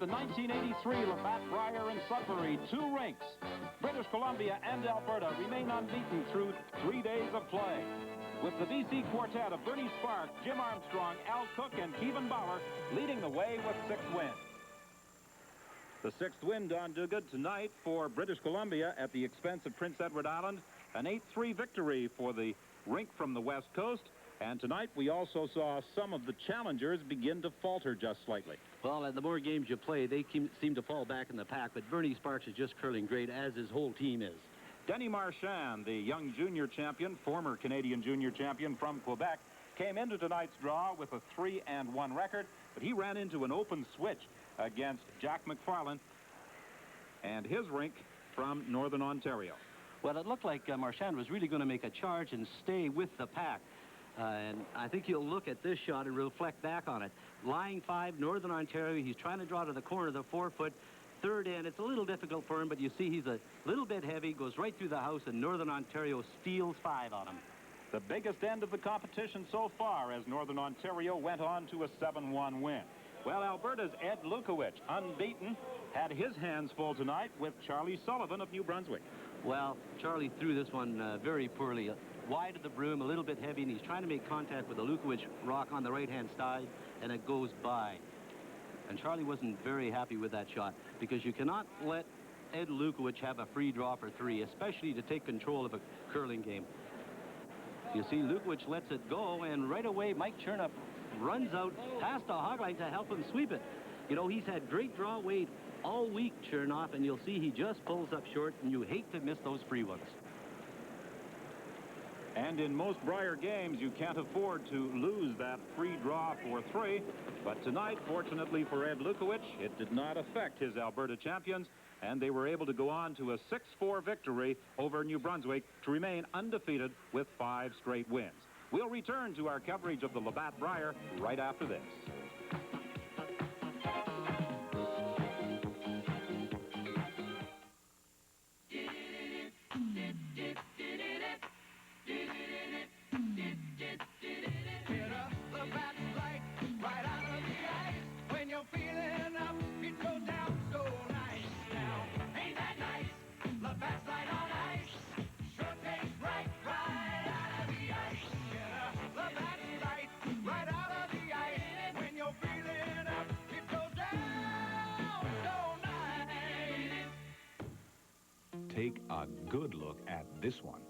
the 1983 Labatt Brier in Sudbury, 2 rinks. British Columbia and Alberta remain unbeaten through 3 days of play, with the BC quartet of Bernie Spark, Jim Armstrong, Al Cook, and Kevin Bauer leading the way with 6 wins. The 6th win on Duguid tonight for British Columbia at the expense of Prince Edward Island. An 8-3 victory for the rink from the West Coast. And tonight we also saw some of the challengers begin to falter just slightly. Well, the more games you play, they seem to fall back in the pack. But Bernie Sparks is just curling great, as his whole team is. Denny Marchand, the young junior champion, former Canadian junior champion from Quebec, came into tonight's draw with a 3-1 record, but he ran into an open switch against Jack McFarlane and his rink from Northern Ontario. Well, it looked like Marchand was really going to make a charge and stay with the pack. And I think he'll look at this shot and reflect back on it. Lying 5, Northern Ontario. He's trying to draw to the corner of the 4-foot. Third end. It's a little difficult for him, but you see he's a little bit heavy, goes right through the house, and Northern Ontario steals 5 on him. The biggest end of the competition so far, as Northern Ontario went on to a 7-1 win. Well, Alberta's Ed Lukowicz, unbeaten, had his hands full tonight with Charlie Sullivan of New Brunswick. Well, Charlie threw this one very poorly. Wide of the broom, a little bit heavy, and he's trying to make contact with the Lukowicz rock on the right-hand side, and it goes by. And Charlie wasn't very happy with that shot, because you cannot let Ed Lukowicz have a free draw for 3, especially to take control of a curling game. You see, Lukowicz lets it go, and right away, Mike Chernoff runs out past the hog line to help him sweep it. You know, he's had great draw weight all week, Chernoff, and you'll see he just pulls up short, and you hate to miss those free ones. And in most Brier games, you can't afford to lose that free draw for 3. But tonight, fortunately for Ed Lukowicz, it did not affect his Alberta champions, and they were able to go on to a 6-4 victory over New Brunswick to remain undefeated with 5 straight wins. We'll return to our coverage of the Labatt Brier right after this. Take a good look at this one.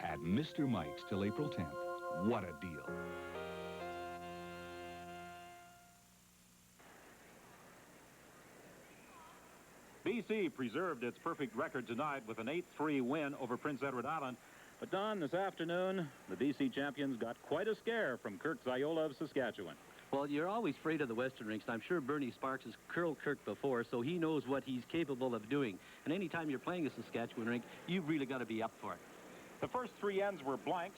At Mr. Mike's till April 10th. What a deal. BC preserved its perfect record tonight with an 8-3 win over Prince Edward Island. But, Don, this afternoon, the BC champions got quite a scare from Kirk Ziola of Saskatchewan. Well, you're always afraid of the Western rinks, and I'm sure Bernie Sparks has curled Kirk before, so he knows what he's capable of doing. And anytime you're playing a Saskatchewan rink, you've really got to be up for it. The first 3 ends were blanked.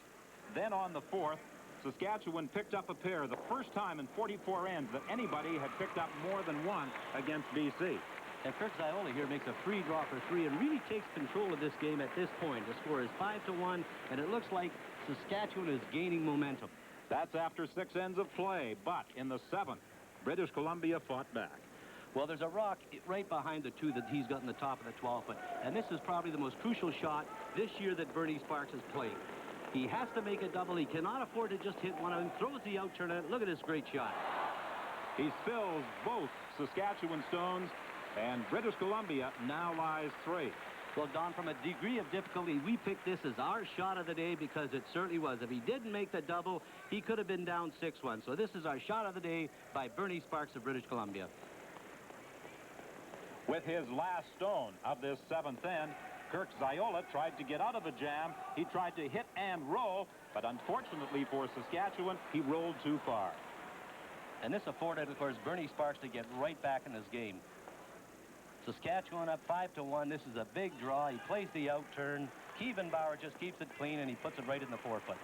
Then on the 4th, Saskatchewan picked up a pair, the first time in 44 ends that anybody had picked up more than 1 against BC. And Kirk Ziola here makes a free draw for 3 and really takes control of this game at this point. The score is 5-1, and it looks like Saskatchewan is gaining momentum. That's after 6 ends of play, but in the 7th, British Columbia fought back. Well, there's a rock right behind the 2 that he's got in the top of the 12-foot, and this is probably the most crucial shot this year that Bernie Sparks has played. He has to make a double. He cannot afford to just hit one of them. Throws the out-turn at it. Look at this great shot. He spills both Saskatchewan stones, and British Columbia now lies 3. Well, Don, from a degree of difficulty, we picked this as our shot of the day because it certainly was. If he didn't make the double, he could have been down 6-1. So this is our shot of the day by Bernie Sparks of British Columbia. With his last stone of this 7th end, Kirk Ziola tried to get out of a jam. He tried to hit and roll, but unfortunately for Saskatchewan, he rolled too far. And this afforded, of course, Bernie Sparks to get right back in his game. Saskatchewan up 5-1. This is a big draw. He plays the out turn. Kevin Bauer just keeps it clean, and he puts it right in the 4-foot.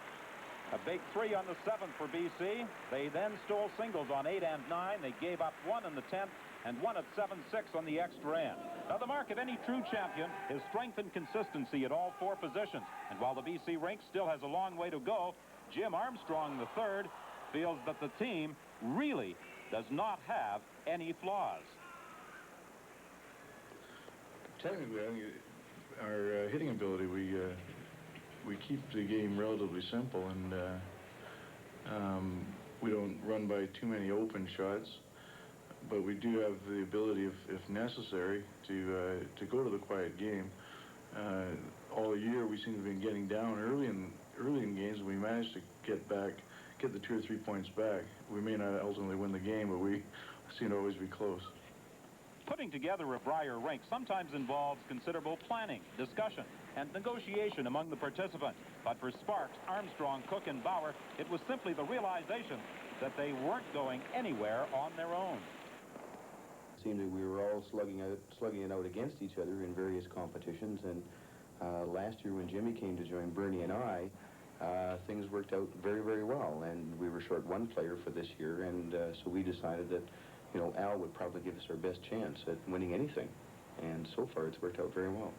A big 3 on the 7th for BC. They then stole singles on 8 and 9. They gave up 1 in the 10th and 1 at 7-6 on the extra end. Now, the mark of any true champion is strength and consistency at all 4 positions. And while the BC rink still has a long way to go, Jim Armstrong, the 3rd, feels that the team really does not have any flaws. Technically, I think our hitting ability, we keep the game relatively simple, and we don't run by too many open shots, but we do have the ability, if necessary, to go to the quiet game. All year we seem to have been getting down early in games, and we managed to get the 2 or 3 points back. We may not ultimately win the game, but we seem to always be close. Putting together a Brier rink sometimes involves considerable planning, discussion, and negotiation among the participants. But for Sparks, Armstrong, Cook, and Bauer, it was simply the realization that they weren't going anywhere on their own. It seemed that we were all slugging it out against each other in various competitions, and last year when Jimmy came to join Bernie and I, things worked out very, very well, and we were short 1 player for this year, and so we decided that, you know, Al would probably give us our best chance at winning anything, and so far it's worked out very well.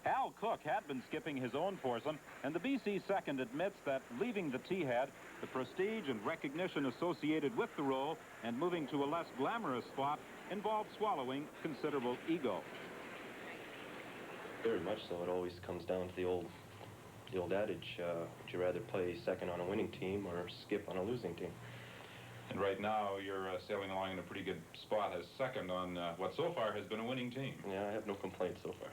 Al Cook had been skipping his own foursome, and the BC second admits that leaving the T-head, the prestige and recognition associated with the role, and moving to a less glamorous spot involved swallowing considerable ego. Very much so. It always comes down to the old adage, would you rather play second on a winning team or skip on a losing team? And right now, you're sailing along in a pretty good spot as second on what so far has been a winning team. Yeah, I have no complaints so far.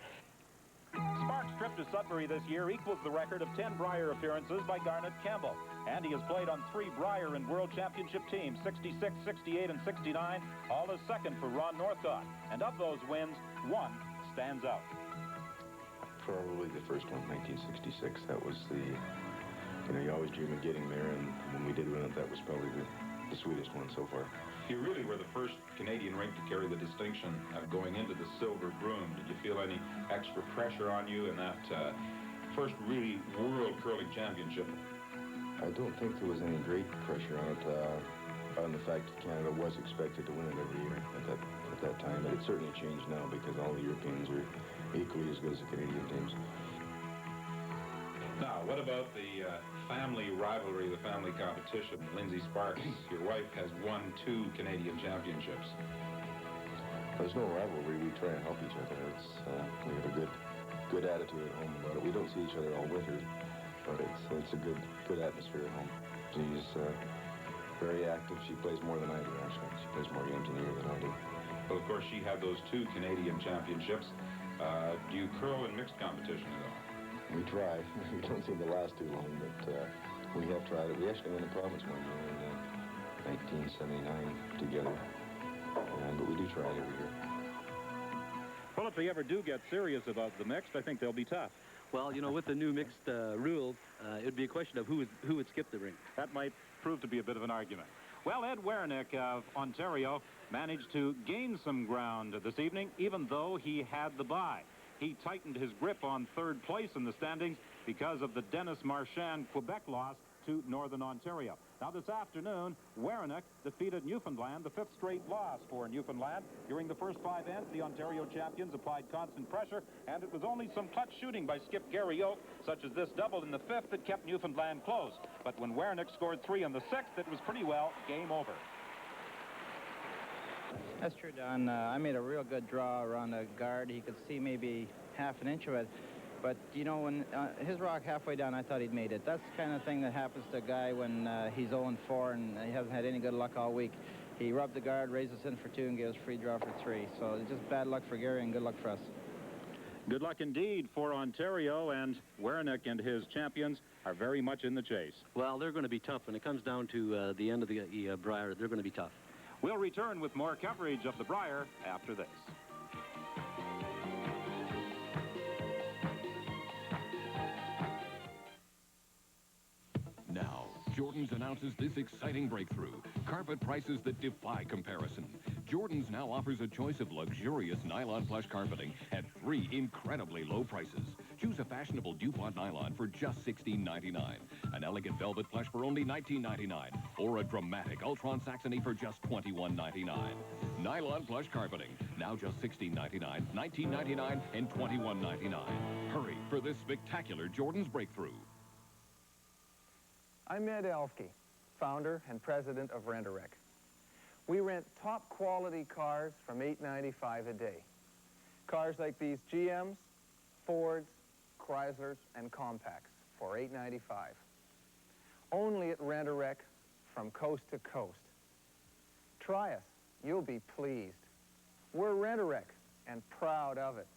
Sparks' trip to Sudbury this year equals the record of 10 Brier appearances by Garnet Campbell. And he has played on 3 Brier and World Championship teams, 66, 68, and 69, all as second for Ron Northcott. And of those wins, 1 stands out. Probably the first one, 1966. That was the, you know, you always dream of getting there, and when we did win it, that was probably the sweetest one so far. You really were the first Canadian rink to carry the distinction of going into the Silver Broom. Did you feel any extra pressure on you in that first really World Curling Championship? I don't think there was any great pressure on it, on the fact that Canada was expected to win it every year at that time. But it certainly changed now because all the Europeans are equally as good as the Canadian teams. Now, what about the family rivalry, the family competition? Lindsay Sparks, your wife, has won 2 Canadian championships. There's no rivalry. We try and help each other. It's we have a good attitude at home about it. We don't see each other all winter, but it's a good atmosphere at home. She's very active. She plays more than I do, actually. She plays more games in a year than I do. Well, of course, she had those 2 Canadian championships. Do you curl in mixed competition at all? We try. We don't seem to last too long, but we have tried it. We actually won the province one year in 1979 together, but we do try it every year. Well, if they ever do get serious about the mixed, I think they'll be tough. Well, you know, with the new mixed rules, it would be a question of who would skip the rink. That might prove to be a bit of an argument. Well, Ed Werenich of Ontario managed to gain some ground this evening, even though he had the bye. He tightened his grip on 3rd place in the standings because of the Dennis Marchand Quebec loss to Northern Ontario. Now, this afternoon, Werenich defeated Newfoundland, the 5th straight loss for Newfoundland. During the first 5 ends, the Ontario champions applied constant pressure, and it was only some clutch shooting by skip Gary Oak, such as this double in the 5th, that kept Newfoundland close. But when Werenich scored 3 in the 6th, it was pretty well game over. That's true, Don. I made a real good draw around the guard. He could see maybe half an inch of it. But, you know, when his rock halfway down, I thought he'd made it. That's the kind of thing that happens to a guy when he's 0-4 and he hasn't had any good luck all week. He rubbed the guard, raised us in for 2, and gave us free draw for 3. So it's just bad luck for Gary and good luck for us. Good luck indeed for Ontario, and Werenich and his champions are very much in the chase. Well, they're going to be tough. When it comes down to the end of the Brier, they're going to be tough. We'll return with more coverage of the Brier after this. Now, Jordan's announces this exciting breakthrough. Carpet prices that defy comparison. Jordan's now offers a choice of luxurious nylon plush carpeting at 3 incredibly low prices. Choose a fashionable DuPont nylon for just $16.99, an elegant velvet plush for only $19.99, or a dramatic Ultron Saxony for just $21.99. Nylon plush carpeting, now just $16.99, $19.99, and $21.99. Hurry for this spectacular Jordan's breakthrough. I'm Ed Elfke, founder and president of Rent-A-Wreck. We rent top quality cars from $8.95 a day. Cars like these GMs, Fords, Chryslers, and Compacts for $8.95. Only at Rent-A-Wreck from coast to coast. Try us. You'll be pleased. We're Rent-A-Wreck and proud of it.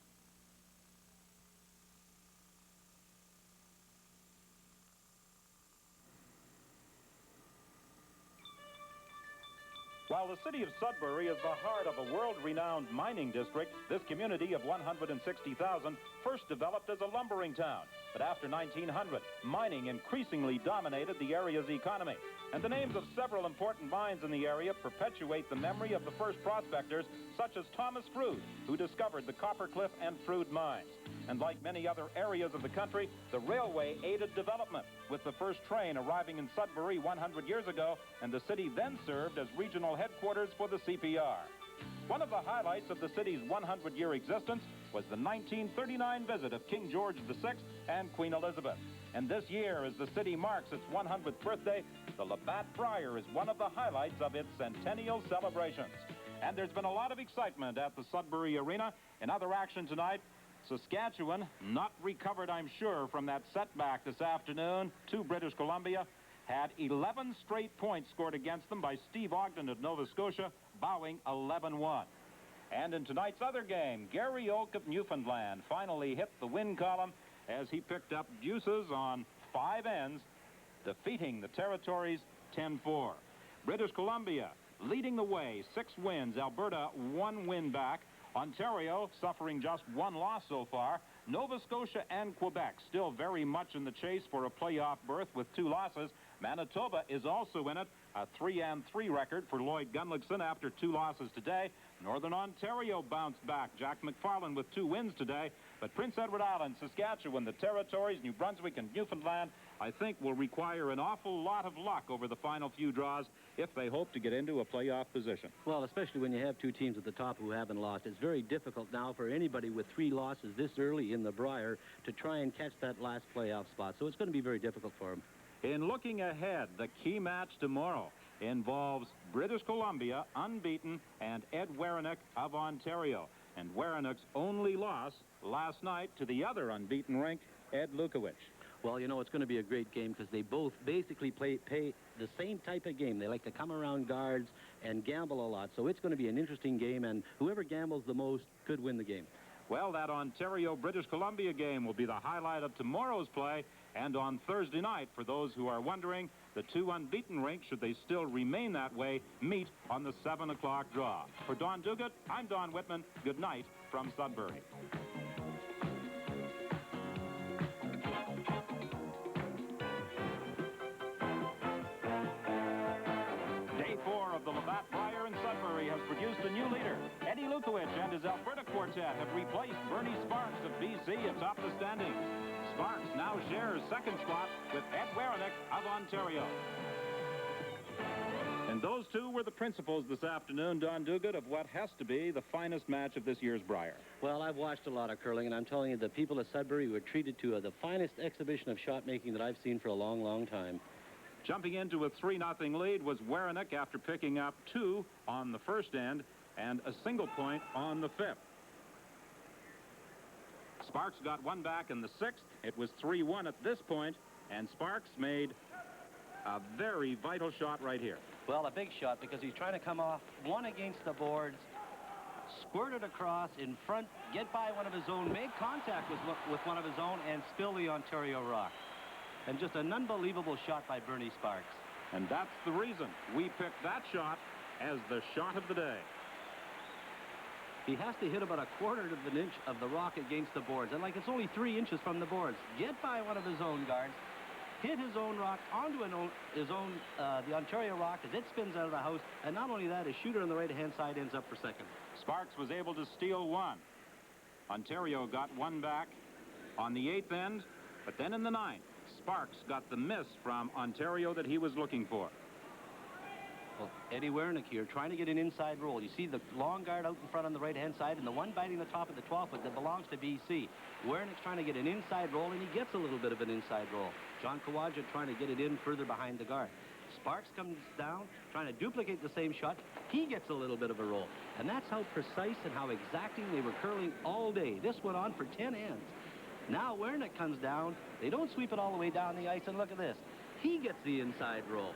While the city of Sudbury is the heart of a world-renowned mining district, this community of 160,000 first developed as a lumbering town. But after 1900, mining increasingly dominated the area's economy. And the names of several important mines in the area perpetuate the memory of the first prospectors, such as Thomas Froude, who discovered the Coppercliff and Froude mines. And like many other areas of the country, the railway aided development, with the first train arriving in Sudbury 100 years ago, and the city then served as regional headquarters for the CPR. One of the highlights of the city's 100-year existence was the 1939 visit of King George VI and Queen Elizabeth. And this year, as the city marks its 100th birthday, the Labatt Brier is one of the highlights of its centennial celebrations. And there's been a lot of excitement at the Sudbury Arena. In other action tonight, Saskatchewan, not recovered, I'm sure, from that setback this afternoon to British Columbia, had 11 straight points scored against them by Steve Ogden of Nova Scotia, bowing 11-1. And in tonight's other game, Gary Oak of Newfoundland finally hit the win column as he picked up deuces on 5 ends, defeating the Territories 10-4. British Columbia leading the way, 6 wins. Alberta 1 win back. Ontario suffering just 1 loss so far. Nova Scotia and Quebec still very much in the chase for a playoff berth with 2 losses. Manitoba is also in it, a 3-3 record for Lloyd Gunson after 2 losses today. Northern Ontario bounced back. Jack McFarlane with 2 wins today. But Prince Edward Island, Saskatchewan, the Territories, New Brunswick, and Newfoundland, I think will require an awful lot of luck over the final few draws if they hope to get into a playoff position. Well, especially when you have 2 teams at the top who haven't lost. It's very difficult now for anybody with 3 losses this early in the Brier to try and catch that last playoff spot. So it's going to be very difficult for them. In looking ahead, the key match tomorrow involves British Columbia, unbeaten, and Ed Werenich of Ontario. And Werenich's only loss last night to the other unbeaten rink, Ed Lukowicz. Well, you know, it's going to be a great game because they both basically play the same type of game. They like to come around guards and gamble a lot. So it's going to be an interesting game, and whoever gambles the most could win the game. Well, that Ontario-British Columbia game will be the highlight of tomorrow's play. And on Thursday night, for those who are wondering, the 2 unbeaten rinks, should they still remain that way, meet on the 7 o'clock draw. For Don Duguid, I'm Don Whitman. Good night from Sudbury. Day 4 of the Labatt Brier in Sudbury has produced a new leader. Eddie Lukowicz and his Alberta quartet have replaced Bernie Sparks of BC atop the standings. Sparks now shares second spot with Ed Werenich of Ontario. And those 2 were the principals this afternoon, Don Duguid, of what has to be the finest match of this year's Brier. Well, I've watched a lot of curling, and I'm telling you, the people of Sudbury were treated to the finest exhibition of shot making that I've seen for a long, long time. Jumping into a 3-0 lead was Werenich after picking up 2 on the first end and a single point on the 5th. Sparks got 1 back in the 6th. It was 3-1 at this point, and Sparks made a very vital shot right here. Well, a big shot because he's trying to come off 1 against the boards, squirt it across in front, get by one of his own, make contact with one of his own, and spill the Ontario rock. And just an unbelievable shot by Bernie Sparks. And that's the reason we picked that shot as the shot of the day. He has to hit about 1/4 of an inch of the rock against the boards. And like it's only 3 inches from the boards. Get by one of his own guards, hit his own rock onto the Ontario rock as it spins out of the house. And not only that, his shooter on the right-hand side ends up for second. Sparks was able to steal 1. Ontario got 1 back. on the 8th end, but then in the 9th, Sparks got the miss from Ontario that he was looking for. Well, Eddie Werenich here trying to get an inside roll. You see the long guard out in front on the right-hand side and the one biting the top of the 12-foot that belongs to BC. Werenich's trying to get an inside roll, and he gets a little bit of an inside roll. John Kawaja trying to get it in further behind the guard. Sparks comes down, trying to duplicate the same shot. He gets a little bit of a roll. And that's how precise and how exacting they were curling all day. This went on for 10 ends. Now Werenich comes down. They don't sweep it all the way down the ice, and look at this. He gets the inside roll.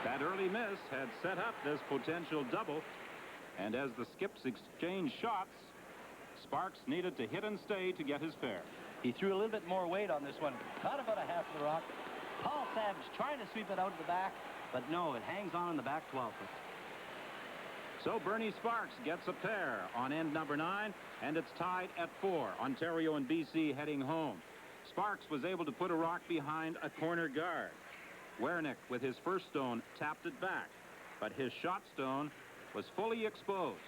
That early miss had set up this potential double, and as the skips exchanged shots, Sparks needed to hit and stay to get his fare. He threw a little bit more weight on this one, not about a half of the rock. Paul Savage trying to sweep it out of the back, but no, it hangs on in the back 12-foot. So Bernie Sparks gets a pair on end number 9, and it's tied at 4. Ontario and BC heading home. Sparks was able to put a rock behind a corner guard. Werenich, with his first stone, tapped it back, but his shot stone was fully exposed.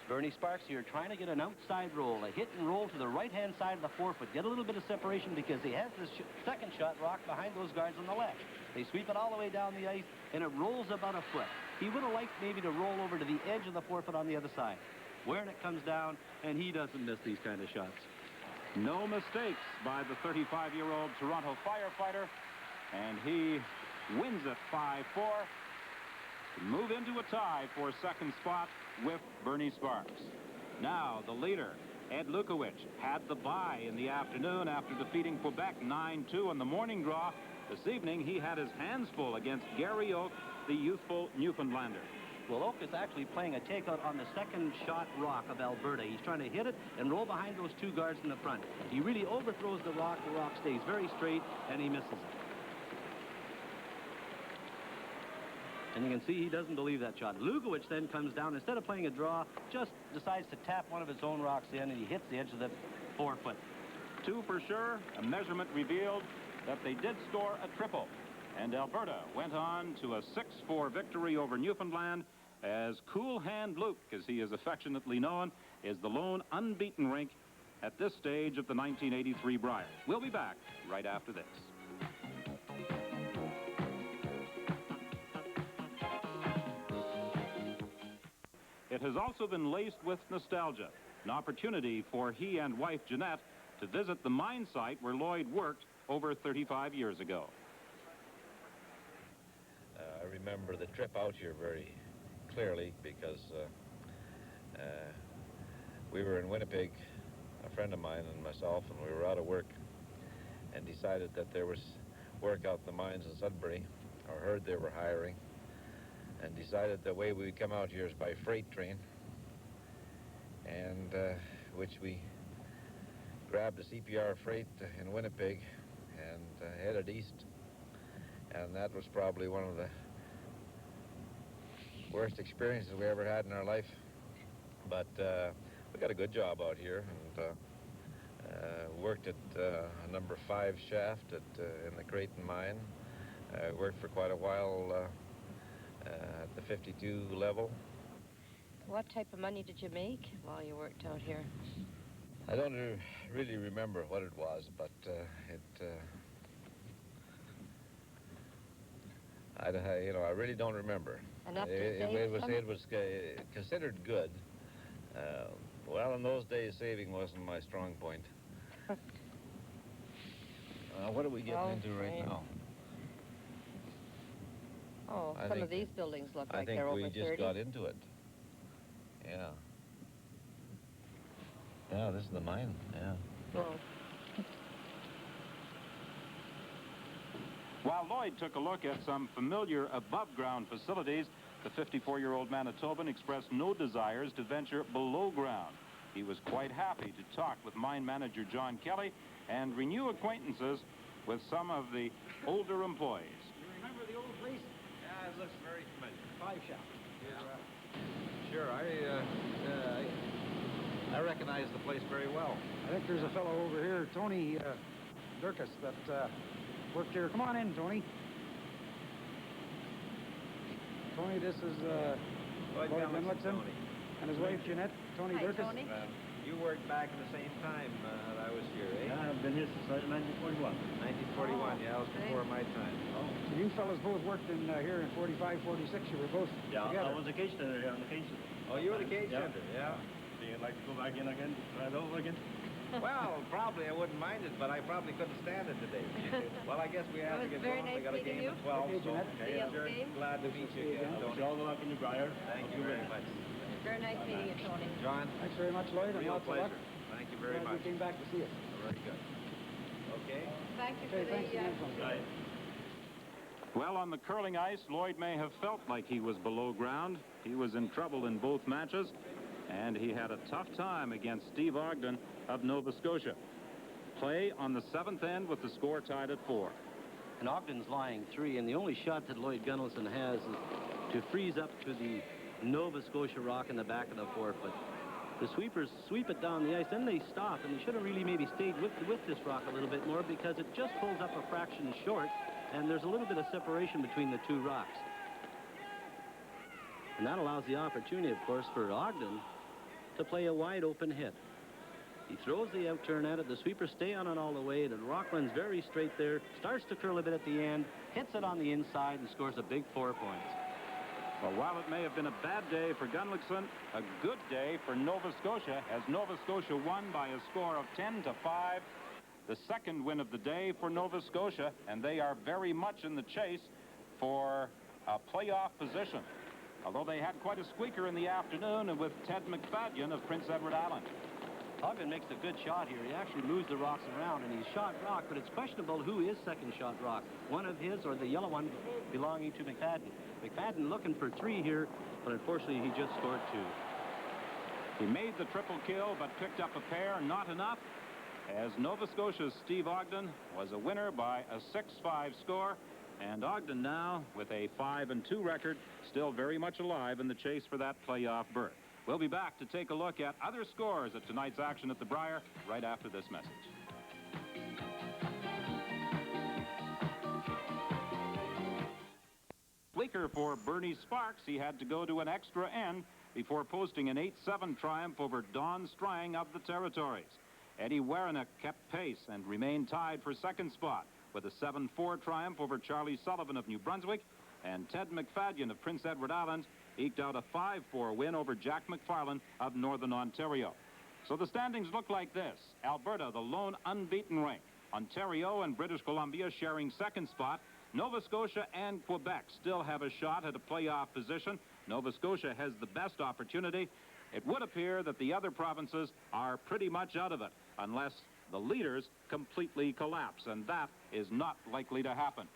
Bernie Sparks here trying to get an outside roll, a hit and roll to the right-hand side of the 4-foot. Get a little bit of separation because he has this second shot rock behind those guards on the left. They sweep it all the way down the ice, and it rolls about a foot. He would have liked maybe to roll over to the edge of the 4-foot on the other side. Werenich comes down, and he doesn't miss these kind of shots. No mistakes by the 35-year-old Toronto firefighter, and he wins it 5-4 to move into a tie for second spot with Bernie Sparks. Now, the leader, Ed Lukowicz, had the bye in the afternoon after defeating Quebec 9-2 on the morning draw. This evening, he had his hands full against Gary Oak, the youthful Newfoundlander. Well, Oak is actually playing a takeout on the second shot rock of Alberta. He's trying to hit it and roll behind those two guards in the front. He really overthrows the rock stays very straight, and he misses it. And you can see he doesn't believe that shot. Lukowicz then comes down. Instead of playing a draw, just decides to tap one of his own rocks in, and he hits the edge of the 4-foot. 2 for sure. A measurement revealed that they did score a triple. And Alberta went on to a 6-4 victory over Newfoundland, as Cool Hand Luke, as he is affectionately known, is the lone unbeaten rink at this stage of the 1983 Brier. We'll be back right after this. It has also been laced with nostalgia, an opportunity for he and wife Jeanette to visit the mine site where Lloyd worked over 35 years ago. I remember the trip out here very clearly because we were in Winnipeg, a friend of mine and myself, and we were out of work and decided that there was work out in the mines in Sudbury, or heard they were hiring, and decided the way we would come out here is by freight train, and which we grabbed a CPR freight in Winnipeg and headed east. And that was probably one of the worst experiences we ever had in our life. But we got a good job out here, and worked at a number 5 shaft in the Creighton mine. Worked for quite a while at the 52 level. What type of money did you make while you worked out here? I don't really remember what it was, but I really don't remember. Enough to it was considered good. Well, in those days, saving wasn't my strong point. What are we getting into right now? Oh, some of these buildings look like they're over 30. I think we just got into it. Yeah. Yeah, this is the mine, yeah. Oh. While Lloyd took a look at some familiar above-ground facilities, the 54-year-old Manitoban expressed no desires to venture below ground. He was quite happy to talk with mine manager John Kelly and renew acquaintances with some of the older employees. You remember the old place? Yeah, it looks very familiar. 5 shaft. Yeah. Sure, I recognize the place very well. I think there's a fellow over here, Tony Durkis, that worked here. Come on in, Tony. Tony, this is Lloyd Gunson. And his wife, Jeanette, Tony Hi, Durkis. Tony. You worked back at the same time that I was here, eh? Yeah, I've been here since 1941. 1941, yeah, that was before my time. So you fellas both worked in here in 45, 46. You were both together. I was a cage tender here on the cage. Oh, you were the cage tender, yeah. Do you like to go back in again, try it over again? Well, probably I wouldn't mind it, but I probably couldn't stand it today. Well, I guess we have to get very going. We nice got a meeting game you. at 12, Okay, so Jeanette. See you at the game. glad to meet you again, I wish Tony. you all the luck in your Brier. Thank you very much. Very nice meeting you, Tony. John, Thanks very much, Lloyd, and real lots of luck. pleasure. Thank you very Glad much. you came back to see us. Very good. Okay. Thank you Okay, for thanks the... again, Tony. Well, on the curling ice, Lloyd may have felt like he was below ground. He was in trouble in both matches, and he had a tough time against Steve Ogden of Nova Scotia. Play on the 7th end with the score tied at 4. And Ogden's lying 3, and the only shot that Lloyd Gunson has is to freeze up to the Nova Scotia rock in the back of the 4 foot. The sweepers sweep it down the ice, then they stop, and they should have really maybe stayed with this rock a little bit more because it just pulls up a fraction short, and there's a little bit of separation between the two rocks. And that allows the opportunity, of course, for Ogden to play a wide open hit. He throws the out turn at it. The sweepers stay on it all the way. The rock runs very straight there, starts to curl a bit at the end, hits it on the inside, and scores a big 4 points. Well, while it may have been a bad day for Gunlickson, a good day for Nova Scotia, as Nova Scotia won by a score of 10-5. The second win of the day for Nova Scotia, and they are very much in the chase for a playoff position. Although they had quite a squeaker in the afternoon with Ted McFadden of Prince Edward Island. Ogden makes a good shot here. He actually moves the rocks around, and he's shot rock, but it's questionable who is second shot rock. One of his or the yellow one belonging to McFadden. McFadden looking for 3 here, but unfortunately he just scored 2. He made the triple kill, but picked up a pair, not enough, as Nova Scotia's Steve Ogden was a winner by a 6-5 score, and Ogden now, with a 5-2 record, still very much alive in the chase for that playoff berth. We'll be back to take a look at other scores at tonight's action at the Brier right after this message. Bleaker for Bernie Sparks. He had to go to an extra end before posting an 8-7 triumph over Don Strang of the Territories. Eddie Werenich kept pace and remained tied for second spot with a 7-4 triumph over Charlie Sullivan of New Brunswick, and Ted McFadden of Prince Edward Island eked out a 5-4 win over Jack McFarlane of Northern Ontario. So the standings look like this. Alberta, the lone unbeaten rink. Ontario and British Columbia sharing second spot. Nova Scotia and Quebec still have a shot at a playoff position. Nova Scotia has the best opportunity. It would appear that the other provinces are pretty much out of it, unless the leaders completely collapse, and that is not likely to happen.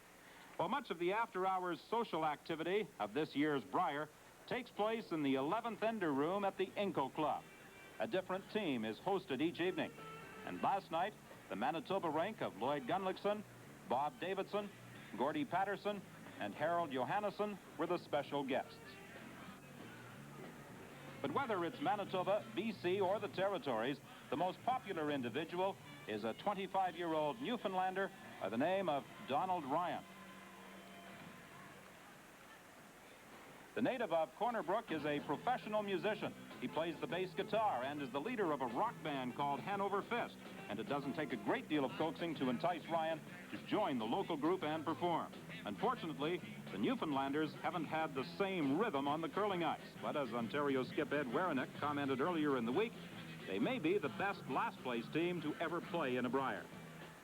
Well, much of the after-hours social activity of this year's Brier takes place in the 11th Ender Room at the Inco Club. A different team is hosted each evening. And last night, the Manitoba rink of Lloyd Gunson, Bob Davidson, Gordie Patterson, and Harold Johannesson were the special guests. But whether it's Manitoba, BC, or the Territories, the most popular individual is a 25-year-old Newfoundlander by the name of Donald Ryan. The native of Corner Brook is a professional musician. He plays the bass guitar and is the leader of a rock band called Hanover Fist. And it doesn't take a great deal of coaxing to entice Ryan to join the local group and perform. Unfortunately, the Newfoundlanders haven't had the same rhythm on the curling ice. But as Ontario skip Ed Werenich commented earlier in the week, they may be the best last-place team to ever play in a Brier.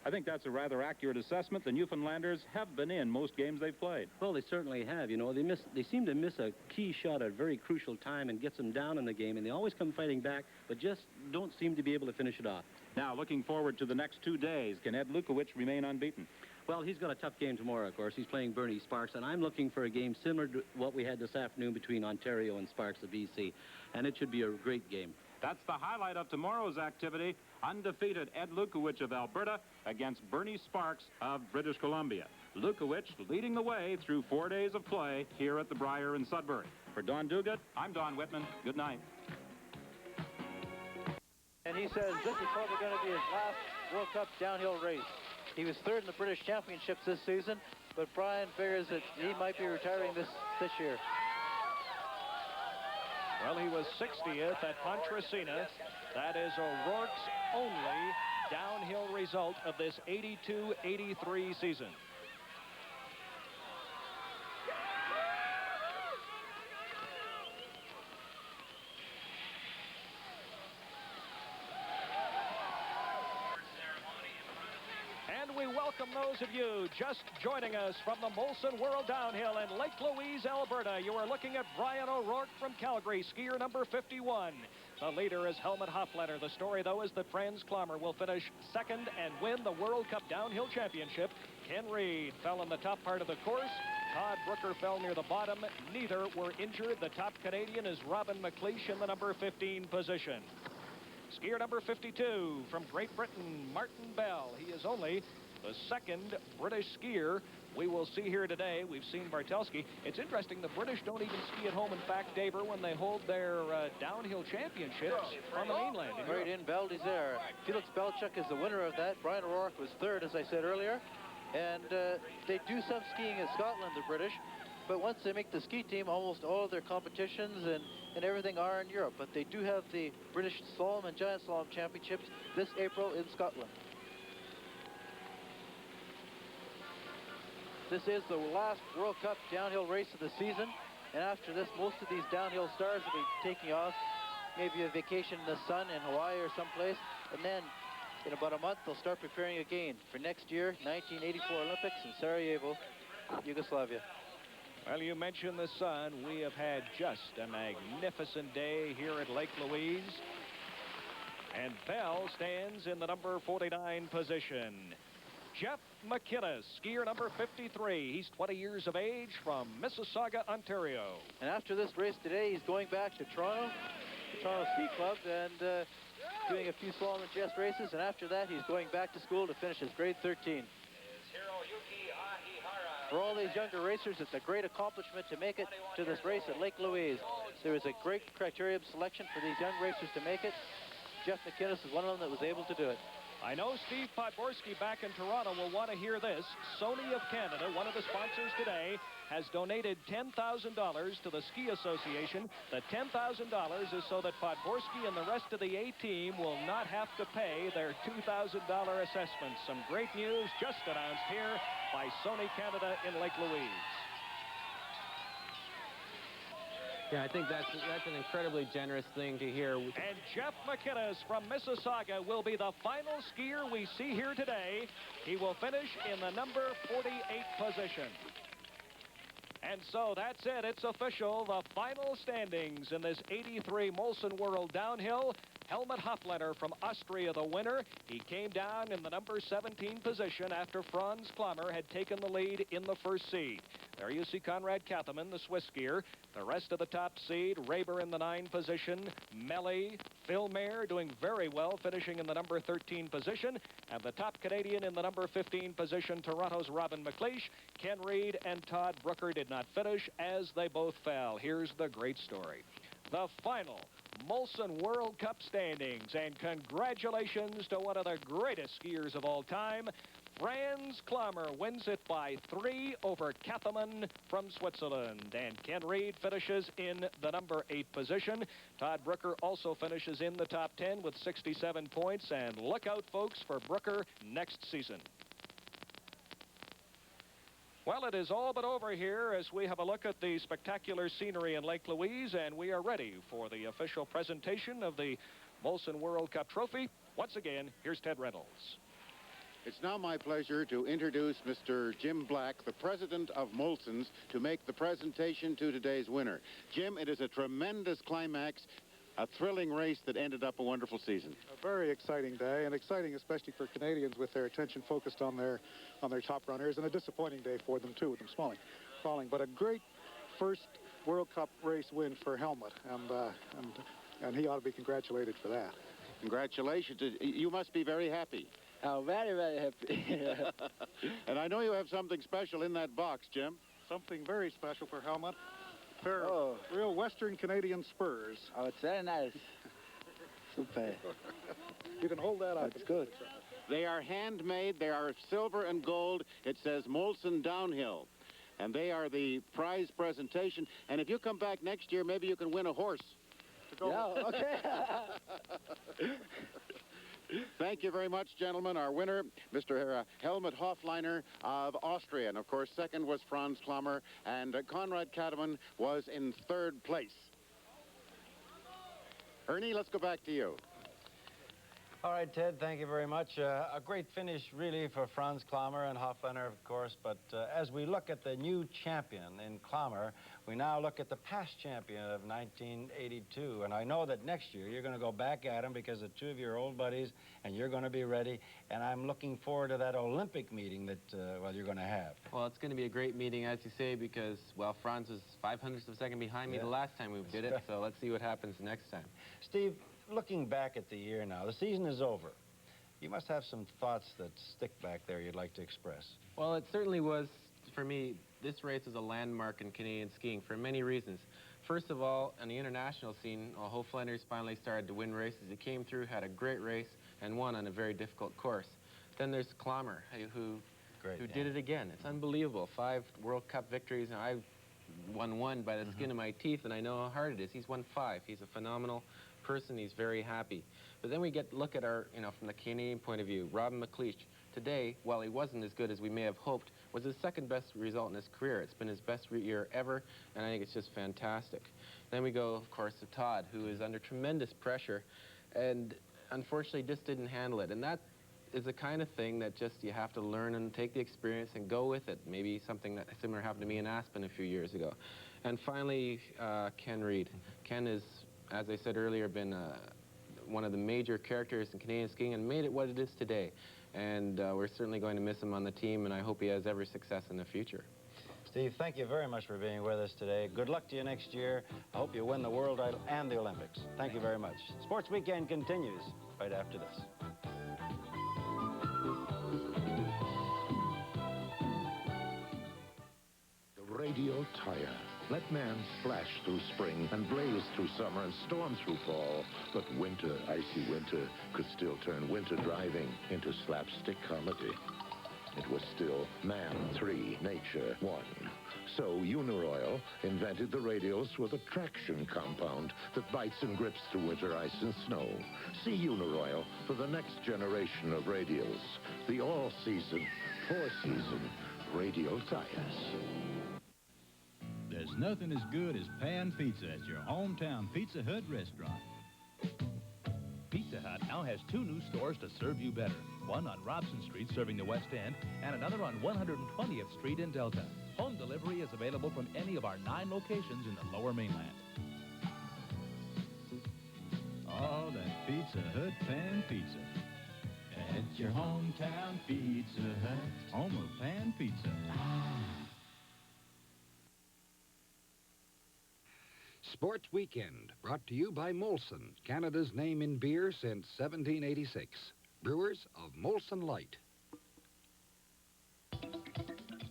I think that's a rather accurate assessment. The Newfoundlanders have been in most games they've played. Well, they certainly have. You know, they seem to miss a key shot at a very crucial time and gets them down in the game, and they always come fighting back, but just don't seem to be able to finish it off. Now, looking forward to the next 2 days, can Ed Lukowicz remain unbeaten? Well, he's got a tough game tomorrow, of course. He's playing Bernie Sparks, and I'm looking for a game similar to what we had this afternoon between Ontario and Sparks of BC, and it should be a great game. That's the highlight of tomorrow's activity. Undefeated Ed Lukowicz of Alberta against Bernie Sparks of British Columbia. Lukowicz leading the way through 4 days of play here at the Brier in Sudbury. For Don Duguid, I'm Don Whitman. Good night. And he says this is probably going to be his last World Cup downhill race. He was third in the British Championships this season, but Brian figures that he might be retiring this year. Well, he was 60th at Pontresina. That is O'Rourke's only downhill result of this 82-83 season. And we welcome those of you just joining us from the Molson World Downhill in Lake Louise, Alberta. You are looking at Brian O'Rourke from Calgary, skier number 51. The leader is Helmut Hofletter. The story, though, is that Franz Klammer will finish second and win the World Cup Downhill Championship. Ken Reed fell in the top part of the course. Todd Brooker fell near the bottom. Neither were injured. The top Canadian is Robin McLeish in the number 15 position. Skier number 52 from Great Britain, Martin Bell. He is only the second British skier we will see here today. We've seen Bartelski. It's interesting, the British don't even ski at home. In fact, Daver, when they hold their downhill championships on the mainland. Right in Val d'Isère. Felix Belchuk is the winner of that. Brian O'Rourke was third, as I said earlier. And they do some skiing in Scotland, the British. But once they make the ski team, almost all of their competitions and everything are in Europe. But they do have the British Slalom and Giant Slalom Championships this April in Scotland. This is the last World Cup downhill race of the season. And after this, most of these downhill stars will be taking off. Maybe a vacation in the sun in Hawaii or someplace. And then in about a month, they'll start preparing again for next year, 1984 Olympics in Sarajevo, Yugoslavia. Well, you mentioned the sun. We have had just a magnificent day here at Lake Louise. And Bell stands in the number 49 position. Jeff McInnes, skier number 53. He's 20 years of age from Mississauga, Ontario. And after this race today, he's going back to Toronto, the Toronto Ski Club, and doing a few slalom and chest races. And after that, he's going back to school to finish his grade 13. For all these younger racers, it's a great accomplishment to make it to this race at Lake Louise. There is a great criterium selection for these young racers to make it. Jeff McInnes is one of them that was able to do it. I know Steve Podborski back in Toronto will want to hear this. Sony of Canada, one of the sponsors today, has donated $10,000 to the Ski Association. The $10,000 is so that Podborski and the rest of the A team will not have to pay their $2,000 assessments. Some great news just announced here by Sony Canada in Lake Louise. Yeah, I think that's an incredibly generous thing to hear. And Jeff McInnes from Mississauga will be the final skier we see here today. He will finish in the number 48 position. And so that's it. It's official. The final standings in this 83 Molson World Downhill. Helmut Hofletter from Austria, the winner. He came down in the number 17 position after Franz Klammer had taken the lead in the first seed. There you see Conrad Kathaman, the Swiss skier. The rest of the top seed, Raber in the 9 position, Melly, Phil Mayer doing very well, finishing in the number 13 position. And the top Canadian in the number 15 position, Toronto's Robin McLeish. Ken Reed and Todd Brooker did not finish as they both fell. Here's the great story. The final Molson World Cup standings, and congratulations to one of the greatest skiers of all time. Franz Klammer wins it by 3 over Kathaman from Switzerland. And Ken Reed finishes in the number 8 position. Todd Brooker also finishes in the top 10 with 67 points. And look out, folks, for Brooker next season. Well, it is all but over here as we have a look at the spectacular scenery in Lake Louise, and we are ready for the official presentation of the Molson World Cup trophy. Once again, here's Ted Reynolds. It's now my pleasure to introduce Mr. Jim Black, the president of Molson's, to make the presentation to today's winner. Jim, it is a tremendous climax, a thrilling race that ended up a wonderful season. A very exciting day, and exciting especially for Canadians with their attention focused on their top runners, and a disappointing day for them too with them falling. But a great first World Cup race win for Helmut, and he ought to be congratulated for that. Congratulations. You must be very happy. Oh, very, very happy. And I know you have something special in that box, Jim. Something very special for Helmut. A pair of real Western Canadian spurs. Oh, it's very nice. Super. You can hold that up. That's good. They are handmade. They are silver and gold. It says Molson Downhill. And they are the prize presentation. And if you come back next year, maybe you can win a horse Yeah, okay. Thank you very much, gentlemen. Our winner, Mr. Helmut Hofleiner of Austria. And, of course, second was Franz Klammer, and Konrad Kademann was in third place. Ernie, let's go back to you. All right, Ted, thank you very much. A great finish, really, for Franz Klammer and Hofleiner, of course. But as we look at the new champion in Klammer, we now look at the past champion of 1982. And I know that next year you're going to go back at him because the two of your old buddies, and you're going to be ready. And I'm looking forward to that Olympic meeting that, well, you're going to have. Well, it's going to be a great meeting, as you say, because, well, Franz was 0.05 of a second behind me the last time we did it. So let's see what happens next time. Steve, looking back at the year now, the season is over. You must have some thoughts that stick back there you'd like to express. Well, it certainly was, for me, this race is a landmark in Canadian skiing for many reasons. First of all, on the international scene, Hofleiner's finally started to win races. He came through, had a great race, and won on a very difficult course. Then there's Klammer, who did it again. It's unbelievable. 5 World Cup victories, and I've won 1 by the skin of my teeth, and I know how hard it is. He's won 5. He's a phenomenal person. He's very happy. But then we look at our, from the Canadian point of view, Robin McLeish. Today, while he wasn't as good as we may have hoped, was his second best result in his career. It's been his best year ever, and I think it's just fantastic. Then we go, of course, to Todd, who is under tremendous pressure, and unfortunately just didn't handle it. And that is the kind of thing that just you have to learn and take the experience and go with it. Maybe something that similar happened to me in Aspen a few years ago. And finally, Ken Reid. Ken is, as I said earlier, been one of the major characters in Canadian skiing and made it what it is today. And we're certainly going to miss him on the team, and I hope he has every success in the future. Steve, thank you very much for being with us today. Good luck to you next year. I hope you win the world title and the Olympics. Thank you very much. Sports Weekend continues right after this. The Radial Tire. Let man splash through spring and blaze through summer and storm through fall. But winter, icy winter, could still turn winter driving into slapstick comedy. It was still man 3, nature 1. So Uniroyal invented the radials with a traction compound that bites and grips through winter ice and snow. See Uniroyal for the next generation of radials. The all-season, 4-season radial tires. There's nothing as good as pan pizza at your hometown Pizza Hut restaurant. Pizza Hut now has 2 new stores to serve you better. One on Robson Street serving the West End, and another on 120th Street in Delta. Home delivery is available from any of our 9 locations in the Lower Mainland. Oh, that Pizza Hut pan pizza. At your hometown Pizza Hut. Home of pan pizza. Sports Weekend, brought to you by Molson, Canada's name in beer since 1786. Brewers of Molson Light.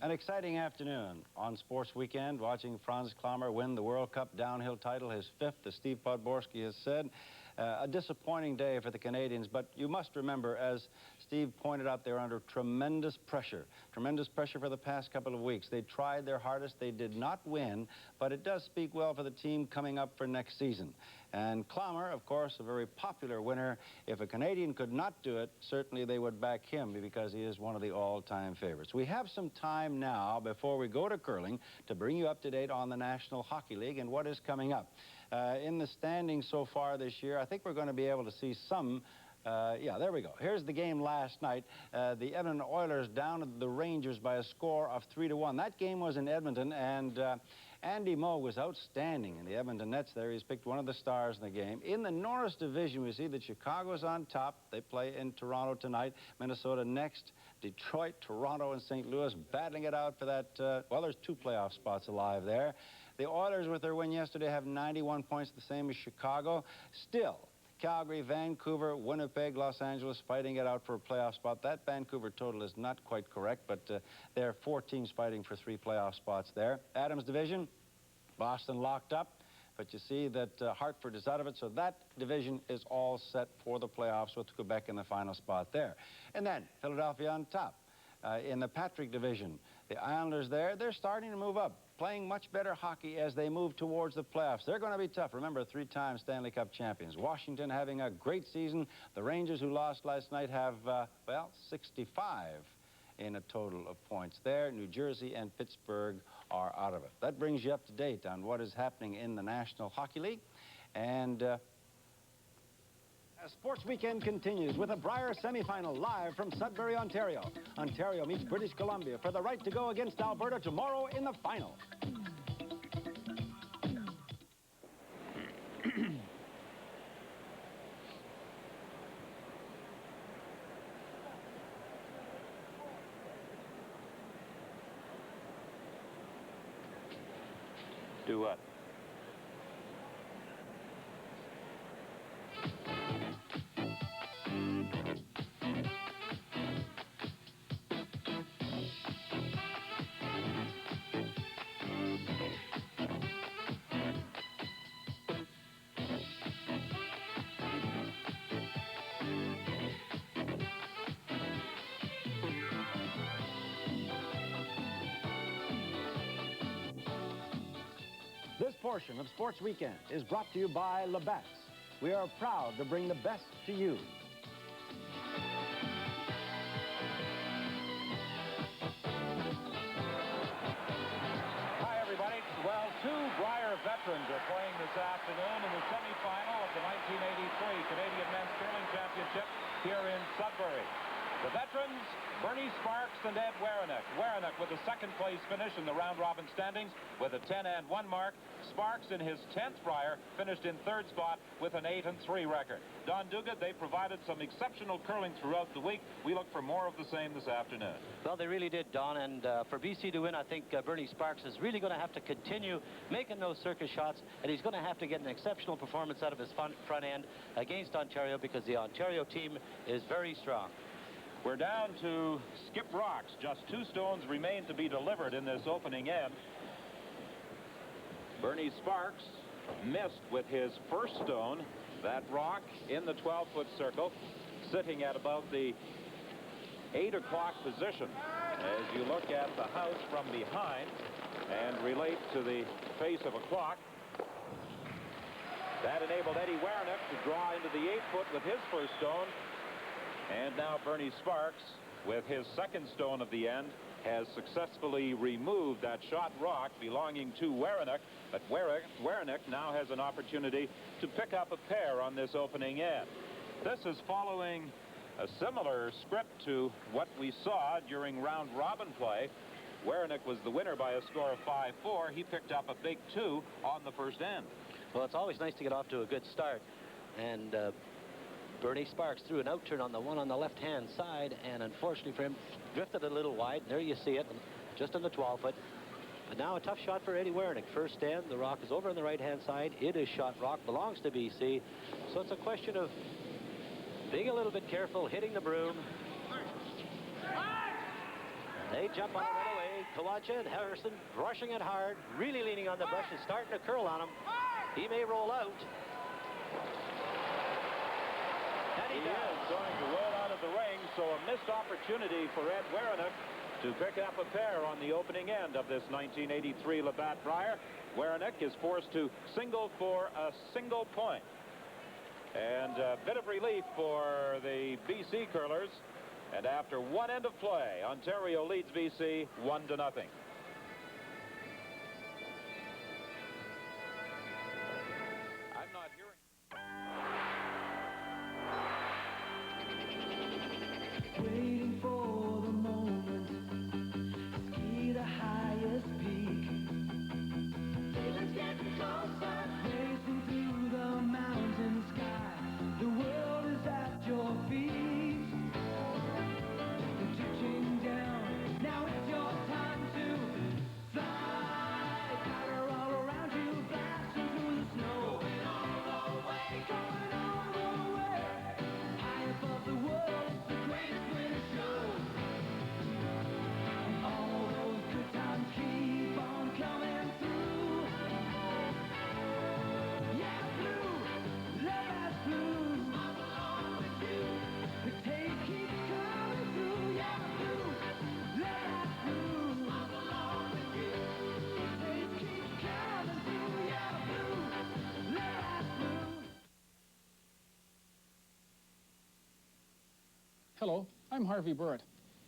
An exciting afternoon on Sports Weekend, watching Franz Klammer win the World Cup downhill title, his 5th, as Steve Podborski has said. A disappointing day for the Canadians, but you must remember, as Steve pointed out, they're under tremendous pressure for the past couple of weeks. They tried their hardest. They did not win, but it does speak well for the team coming up for next season. And Klammer, of course, a very popular winner. If a Canadian could not do it, certainly they would back him because he is one of the all-time favorites. We have some time now before we go to curling to bring you up to date on the National Hockey League and what is coming up. In the standings so far this year, I think we're going to be able to see some. Yeah, there we go. Here's the game last night. The Edmonton Oilers down the Rangers by a score of 3-1. That game was in Edmonton, and Andy Moe was outstanding in the Edmonton Nets there. He's picked one of the stars in the game. In the Norris Division, we see that Chicago's on top. They play in Toronto tonight. Minnesota next. Detroit, Toronto, and St. Louis battling it out for that. Well, there's 2 playoff spots alive there. The Oilers, with their win yesterday, have 91 points, the same as Chicago. Still, Calgary, Vancouver, Winnipeg, Los Angeles fighting it out for a playoff spot. That Vancouver total is not quite correct, but there are 4 teams fighting for 3 playoff spots there. Adams Division, Boston locked up, but you see that Hartford is out of it, so that division is all set for the playoffs with Quebec in the final spot there. And then Philadelphia on top. In the Patrick Division, the Islanders there, they're starting to move up. playing much better hockey as they move towards the playoffs. They're going to be tough. Remember, 3-time Stanley Cup champions. Washington having a great season. The Rangers, who lost last night, have, well, 65 in a total of points there. New Jersey and Pittsburgh are out of it. That brings you up to date on what is happening in the National Hockey League. And Sports Weekend continues with a Brier Semifinal live from Sudbury, Ontario. Ontario meets British Columbia for the right to go against Alberta tomorrow in the final. Do what? This portion of Sports Weekend is brought to you by Labatt. We are proud to bring the best to you. Hi, everybody. Well, two Brier veterans are playing this afternoon in the semifinal of the 1983 Canadian Men's Curling Championship here in Sudbury. The veterans, Bernie Sparks and Ed Werenich. Werenich with a second-place finish in the round-robin standings with a 10-1 mark. Sparks, in his 10th Brier, finished in third spot with an 8-3 record. Don Duguid, they provided some exceptional curling throughout the week. We look for more of the same this afternoon. Well, they really did, Don, and for BC to win, I think Bernie Sparks is really going to have to continue making those circus shots, and he's going to have to get an exceptional performance out of his front end against Ontario, because the Ontario team is very strong. We're down to skip rocks. Just 2 stones remain to be delivered in this opening end. Bernie Sparks missed with his first stone. That rock in the 12-foot circle, sitting at about the 8 o'clock position. As you look at the house from behind and relate to the face of a clock, that enabled Eddie Werenich to draw into the 8-foot with his first stone. And now Bernie Sparks, with his second stone of the end, has successfully removed that shot rock belonging to Werenich. But Werenich now has an opportunity to pick up a pair on this opening end. This is following a similar script to what we saw during round-robin play. Werenich was the winner by a score of 5-4. He picked up a big 2 on the first end. Well, it's always nice to get off to a good start. And Bernie Sparks threw an out-turn on the one on the left-hand side, and unfortunately for him, drifted a little wide. There you see it, just on the 12-foot. But now a tough shot for Eddie Werenich. First end, the rock is over on the right-hand side. It is shot rock, belongs to BC. So it's a question of being a little bit careful, hitting the broom. They jump on it right away. Kawaja and Harrison brushing it hard, really leaning on the brush and starting to curl on him. He may roll out. He is going to roll out of the ring, so a missed opportunity for Ed Werenich to pick up a pair on the opening end of this 1983 Labatt Brier. Werenich is forced to single for a single point. And a bit of relief for the BC curlers. And after one end of play, Ontario leads BC 1-0. I'm not hearing. Waiting for the moment, ski the highest peak. Feelings getting closer, racing through the mountain sky. The world is at your feet. You're touching down, now it's your time to Hello, I'm Harvey Burritt.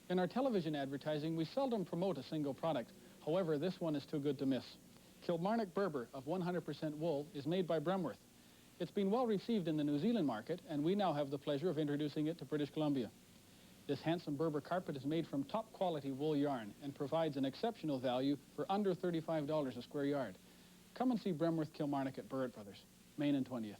In our television advertising, we seldom promote a single product. However, this one is too good to miss. Kilmarnock Berber of 100% wool is made by Bremworth. It's been well received in the New Zealand market, and we now have the pleasure of introducing it to British Columbia. This handsome Berber carpet is made from top quality wool yarn and provides an exceptional value for under $35 a square yard. Come and see Bremworth Kilmarnock at Burritt Brothers, Main and 20th.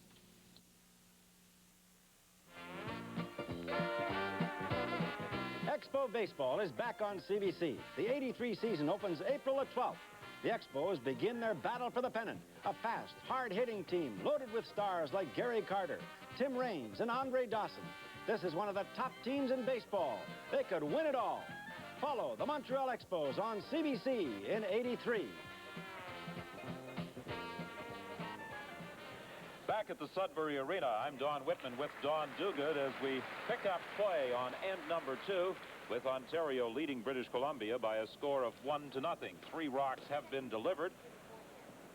Expo Baseball is back on CBC. The 83 season opens April the 12th. The Expos begin their battle for the pennant. A fast, hard-hitting team loaded with stars like Gary Carter, Tim Raines, and Andre Dawson. This is one of the top teams in baseball. They could win it all. Follow the Montreal Expos on CBC in 83. Back at the Sudbury Arena, I'm Don Whitman with Don Duguid as we pick up play on end number 2 with Ontario leading British Columbia by a score of 1-0. 3 rocks have been delivered.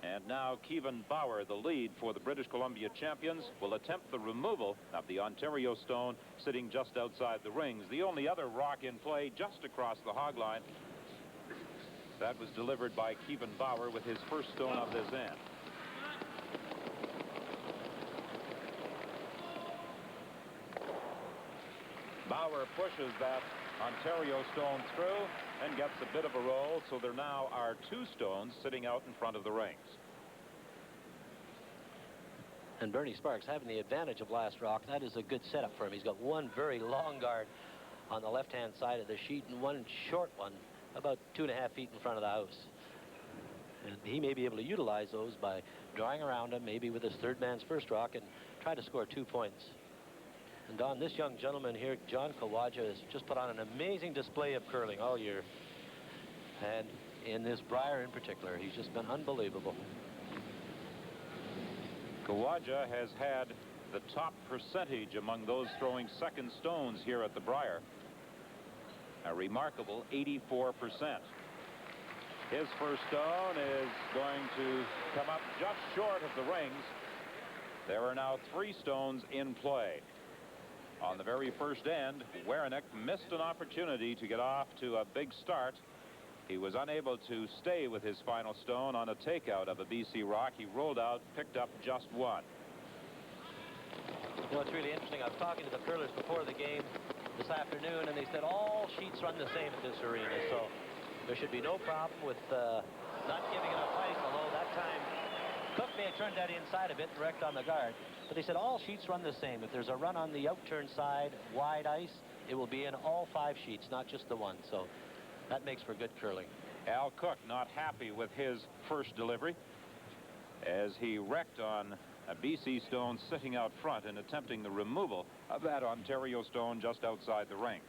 And now Kevin Bauer, the lead for the British Columbia champions, will attempt the removal of the Ontario stone sitting just outside the rings. The only other rock in play just across the hog line. That was delivered by Kevin Bauer with his first stone of this end. Bauer pushes that Ontario stone through and gets a bit of a roll, so there now are 2 stones sitting out in front of the rings. And Bernie Sparks having the advantage of last rock. That is a good setup for him. He's got one very long guard on the left-hand side of the sheet and one short one about 2.5 feet in front of the house. And he may be able to utilize those by drawing around him, maybe with his third man's first rock, and try to score 2 points. And Don, this young gentleman here, John Kawaja, has just put on an amazing display of curling all year. And in this Brier in particular, he's just been unbelievable. Kawaja has had the top percentage among those throwing second stones here at the Brier. A remarkable 84%. His first stone is going to come up just short of the rings. There are now 3 stones in play. On the very first end, Werenich missed an opportunity to get off to a big start. He was unable to stay with his final stone on a takeout of a BC rock. He rolled out, picked up just 1. You know, it's really interesting. I was talking to the curlers before the game this afternoon, and they said all sheets run the same at this arena, so there should be no problem with not giving enough ice, although that time Cook may have turned that inside a bit, direct on the guard. But they said all sheets run the same. If there's a run on the outturn side, wide ice, it will be in all 5 sheets, not just the one. So that makes for good curling. Al Cook not happy with his first delivery as he wrecked on a BC stone sitting out front and attempting the removal of that Ontario stone just outside the rings.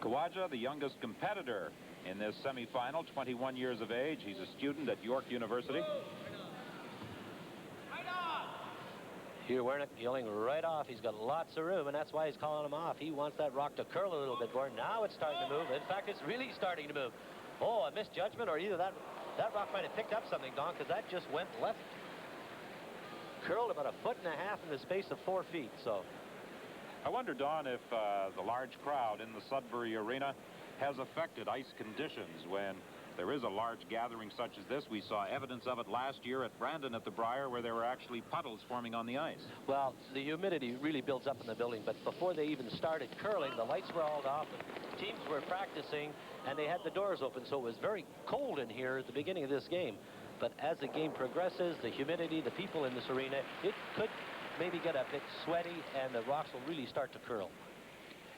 Kawaja, the youngest competitor in this semifinal, 21 years of age. He's a student at York University. Here, Werenich yelling right off. He's got lots of room, and that's why he's calling him off. He wants that rock to curl a little bit more. Now it's starting to move. In fact, it's really starting to move. Oh, a misjudgment, or either that rock might have picked up something, Don, because that just went left. Curled about 1.5 feet in the space of 4 feet, so. I wonder, Don, if the large crowd in the Sudbury Arena has affected ice conditions when there is a large gathering such as this. We saw evidence of it last year at Brandon at the Brier, where there were actually puddles forming on the ice. Well, the humidity really builds up in the building, but before they even started curling, the lights were all off, teams were practicing, and they had the doors open, so it was very cold in here at the beginning of this game. But as the game progresses, the humidity, the people in this arena, it could maybe get a bit sweaty, and the rocks will really start to curl.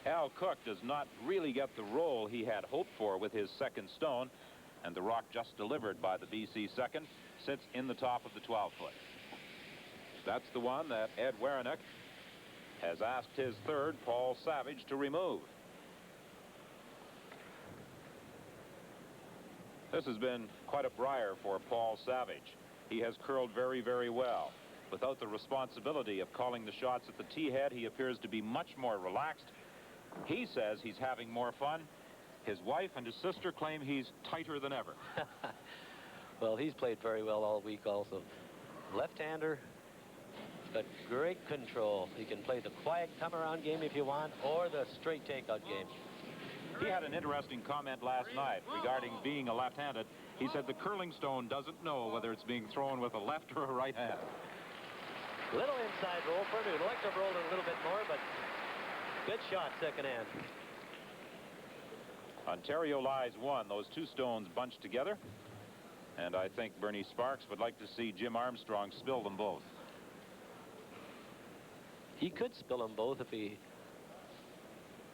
Al Cook does not really get the role he had hoped for with his second stone, and the rock just delivered by the BC second sits in the top of the 12-foot. That's the one that Ed Werenich has asked his third, Paul Savage, to remove. This has been quite a Brier for Paul Savage. He has curled very, very well. Without the responsibility of calling the shots at the tee head, he appears to be much more relaxed. He says he's having more fun. His wife and his sister claim he's tighter than ever. Well, he's played very well all week also. Left-hander, But great control. He can play the quiet come-around game if you want, or the straight takeout game. He had an interesting comment last night regarding being a left-handed. He said the curling stone doesn't know whether it's being thrown with a left or a right hand. Little inside roll for him. He'd like to have rolled it a little bit more, but good shot, second hand. Ontario lies 1. Those two stones bunched together. And I think Bernie Sparks would like to see Jim Armstrong spill them both. He could spill them both if he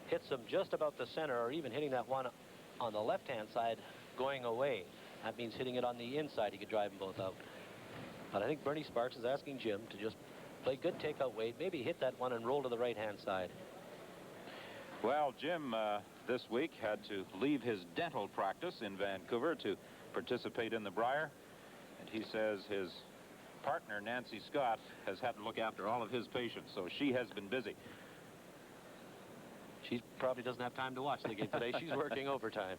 hits them just about the center, or even hitting that one on the left-hand side going away. That means hitting it on the inside. He could drive them both out. But I think Bernie Sparks is asking Jim to just play good takeout weight, maybe hit that one and roll to the right-hand side. Well, Jim this week had to leave his dental practice in Vancouver to participate in the Brier. And he says his partner, Nancy Scott, has had to look after all of his patients, so she has been busy. She probably doesn't have time to watch the game today. She's working overtime.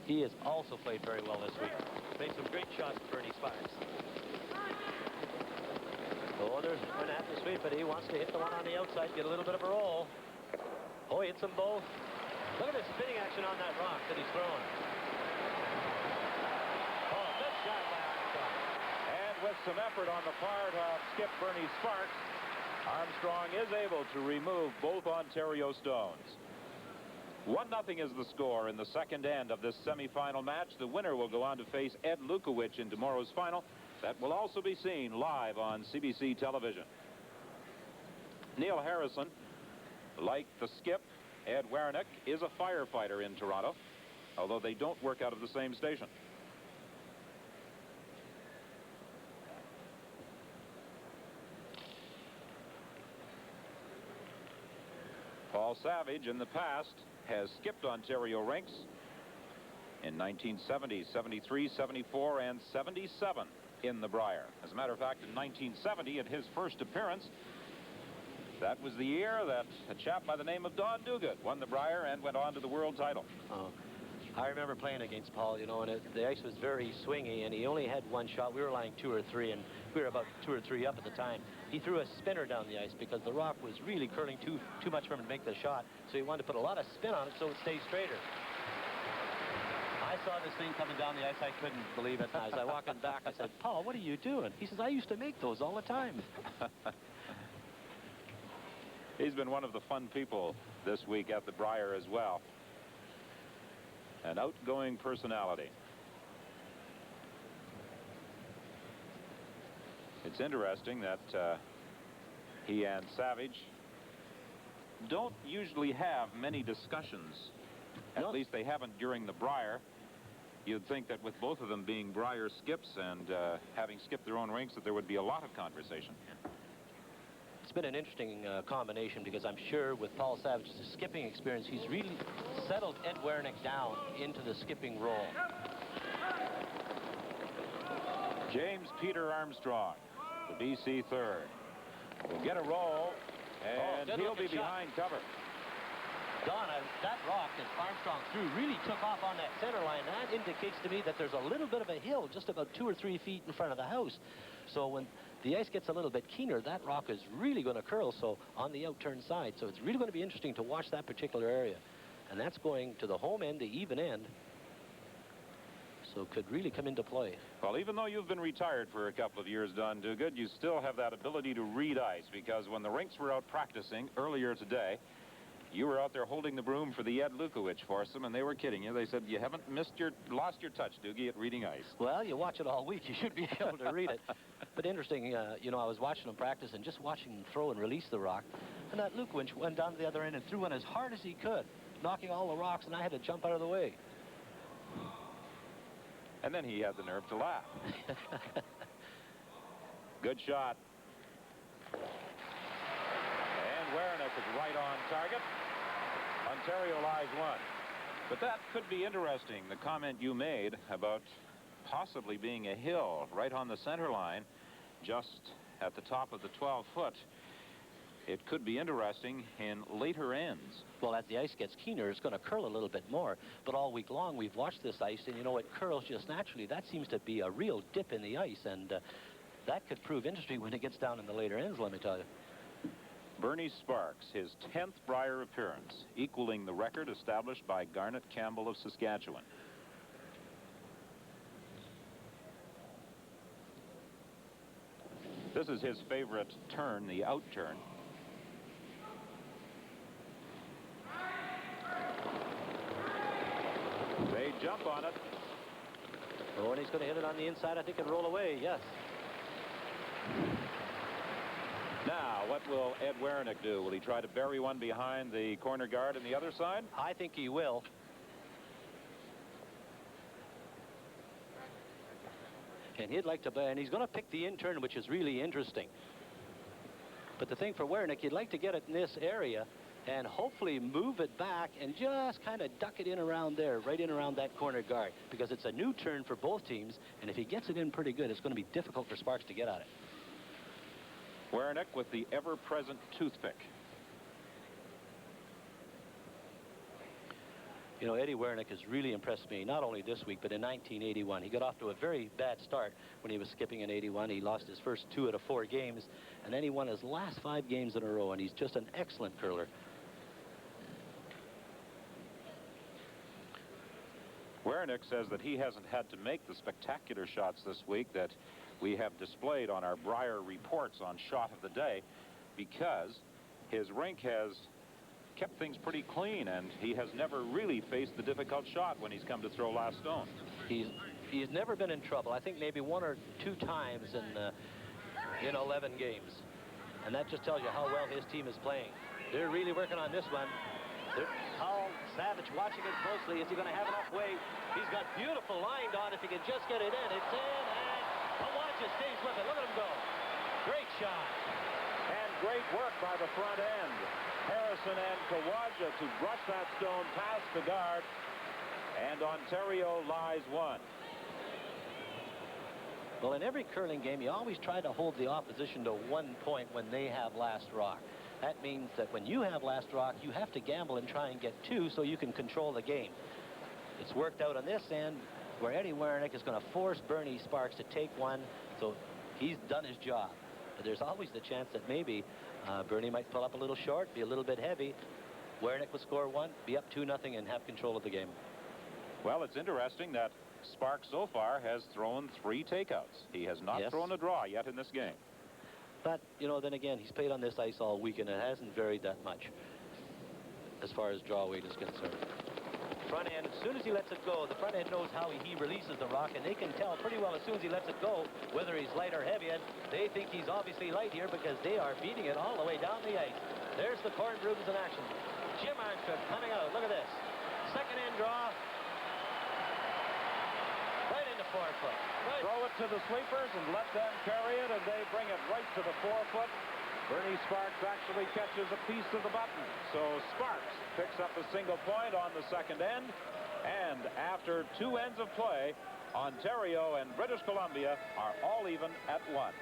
He has also played very well this week. Made some great shots, Bernie Sparks. Oh, there's one at the sweep, but he wants to hit the one on the outside, get a little bit of a roll. Oh, he hits them both. Look at the spinning action on that rock that he's throwing. Oh, good shot by Armstrong. And with some effort on the part of skip Bernie Sparks, Armstrong is able to remove both Ontario stones. 1-0 is the score in the second end of this semifinal match. The winner will go on to face Ed Lukowich in tomorrow's final. That will also be seen live on CBC television. Neil Harrison, like the skip, Ed Werenich, is a firefighter in Toronto, although they don't work out of the same station. Paul Savage, in the past, has skipped Ontario rinks in 1970, 73, 74, and 77 in the Brier. As a matter of fact, in 1970, at his first appearance, that was the year that a chap by the name of Don Duguid won the Brier and went on to the world title. Oh, I remember playing against Paul, you know, and the ice was very swingy, and he only had one shot. We were lying 2 or 3, and we were about 2 or 3 up at the time. He threw a spinner down the ice because the rock was really curling too much for him to make the shot, so he wanted to put a lot of spin on it so it stayed straighter. I saw this thing coming down the ice. I couldn't believe it. As I walking back, I said, Paul, what are you doing? He says, I used to make those all the time. He's been one of the fun people this week at the Brier as well. An outgoing personality. It's interesting that he and Savage don't usually have many discussions. At least they haven't during the Brier. You'd think that with both of them being Brier skips and having skipped their own rinks, that there would be a lot of conversation. It's been an interesting combination, because I'm sure with Paul Savage's skipping experience, he's really settled Ed Werenich down into the skipping role. James Peter Armstrong, the BC third, will get a roll, and he'll be behind cover. Don, that rock that Armstrong threw really took off on that center line. That indicates to me that there's a little bit of a hill just about 2 or 3 feet in front of the house. So when the ice gets a little bit keener, that rock is really going to curl so on the outturn side. So it's really going to be interesting to watch that particular area. And that's going to the home end, the even end. So could really come into play. Well, even though you've been retired for a couple of years, Don Duguid, you still have that ability to read ice, because when the rinks were out practicing earlier today, you were out there holding the broom for the Ed Lukowich foursome, and they were kidding you. They said you haven't lost your touch, Doogie, at reading ice. Well, you watch it all week. You should be able to read it. But interesting, you know, I was watching them practice and just watching them throw and release the rock. And that Lukowich went down to the other end and threw one as hard as he could, knocking all the rocks, and I had to jump out of the way. And then he had the nerve to laugh. Good shot. And Werenich is right on target. Ontario lies 1. But that could be interesting, the comment you made about possibly being a hill right on the center line, just at the top of the 12-foot. it could be interesting in later ends. Well, as the ice gets keener, it's going to curl a little bit more. But all week long, we've watched this ice, and, you know, it curls just naturally. That seems to be a real dip in the ice, and that could prove interesting when it gets down in the later ends, let me tell you. Bernie Sparks, his 10th Brier appearance, equaling the record established by Garnet Campbell of Saskatchewan. This is his favorite turn, the out turn. They jump on it. Oh, and he's going to hit it on the inside, I think, and roll away, yes. Now, what will Ed Werenich do? Will he try to bury one behind the corner guard on the other side? I think he will. And he'd like to, and he's going to pick the in turn, which is really interesting. But the thing for Werenich, he'd like to get it in this area and hopefully move it back and just kind of duck it in around there, right in around that corner guard, because it's a new turn for both teams, and if he gets it in pretty good, it's going to be difficult for Sparks to get at it. Werenich with the ever-present toothpick. You know, Eddie Werenich has really impressed me, not only this week, but in 1981. He got off to a very bad start when he was skipping in 81. He lost his first 2 out of 4 games, and then he won his last 5 games in a row, and he's just an excellent curler. Werenich says that he hasn't had to make the spectacular shots this week that we have displayed on our Brier reports on Shot of the Day, because his rink has kept things pretty clean, and he has never really faced the difficult shot when he's come to throw last stone. He's never been in trouble. I think maybe 1 or 2 times in 11 games. And that just tells you how well his team is playing. They're really working on this one. Howell Savage watching it closely. Is he going to have enough weight? He's got beautiful lined on if he can just get it in. It's in, and Kawaja stays with it. Look at him go. Great shot. And great work by the front end. Harrison and Kawaja to brush that stone past the guard. And Ontario lies 1. Well, in every curling game, you always try to hold the opposition to 1 point when they have last rock. That means that when you have last rock, you have to gamble and try and get 2 so you can control the game. It's worked out on this end where Eddie Werenich is going to force Bernie Sparks to take 1, so he's done his job. But there's always the chance that maybe Bernie might pull up a little short, be a little bit heavy. Werenich will score 1, be up 2-0, and have control of the game. Well, it's interesting that Sparks so far has thrown 3 takeouts. He has not thrown a draw yet in this game. But, you know, then again, he's played on this ice all week, and it hasn't varied that much as far as draw weight is concerned. Front end, as soon as he lets it go, the front end knows how he releases the rock, and they can tell pretty well as soon as he lets it go whether he's light or heavy, and they think he's obviously light here because they are beating it all the way down the ice. There's the corn brooms in action. Jim Armstrong coming out. Look at this. Second end draw. Right into 4-foot. Right. Throw it to the sweepers and let them carry it, and they bring it right to the 4-foot. Bernie Sparks actually catches a piece of the button. So Sparks picks up a single point on the second end. And after 2 ends of play, Ontario and British Columbia are all even at 1.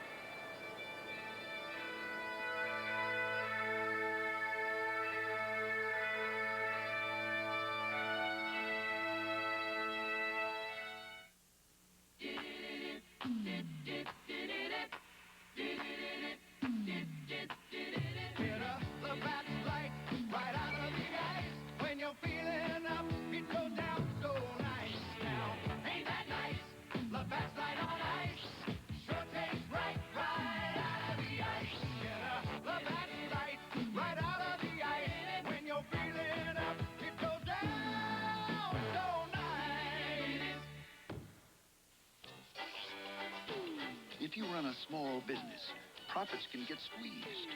If you run a small business, profits can get squeezed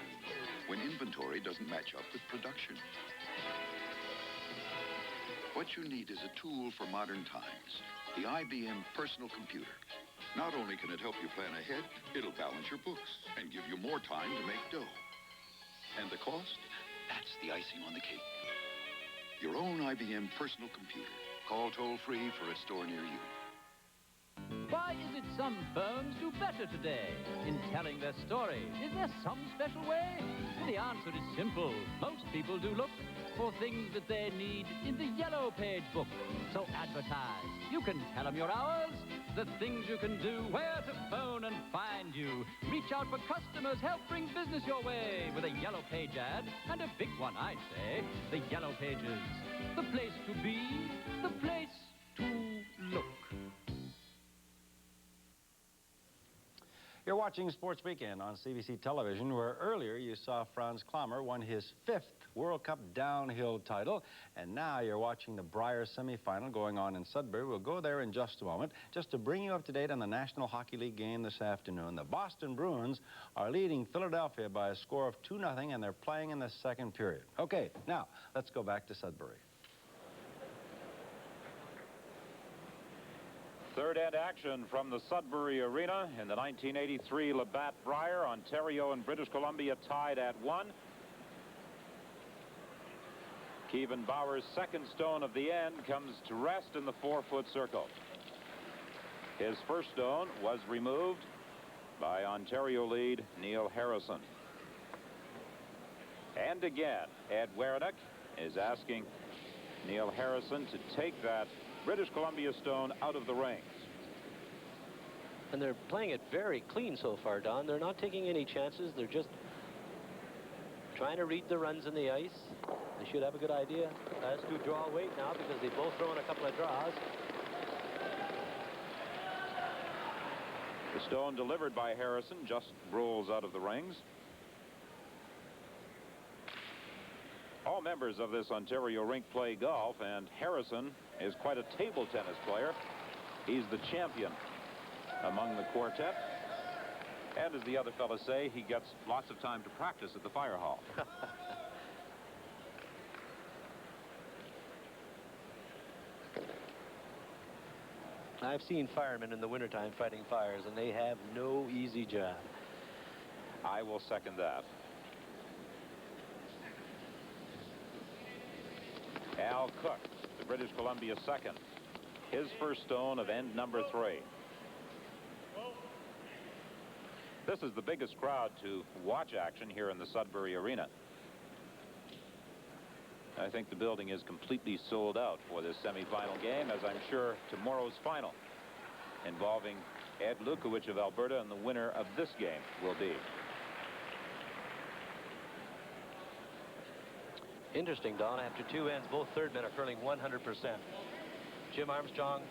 when inventory doesn't match up with production. What you need is a tool for modern times, the IBM personal computer. Not only can it help you plan ahead, it'll balance your books and give you more time to make dough. And the cost? That's the icing on the cake. Your own IBM personal computer. Call toll-free for a store near you. Why is it some firms do better today in telling their story? Is there some special way? The answer is simple. Most people do look for things that they need in the yellow page book. So advertise. You can tell them your hours, the things you can do, where to phone and find you. Reach out for customers, help bring business your way with a yellow page ad, and a big one, I say. The Yellow Pages. The place to be, the place to look. You're watching Sports Weekend on CBC Television, where earlier you saw Franz Klammer won his 5th World Cup downhill title, and now you're watching the Brier Semifinal going on in Sudbury. We'll go there in just a moment, just to bring you up to date on the National Hockey League game this afternoon. The Boston Bruins are leading Philadelphia by a score of 2-0, and they're playing in the second period. Okay, now let's go back to Sudbury. Third end action from the Sudbury Arena in the 1983 Labatt Brier. Ontario and British Columbia tied at 1. Kevin Bauer's second stone of the end comes to rest in the 4-foot circle. His first stone was removed by Ontario lead Neil Harrison. And again, Ed Werenich is asking Neil Harrison to take that British Columbia stone out of the rings. And they're playing it very clean so far, Don. They're not taking any chances. They're just trying to read the runs in the ice. They should have a good idea as to draw weight now, because they've both thrown a couple of draws. The stone delivered by Harrison just rolls out of the rings. All members of this Ontario rink play golf, and Harrison is quite a table tennis player. He's the champion among the quartet. And as the other fellows say, he gets lots of time to practice at the fire hall. I've seen firemen in the wintertime fighting fires, and they have no easy job. I will second that. Al Cook, the British Columbia second. His first stone of end number 3. This is the biggest crowd to watch action here in the Sudbury Arena. I think the building is completely sold out for this semifinal game, as I'm sure tomorrow's final, involving Ed Lukowich of Alberta and the winner of this game will be. Interesting, Don. After 2 ends, both third men are curling 100%. Jim Armstrong,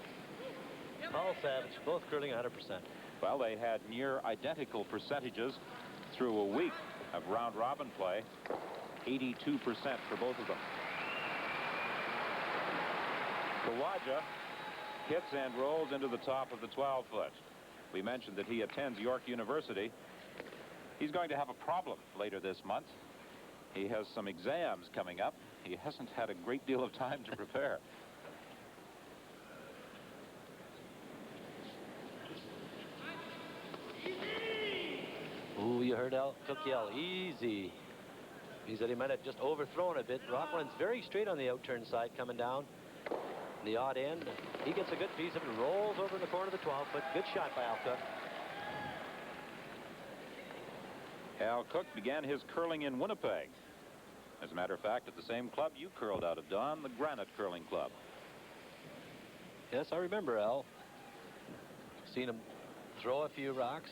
Paul Savage, both curling 100%. Well, they had near identical percentages through a week of round-robin play. 82% for both of them. Kawaja hits and rolls into the top of the 12-foot. We mentioned that he attends York University. He's going to have a problem later this month. He has some exams coming up. He hasn't had a great deal of time to prepare. Ooh, you heard Al Cook yell, easy. He said he might have just overthrown a bit. Rockland's very straight on the outturn side coming down. The odd end. He gets a good piece of it, rolls over in the corner of the 12-foot. Good shot by Al Cook. Al Cook began his curling in Winnipeg. As a matter of fact, at the same club you curled out of, Don, the Granite Curling Club. Yes, I remember Al. Seen him throw a few rocks.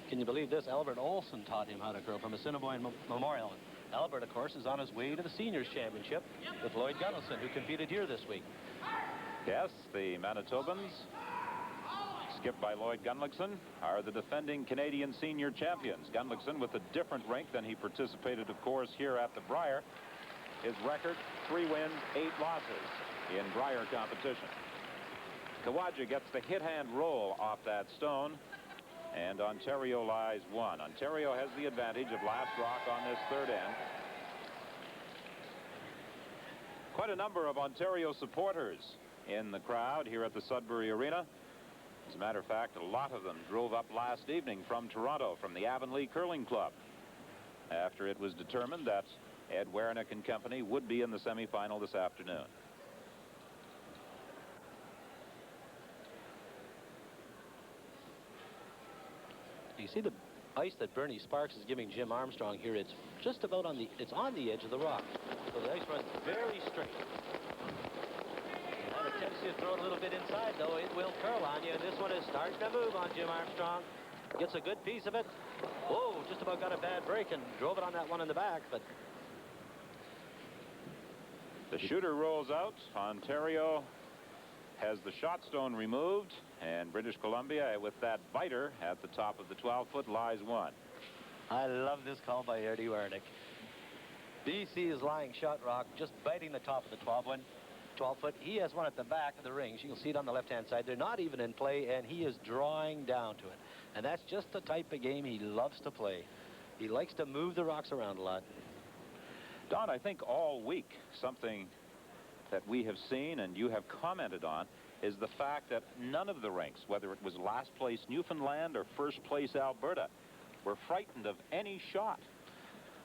Can you believe this? Albert Olson taught him how to curl from Assiniboine Memorial. Albert, of course, is on his way to the Seniors Championship with Lloyd Gunson, who competed here this week. Yes, the Manitobans, skipped by Lloyd Gunson, are the defending Canadian senior champions. Gunson with a different rink than he participated, of course, here at the Brier. His record, 3 wins, 8 losses in Brier competition. Kawaja gets the hit-hand roll off that stone, and Ontario lies 1. Ontario has the advantage of last rock on this third end. Quite a number of Ontario supporters in the crowd here at the Sudbury Arena. As a matter of fact, a lot of them drove up last evening from Toronto, from the Avonlea Curling Club. after it was determined that Ed Werenich and company would be in the semifinal this afternoon. You see the ice that Bernie Sparks is giving Jim Armstrong here. It's just about on the edge of the rock. So the ice runs very straight. And it tempts you to throw it a little bit inside, though. It will curl on you. And this one is starting to move on Jim Armstrong. Gets a good piece of it. Oh, just about got a bad break and drove it on that one in the back, but the shooter rolls out. Ontario has the shot stone removed, and British Columbia, with that biter at the top of the 12-foot, lies one. I love this call by Eddie Werenich. BC is lying shot rock, just biting the top of the 12-foot. He has one at the back of the rings. You can see it on the left-hand side. They're not even in play, and he is drawing down to it. And that's just the type of game he loves to play. He likes to move the rocks around a lot. Don, I think all week something that we have seen and you have commented on is the fact that none of the rinks, whether it was last place Newfoundland or first place Alberta, were frightened of any shot.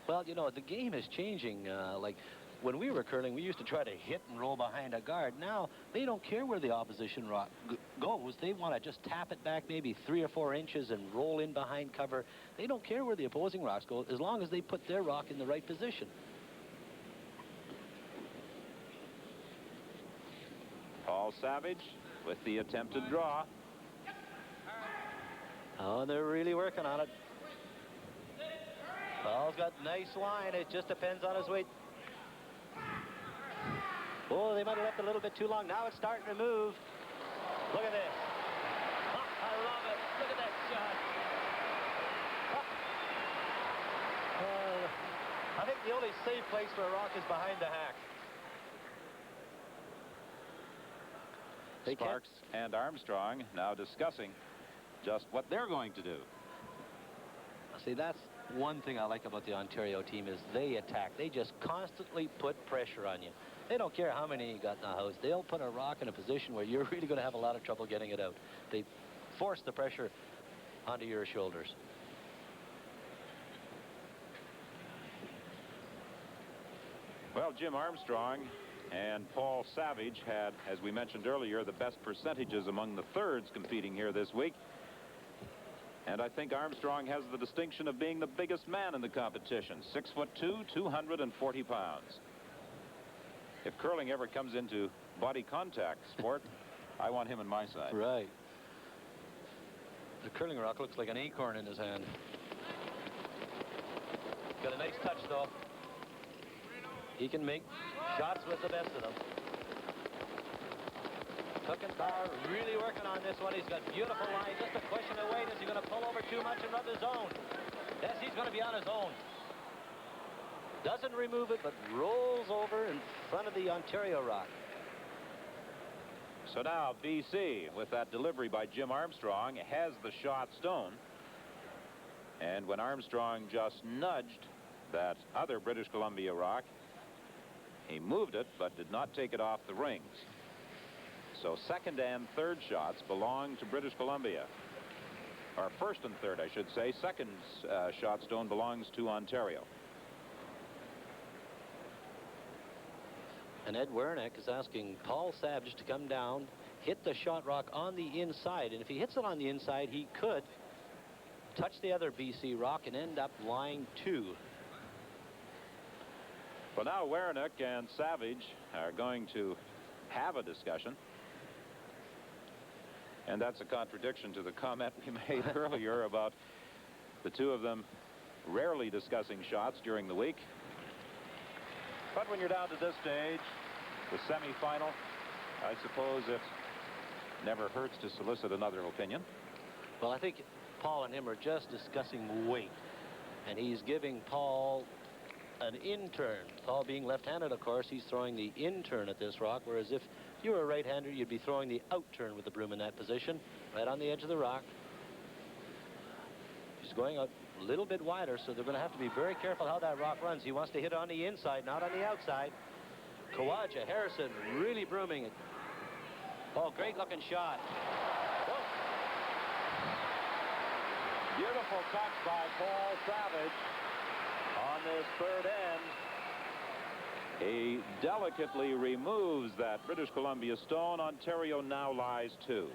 Well, you know, the game is changing. Like when we were curling, we used to try to hit and roll behind a guard. Now, they don't care where the opposition rock goes. They want to just tap it back maybe 3 or 4 inches and roll in behind cover. They don't care where the opposing rocks go as long as they put their rock in the right position. Paul Savage with the attempted draw. Oh, they're really working on it. Paul's got nice line. It just depends on his weight. Oh, they might have left a little bit too long. Now it's starting to move. Look at this. I love it. Look at that shot. I think the only safe place for a rock is behind the hack. Sparks and Armstrong now discussing just what they're going to do. See, that's one thing I like about the Ontario team is they attack. They just constantly put pressure on you. They don't care how many you got in the house. They'll put a rock in a position where you're really going to have a lot of trouble getting it out. They force the pressure onto your shoulders. Well, Jim Armstrong and Paul Savage had, as we mentioned earlier, the best percentages among the thirds competing here this week. And I think Armstrong has the distinction of being the biggest man in the competition, 6'2", 240 pounds. If curling ever comes into body contact sport, I want him on my side. Right. The curling rock looks like an acorn in his hand. Got a nice touch, though. He can make shots with the best of them. Cook and Carr really working on this one. He's got beautiful line. Just a question of weight. Is he going to pull over too much and rub his own? Yes, he's going to be on his own. Doesn't remove it, but rolls over in front of the Ontario rock. So now BC, with that delivery by Jim Armstrong, has the shot stone. And when Armstrong just nudged that other British Columbia rock, he moved it, but did not take it off the rings. So second and third shots belong to British Columbia. Or first and third, I should say. Second shot stone belongs to Ontario. And Ed Werenich is asking Paul Savage to come down, hit the shot rock on the inside. And if he hits it on the inside, he could touch the other BC rock and end up lying 2. Well, now Werenich and Savage are going to have a discussion. And that's a contradiction to the comment we made earlier about the two of them rarely discussing shots during the week. But when you're down to this stage, the semifinal, I suppose it never hurts to solicit another opinion. Well, I think Paul and him are just discussing weight. And he's giving Paul an in-turn. Paul being left-handed, of course, he's throwing the in-turn at this rock, whereas if you were a right-hander, you'd be throwing the out-turn with the broom in that position, right on the edge of the rock. He's going out a little bit wider, so they're going to have to be very careful how that rock runs. He wants to hit on the inside, not on the outside. Kawaja, Harrison, really brooming it. Oh, great-looking shot. Whoa. Beautiful touch by Paul Savage on this third end. He delicately removes that British Columbia stone. Ontario now lies 2.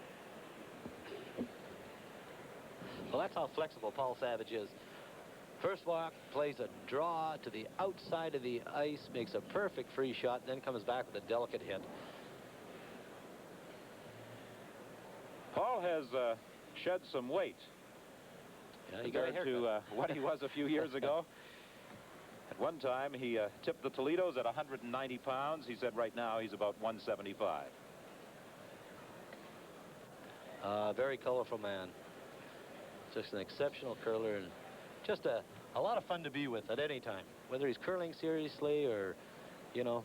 Well, that's how flexible Paul Savage is. First walk, plays a draw to the outside of the ice, makes a perfect free shot, then comes back with a delicate hit. Paul has shed some weight compared to what he was a few years ago. At one time, he tipped the Toledos at 190 pounds. He said right now he's about 175. Very colorful man. Just an exceptional curler and just a lot of fun to be with at any time. Whether he's curling seriously or, you know,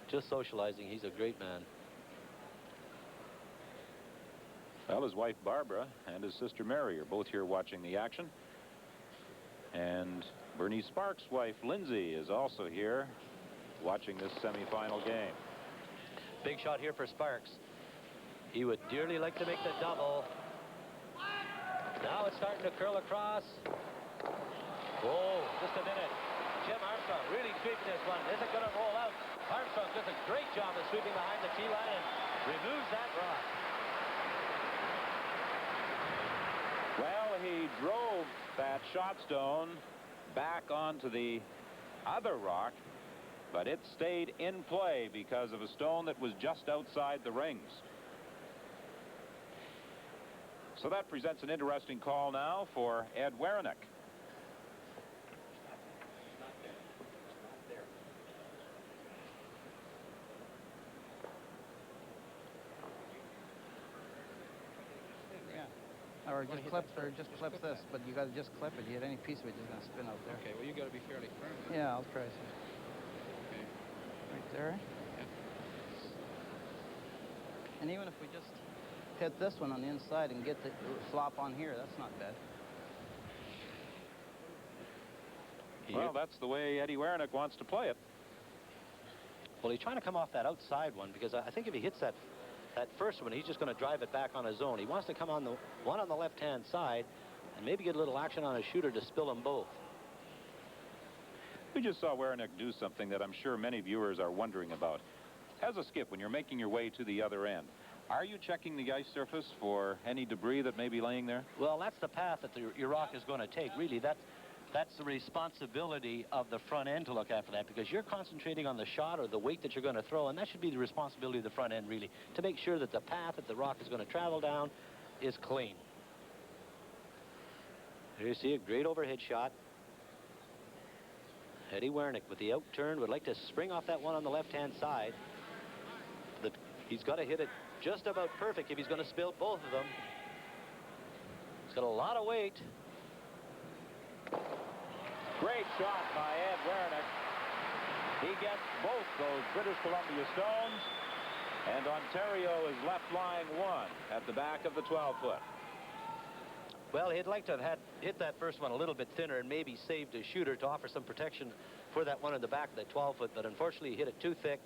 just socializing, he's a great man. Well, his wife Barbara and his sister Mary are both here watching the action. And Bernie Sparks' wife Lindsay is also here watching this semifinal game. Big shot here for Sparks. He would dearly like to make the double. Now it's starting to curl across. Oh, just a minute. Jim Armstrong really sweeping this one. Is it going to roll out? Armstrong does a great job of sweeping behind the tee line and removes that rock. Well, he drove that shot stone back onto the other rock, but it stayed in play because of a stone that was just outside the rings. So that presents an interesting call now for Ed Werenich. Or just clip this, but you got to just clip it. You hit any piece of it, it's going to spin out there. Okay, well, you got to be fairly firm. Yeah, I'll try. Okay. Right there. Yeah. And even if we just hit this one on the inside and get the flop on here, that's not bad. Well, that's the way Eddie Werenich wants to play it. Well, he's trying to come off that outside one because I think if he hits that first one, he's just going to drive it back on his own. He wants to come on the one on the left-hand side and maybe get a little action on his shooter to spill them both. We just saw Werenich do something that I'm sure many viewers are wondering about. As a skip, when you're making your way to the other end, are you checking the ice surface for any debris that may be laying there? Well, that's the path that your rock is going to take. Really, that's the responsibility of the front end to look after that, because you're concentrating on the shot or the weight that you're going to throw, and that should be the responsibility of the front end, really, to make sure that the path that the rock is going to travel down is clean. There you see a great overhead shot. Eddie Werenich with the out turn would like to spring off that one on the left-hand side. He's got to hit it just about perfect if he's going to spill both of them. He's got a lot of weight. Great shot by Ed Werenich. He gets both those British Columbia stones, and Ontario is left lying 1 at the back of the 12-foot. Well, he'd like to have hit that first one a little bit thinner and maybe saved his shooter to offer some protection for that one in the back of the 12-foot, but unfortunately he hit it too thick,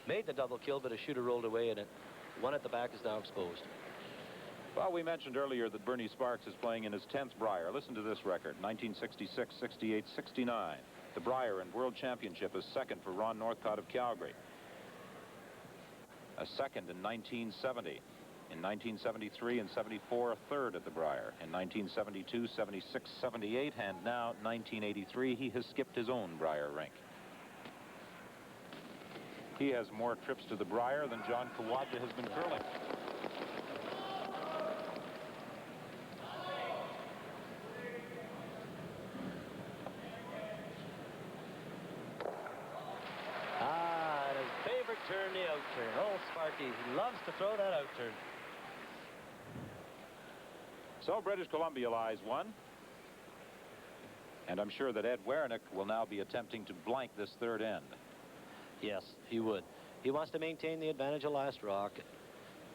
made the double kill, but his shooter rolled away, and one at the back is now exposed. Well, we mentioned earlier that Bernie Sparks is playing in his 10th Brier. Listen to this record, 1966, 68, 69. The Brier and World Championship is second for Ron Northcott of Calgary. A second in 1970. In 1973 and 74, a third at the Brier. In 1972, 76, 78, and now 1983, he has skipped his own Brier rink. He has more trips to the Brier than John Kawaja has been curling. Turn, the out turn. Oh, Sparky, he loves to throw that out turn. So British Columbia lies 1. And I'm sure that Ed Werenich will now be attempting to blank this third end. Yes, he would. He wants to maintain the advantage of last rock.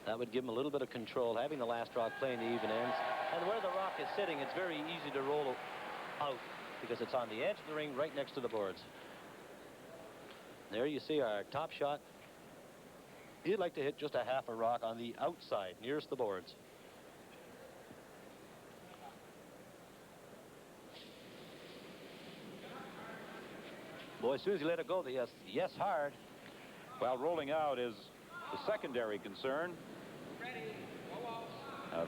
That would give him a little bit of control, having the last rock playing the even ends. And where the rock is sitting, it's very easy to roll out because it's on the edge of the ring right next to the boards. There you see our top shot. He'd like to hit just a half a rock on the outside, nearest the boards. Boy, as soon as he let it go, the yes hard. Well, rolling out is the secondary concern.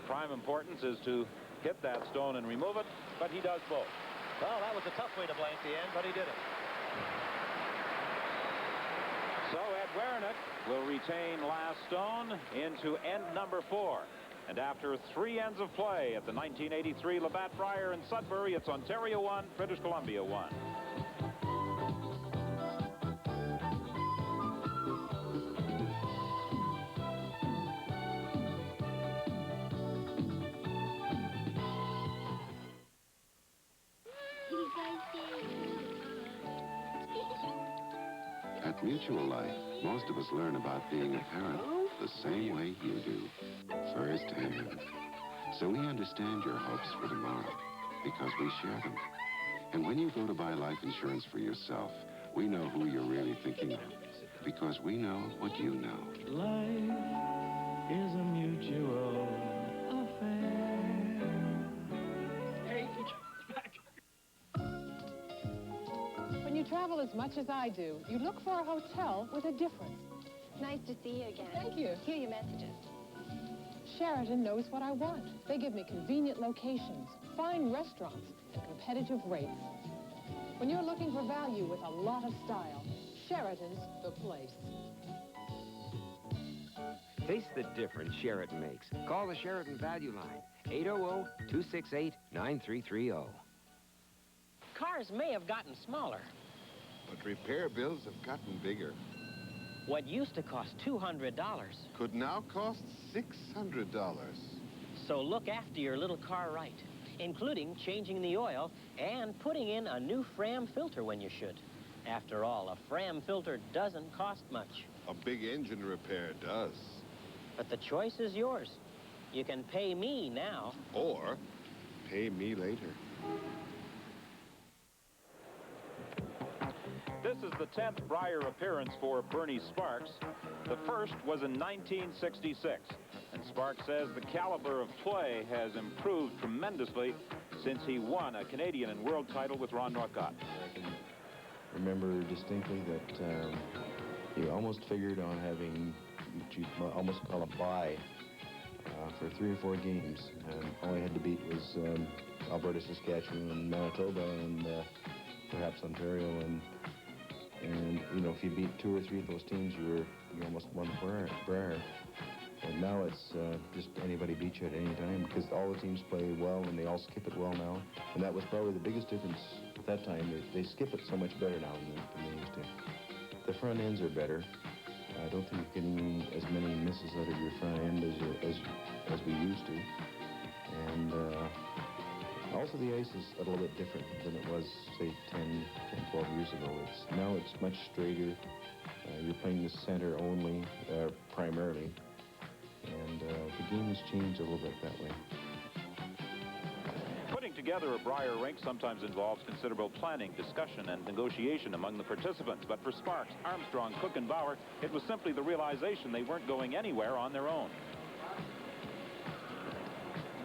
Prime importance is to hit that stone and remove it, but he does both. Well, that was a tough way to blank the end, but he did it. So Ed Werenich will retain last stone into end number 4. And after 3 ends of play at the 1983 Labatt Brier in Sudbury, it's Ontario 1, British Columbia 1. At Mutual Life, most of us learn about being a parent the same way you do, firsthand. So we understand your hopes for tomorrow, because we share them. And when you go to buy life insurance for yourself, we know who you're really thinking of, because we know what you know. Life is a mutual affair. Hey, when you travel as much as I do, you look for a hotel with a difference. Nice to see you again. Thank you. Here are your messages. Sheraton knows what I want. They give me convenient locations, fine restaurants, and competitive rates. When you're looking for value with a lot of style, Sheraton's the place. Taste the difference Sheraton makes. Call the Sheraton Value Line, 800-268-9330. Cars may have gotten smaller. But repair bills have gotten bigger. What used to cost $200 could now cost $600. So look after your little car right, including changing the oil and putting in a new Fram filter when you should. After all, a Fram filter doesn't cost much. A big engine repair does. But the choice is yours. You can pay me now. Or pay me later. This is the 10th Brier appearance for Bernie Sparks. The first was in 1966. And Sparks says the caliber of play has improved tremendously since he won a Canadian and world title with Ron Northcott. I can remember distinctly that he almost figured on having what you almost call a bye for 3 or 4 games. And all he had to beat was Alberta, Saskatchewan, and Manitoba, and perhaps Ontario, and you know, if you beat 2 or 3 of those teams, you almost won the Brier. And now it's just anybody beats you at any time, because all the teams play well and they all skip it well now. And that was probably the biggest difference at that time. They skip it so much better now than they used to. The front ends are better. I don't think you're getting as many misses out of your front end as we used to. And also the ice is a little bit different than it was, say, 10, 12 years ago. Now it's much straighter. You're playing the center only, primarily. And the game has changed a little bit that way. Putting together a Brier rink sometimes involves considerable planning, discussion, and negotiation among the participants. But for Sparks, Armstrong, Cook, and Bauer, it was simply the realization they weren't going anywhere on their own.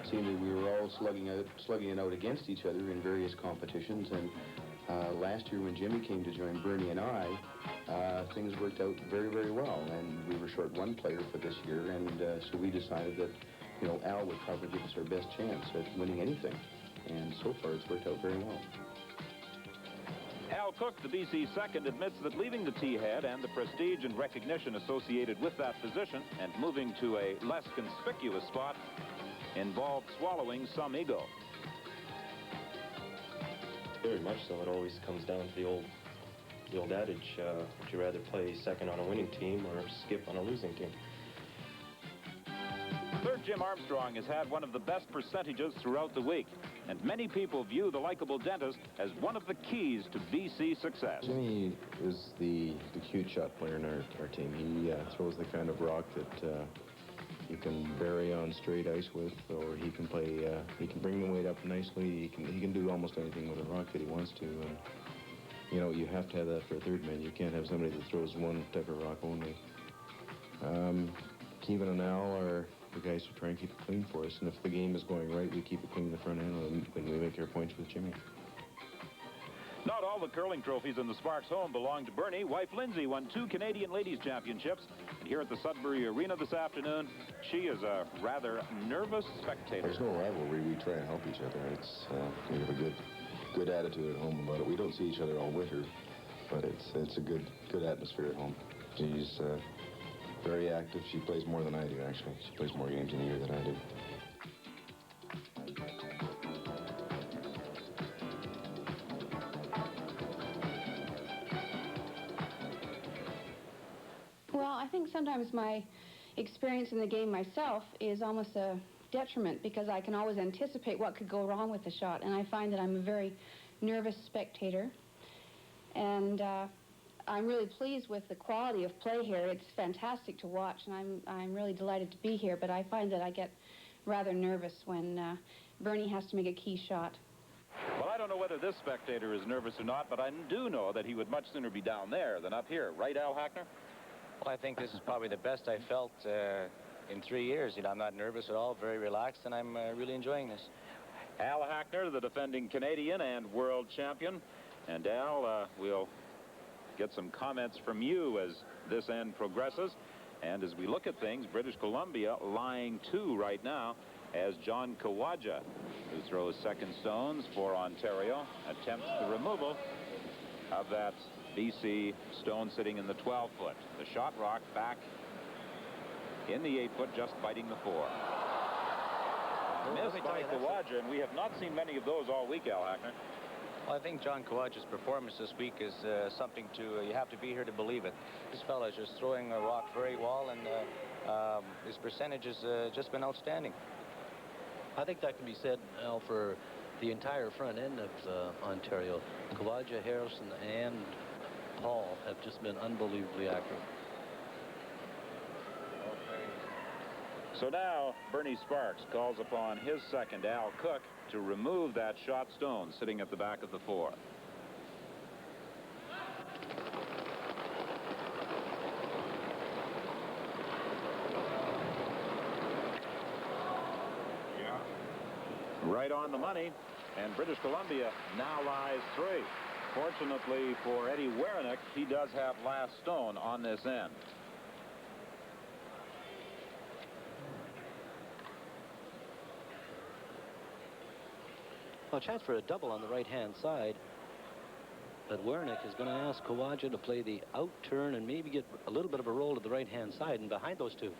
It seemed that we were all slugging it out against each other in various competitions. And last year when Jimmy came to join Bernie and I, things worked out very, very well. And we were short 1 player for this year. And so we decided that, you know, Al would probably give us our best chance at winning anything. And so far, it's worked out very well. Al Cook, the BC second, admits that leaving the T-head and the prestige and recognition associated with that position and moving to a less conspicuous spot involved swallowing some ego. Very much so. It always comes down to the old adage, would you rather play second on a winning team or skip on a losing team? Third Jim Armstrong has had one of the best percentages throughout the week, and many people view the likable dentist as one of the keys to BC success. Jimmy is the cute shot player in our team. He throws the kind of rock that you can bury on straight ice with, or he can play. He can bring the weight up nicely. He can do almost anything with a rock that he wants to. And you know, you have to have that for a third man. You can't have somebody that throws one type of rock only. Kevin and Al are the guys who try and keep it clean for us, and if the game is going right, we keep it clean in the front end when we make our points with Jimmy. Not all the curling trophies in the Sparks home belong to Bernie. Wife Lindsay won 2 Canadian Ladies Championships. And here at the Sudbury Arena this afternoon, she is a rather nervous spectator. There's no rivalry. We try and help each other. It's we have a good attitude at home about it. We don't see each other all winter, but it's a good atmosphere at home. She's very active. She plays more than I do, actually. She plays more games in a year than I do. Well, I think sometimes my experience in the game myself is almost a detriment because I can always anticipate what could go wrong with the shot, and I find that I'm a very nervous spectator. And I'm really pleased with the quality of play here. It's fantastic to watch, and I'm really delighted to be here, but I find that I get rather nervous when Bernie has to make a key shot. Well, I don't know whether this spectator is nervous or not, but I do know that he would much sooner be down there than up here. Right, Al Hackner? Well, I think this is probably the best I felt in 3 years. You know, I'm not nervous at all, very relaxed, and I'm really enjoying this. Al Hackner, the defending Canadian and world champion. And Al, we'll get some comments from you as this end progresses. And as we look at things, British Columbia lying 2 right now as John Kawaja, who throws second stones for Ontario, attempts the removal of that BC stone sitting in the 12-foot. The shot rock back in the 8-foot, just biting the 4. Missed by Kawaja, and we have not seen many of those all week, Al Hackner. Well, I think John Kawaja's performance this week is something to, you have to be here to believe it. This fella is just throwing a rock very well, and his percentage has just been outstanding. I think that can be said, Al, for the entire front end of Ontario. Kawaja, Harrison, and Paul have just been unbelievably active. So now Bernie Sparks calls upon his second, Al Cook, to remove that shot stone sitting at the back of the 4. Right on the money, and British Columbia now lies 3. Fortunately for Eddie Werenich, he does have last stone on this end. Well, a chance for a double on the right-hand side. But Werenich is going to ask Kawaja to play the out turn and maybe get a little bit of a roll to the right-hand side and behind those 2.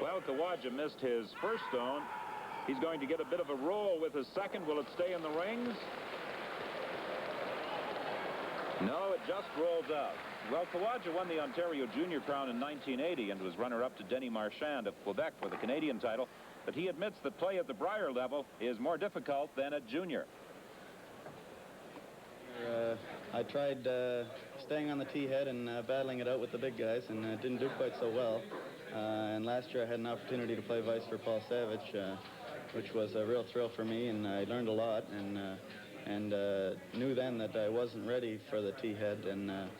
Well, Kawaja missed his first stone. He's going to get a bit of a roll with his second. Will it stay in the rings? No, it just rolls out. Well, Kawaja won the Ontario Junior Crown in 1980 and was runner-up to Denny Marchand of Quebec for the Canadian title. But he admits that play at the Brier level is more difficult than at junior. I tried staying on the tee head and battling it out with the big guys, and didn't do quite so well. And last year I had an opportunity to play vice for Paul Savage, which was a real thrill for me, and I learned a lot, and knew then that I wasn't ready for the tee head, and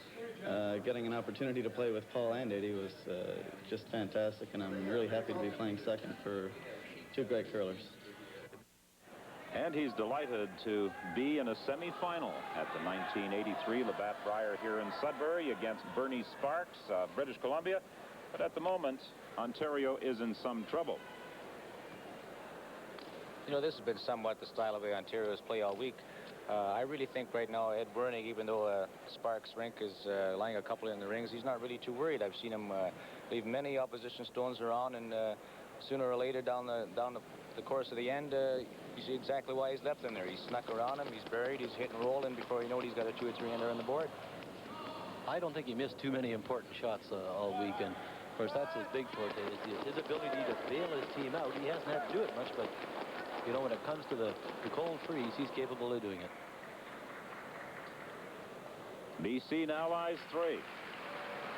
getting an opportunity to play with Paul and Eddie was just fantastic, and I'm really happy to be playing second for 2 great curlers. And he's delighted to be in a semifinal at the 1983 Labatt Brier here in Sudbury against Bernie Sparks of British Columbia. But at the moment, Ontario is in some trouble. You know, this has been somewhat the style of the Ontario's play all week. I really think right now Ed Werenich, even though Sparks' rink is lying a couple in the rings, he's not really too worried. I've seen him leave many opposition stones around, and sooner or later down the course of the end, you see exactly why he's left them there. He's snuck around him, he's buried, he's hit and rolled, and before you know it, he's got a 2 or 3 under on the board. I don't think he missed too many important shots all weekend. Of course, that's his big forte, is his ability to bail his team out. He hasn't had to do it much, but, you know, when it comes to the cold freeze, he's capable of doing it. BC now lies 3.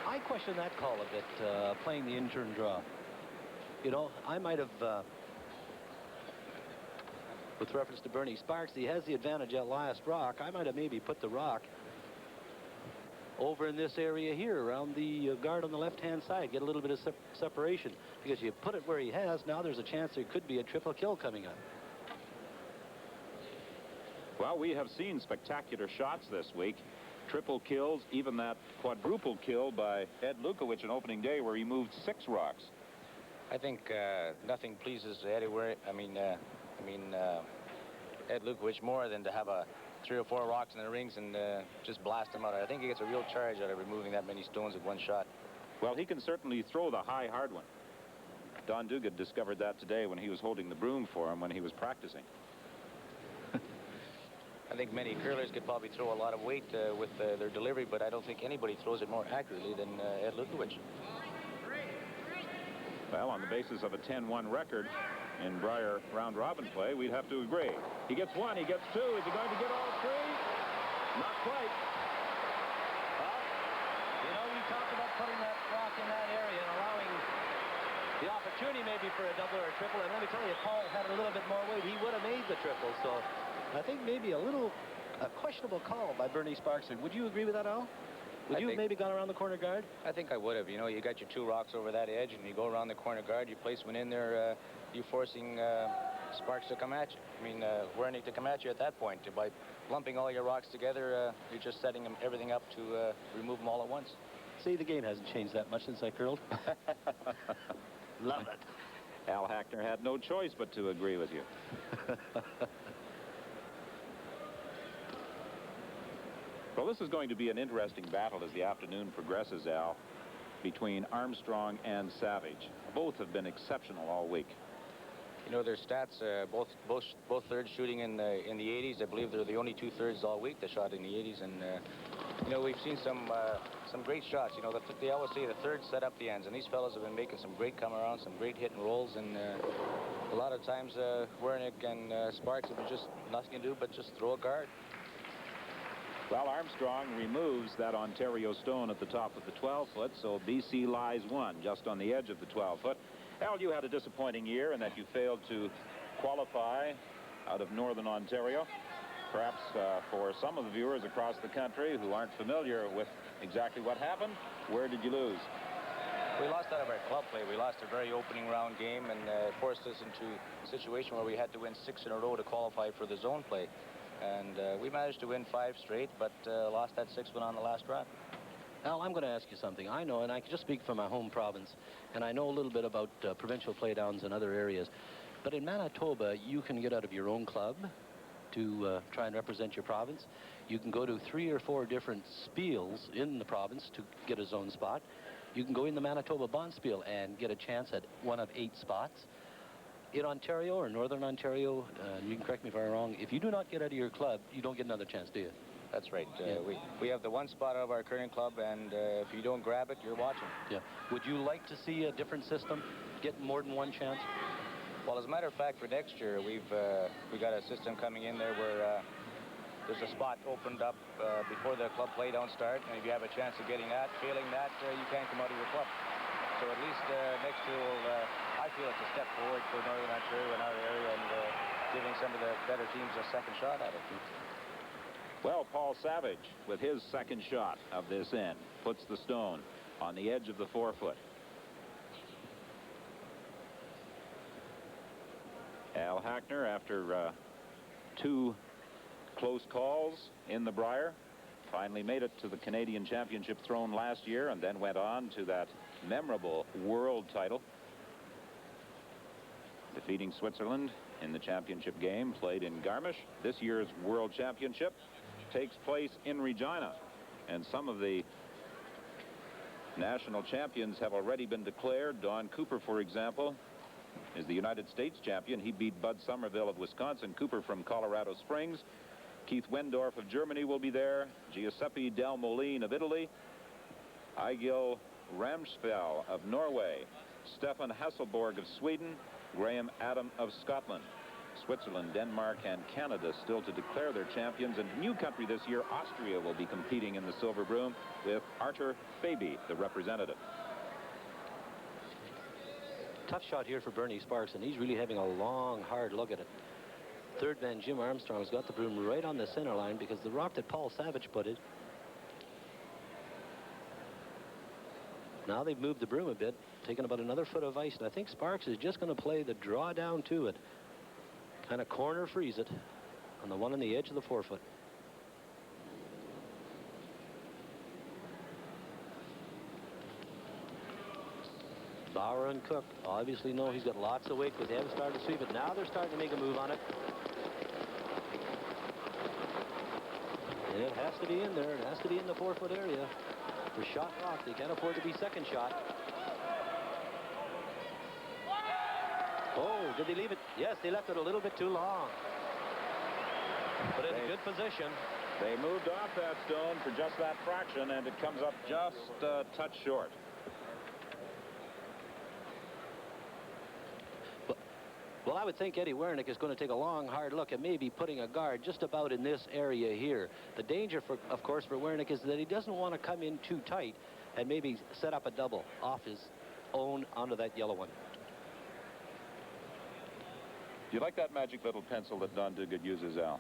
I question that call a bit, playing the in-turn draw. You know, I might have, with reference to Bernie Sparks, he has the advantage at last rock. I might have maybe put the rock over in this area here around the guard on the left-hand side. Get a little bit of separation, because you put it where he has. Now there's a chance there could be a triple kill coming up. Well, we have seen spectacular shots this week. Triple kills, even that quadruple kill by Ed Lukowicz on opening day where he moved 6 rocks. I think nothing pleases Ed Lukowicz more than to have 3 or 4 rocks in the rings and just blast them out. I think he gets a real charge out of removing that many stones with one shot. Well, he can certainly throw the high, hard one. Don Duguid discovered that today when he was holding the broom for him when he was practicing. I think many curlers could probably throw a lot of weight with their delivery, but I don't think anybody throws it more accurately than Ed Lukowicz. Well, on the basis of a 10-1 record in Brier round-robin play, we'd have to agree. He gets 1, he gets 2. Is he going to get all 3? Not quite. Well, you know, we talked about putting that rock in that area and allowing the opportunity maybe for a double or a triple. And let me tell you, if Paul had a little bit more weight, he would have made the triple. So I think maybe a questionable call by Bernie Sparks. Would you agree with that, Al? Would you have maybe gone around the corner guard? I think I would have. You know, you got your 2 rocks over that edge, and you go around the corner guard, you place one in there, you forcing Sparks to come at you. I mean, Werenich to come at you at that point. By lumping all your rocks together, you're just setting everything up to remove them all at once. See, the game hasn't changed that much since I curled. Love it. Al Hackner had no choice but to agree with you. Well, this is going to be an interesting battle as the afternoon progresses, Al, between Armstrong and Savage. Both have been exceptional all week. You know, their stats, both thirds shooting in the 80s. I believe they're the only 2 thirds all week that shot in the 80s. And, you know, we've seen some great shots. You know, they always say the thirds set up the ends. And these fellows have been making some great come-arounds, some great hit and rolls. And a lot of times, Werenich and Sparks have been just nothing to do but just throw a guard. Well, Armstrong removes that Ontario stone at the top of the 12-foot, so BC lies 1 just on the edge of the 12-foot. Al, you had a disappointing year in that you failed to qualify out of Northern Ontario. Perhaps for some of the viewers across the country who aren't familiar with exactly what happened, where did you lose? We lost out of our club play. We lost a very opening round game, and forced us into a situation where we had to win 6 in a row to qualify for the zone play. And we managed to win 5 straight, but lost that 6th one on the last round. Al, I'm going to ask you something. I know, and I can just speak from my home province, and I know a little bit about provincial playdowns in other areas. But in Manitoba, you can get out of your own club to try and represent your province. You can go to 3 or 4 different spiels in the province to get a zone spot. You can go in the Manitoba Bonspiel and get a chance at one of 8 spots. In Ontario or Northern Ontario, you can correct me if I'm wrong, if you do not get out of your club, you don't get another chance, do you? That's right. We have the 1 spot out of our current club, and if you don't grab it, you're watching. Yeah. Would you like to see a different system, get more than 1 chance? Well, as a matter of fact, for next year, we got a system coming in there where there's a spot opened up before the club play don't start, and if you have a chance of getting that, failing that, you can't come out of your club. So at least next year, I feel it's a step forward for Northern Ontario and our area, and giving some of the better teams a second shot at it. Well, Paul Savage, with his second shot of this end, puts the stone on the edge of the 4-foot. Al Hackner, after 2 close calls in the Brier, finally made it to the Canadian Championship throne last year, and then went on to that memorable world title, defeating Switzerland in the championship game played in Garmisch. This year's World Championship takes place in Regina, and some of the national champions have already been declared. Don Cooper, for example, is the United States champion. He beat Bud Somerville of Wisconsin. Cooper from Colorado Springs. Keith Wendorf of Germany will be there. Giuseppe Del Molin of Italy. Egil Ramsfjell of Norway. Stefan Hasselborg of Sweden. Graham Adam of Scotland. Switzerland, Denmark, and Canada still to declare their champions. And new country this year, Austria, will be competing in the silver broom with Artur Fabi, the representative. Tough shot here for Bernie Sparks, and he's really having a long, hard look at it. Third man Jim Armstrong's got the broom right on the center line because the rock that Paul Savage put it Now they've moved the broom a bit, taken about another foot of ice, and I think Sparks is just going to play the draw down to it. Kind of corner freeze it on the one on the edge of the 4-foot. Bauer and Cook obviously know he's got lots of weight because they haven't started to sweep it. Now they're starting to make a move on it. And it has to be in there. It has to be in the 4-foot area. For shot rock, they can't afford to be second shot. Oh, did they leave it? Yes, they left it a little bit too long. But in a good position. They moved off that stone for just that fraction, and it comes up just a touch short. Well, I would think Eddie Werenich is going to take a long, hard look at maybe putting a guard just about in this area here. The danger, of course, for Werenich is that he doesn't want to come in too tight and maybe set up a double off his own onto that yellow one. Do you like that magic little pencil that Don Duguid uses, Al?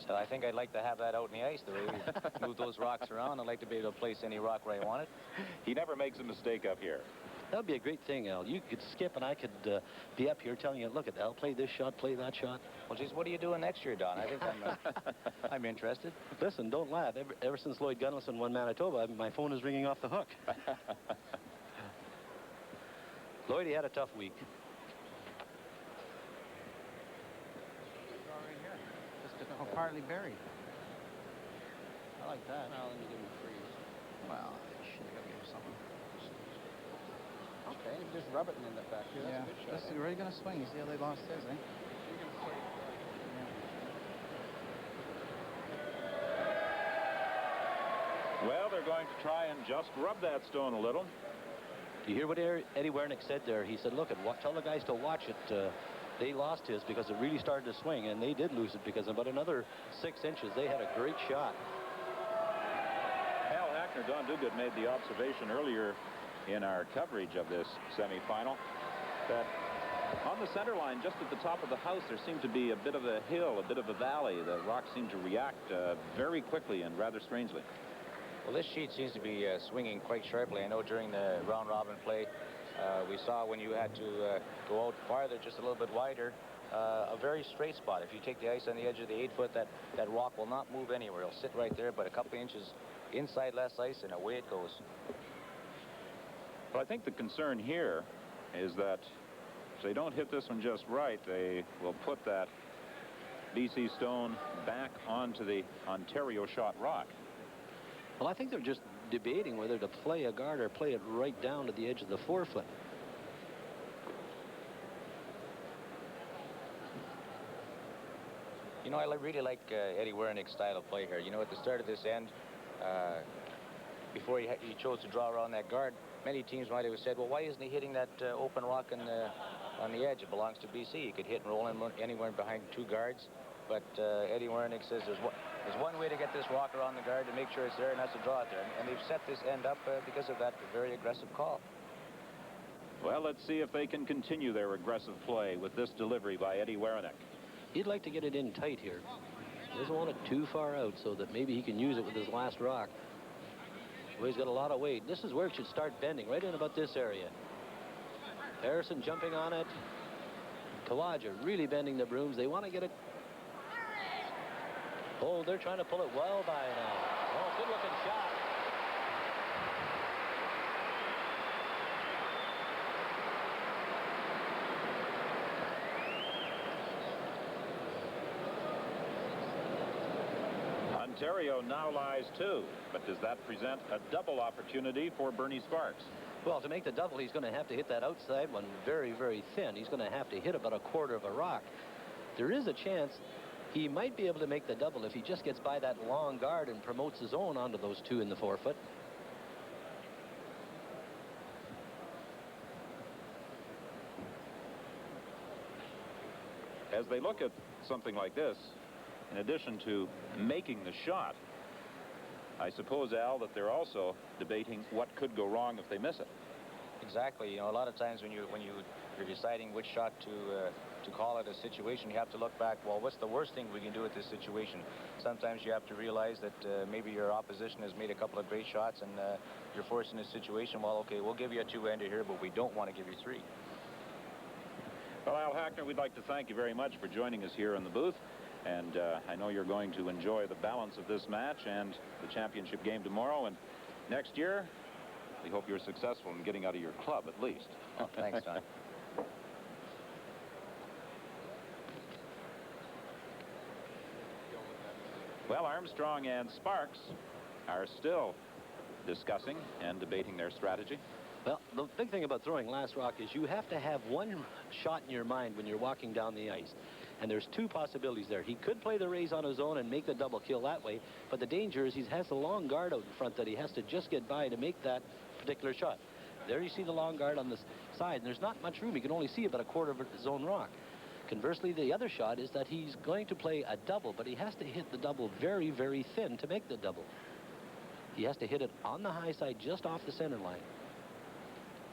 So I think I'd like to have that out in the ice, the way we move those rocks around. I'd like to be able to place any rock where I want it. He never makes a mistake up here. That would be a great thing, Al. You could skip and I could be up here telling you, look at Al, play this shot, play that shot. Well, geez, what are you doing next year, Don? I think I'm interested. Listen, don't laugh. Ever since Lloyd Gunson won Manitoba, my phone is ringing off the hook. Lloyd, he had a tough week. Right here. Just partly buried. I like that. Well, let me give him a freeze. Well, should have given him something. Okay, just rub it in the back here. That's a good shot. This is really going to swing. You see how they lost his, eh? Well, they're going to try and just rub that stone a little. Do you hear what Eddie Werenich said there? He said, look, tell the guys to watch it. They lost his because it really started to swing, and they did lose it because about another 6 inches, they had a great shot. Al Hackner, Don Duguid made the observation earlier in our coverage of this semifinal that on the center line, just at the top of the house, there seemed to be a bit of a hill, a bit of a valley. The rocks seemed to react very quickly and rather strangely. Well, this sheet seems to be swinging quite sharply. I know during the round-robin play, we saw when you had to go out farther, just a little bit wider, a very straight spot. If you take the ice on the edge of the 8-foot, that rock will not move anywhere. It'll sit right there, but a couple of inches inside less ice, and away it goes. Well, I think the concern here is that if they don't hit this one just right, they will put that BC stone back onto the Ontario shot rock. Well, I think they're just debating whether to play a guard or play it right down to the edge of the 4-foot. You know, I really like Eddie Werenich's style of play here. You know, at the start of this end, before he chose to draw around that guard, many teams might have said, well, why isn't he hitting that open rock on the edge? It belongs to BC. He could hit and roll in anywhere behind 2 guards. But Eddie Werenich says there's one way to get this rock around the guard to make sure it's there, and that's to draw it there. And they've set this end up because of that very aggressive call. Well, let's see if they can continue their aggressive play with this delivery by Eddie Werenich. He'd like to get it in tight here. He doesn't want it too far out so that maybe he can use it with his last rock. Well, he's got a lot of weight. This is where it should start bending, right in about this area. Harrison jumping on it. Kawaja really bending the brooms. They want to get it. Oh, they're trying to pull it well by now. Oh, good-looking shot. Ontario now lies 2, but does that present a double opportunity for Bernie Sparks? Well, to make the double, he's going to have to hit that outside one very, very thin. He's going to have to hit about a quarter of a rock. There is a chance he might be able to make the double if he just gets by that long guard and promotes his own onto those 2 in the 4-foot. As they look at something like this, in addition to making the shot, I suppose, Al, that they're also debating what could go wrong if they miss it. Exactly. You know, a lot of times when you're deciding which shot to to call it a situation, you have to look back, well, what's the worst thing we can do with this situation? Sometimes you have to realize that maybe your opposition has made a couple of great shots and you're forced in a situation, well, okay, we'll give you a two-ender here, but we don't want to give you three. Well, Al Hackner, we'd like to thank you very much for joining us here in the booth. And I know you're going to enjoy the balance of this match and the championship game tomorrow. And next year, we hope you're successful in getting out of your club, at least. Oh, thanks, John. Well, Armstrong and Sparks are still discussing and debating their strategy. Well, the big thing about throwing last rock is you have to have one shot in your mind when you're walking down the ice. And there's two possibilities there. He could play the raise on his own and make the double kill that way, but the danger is he has a long guard out in front that he has to just get by to make that particular shot. There you see the long guard on the side, and there's not much room. He can only see about a quarter of his own rock. Conversely, the other shot is that he's going to play a double, but he has to hit the double very, very thin to make the double. He has to hit it on the high side just off the center line.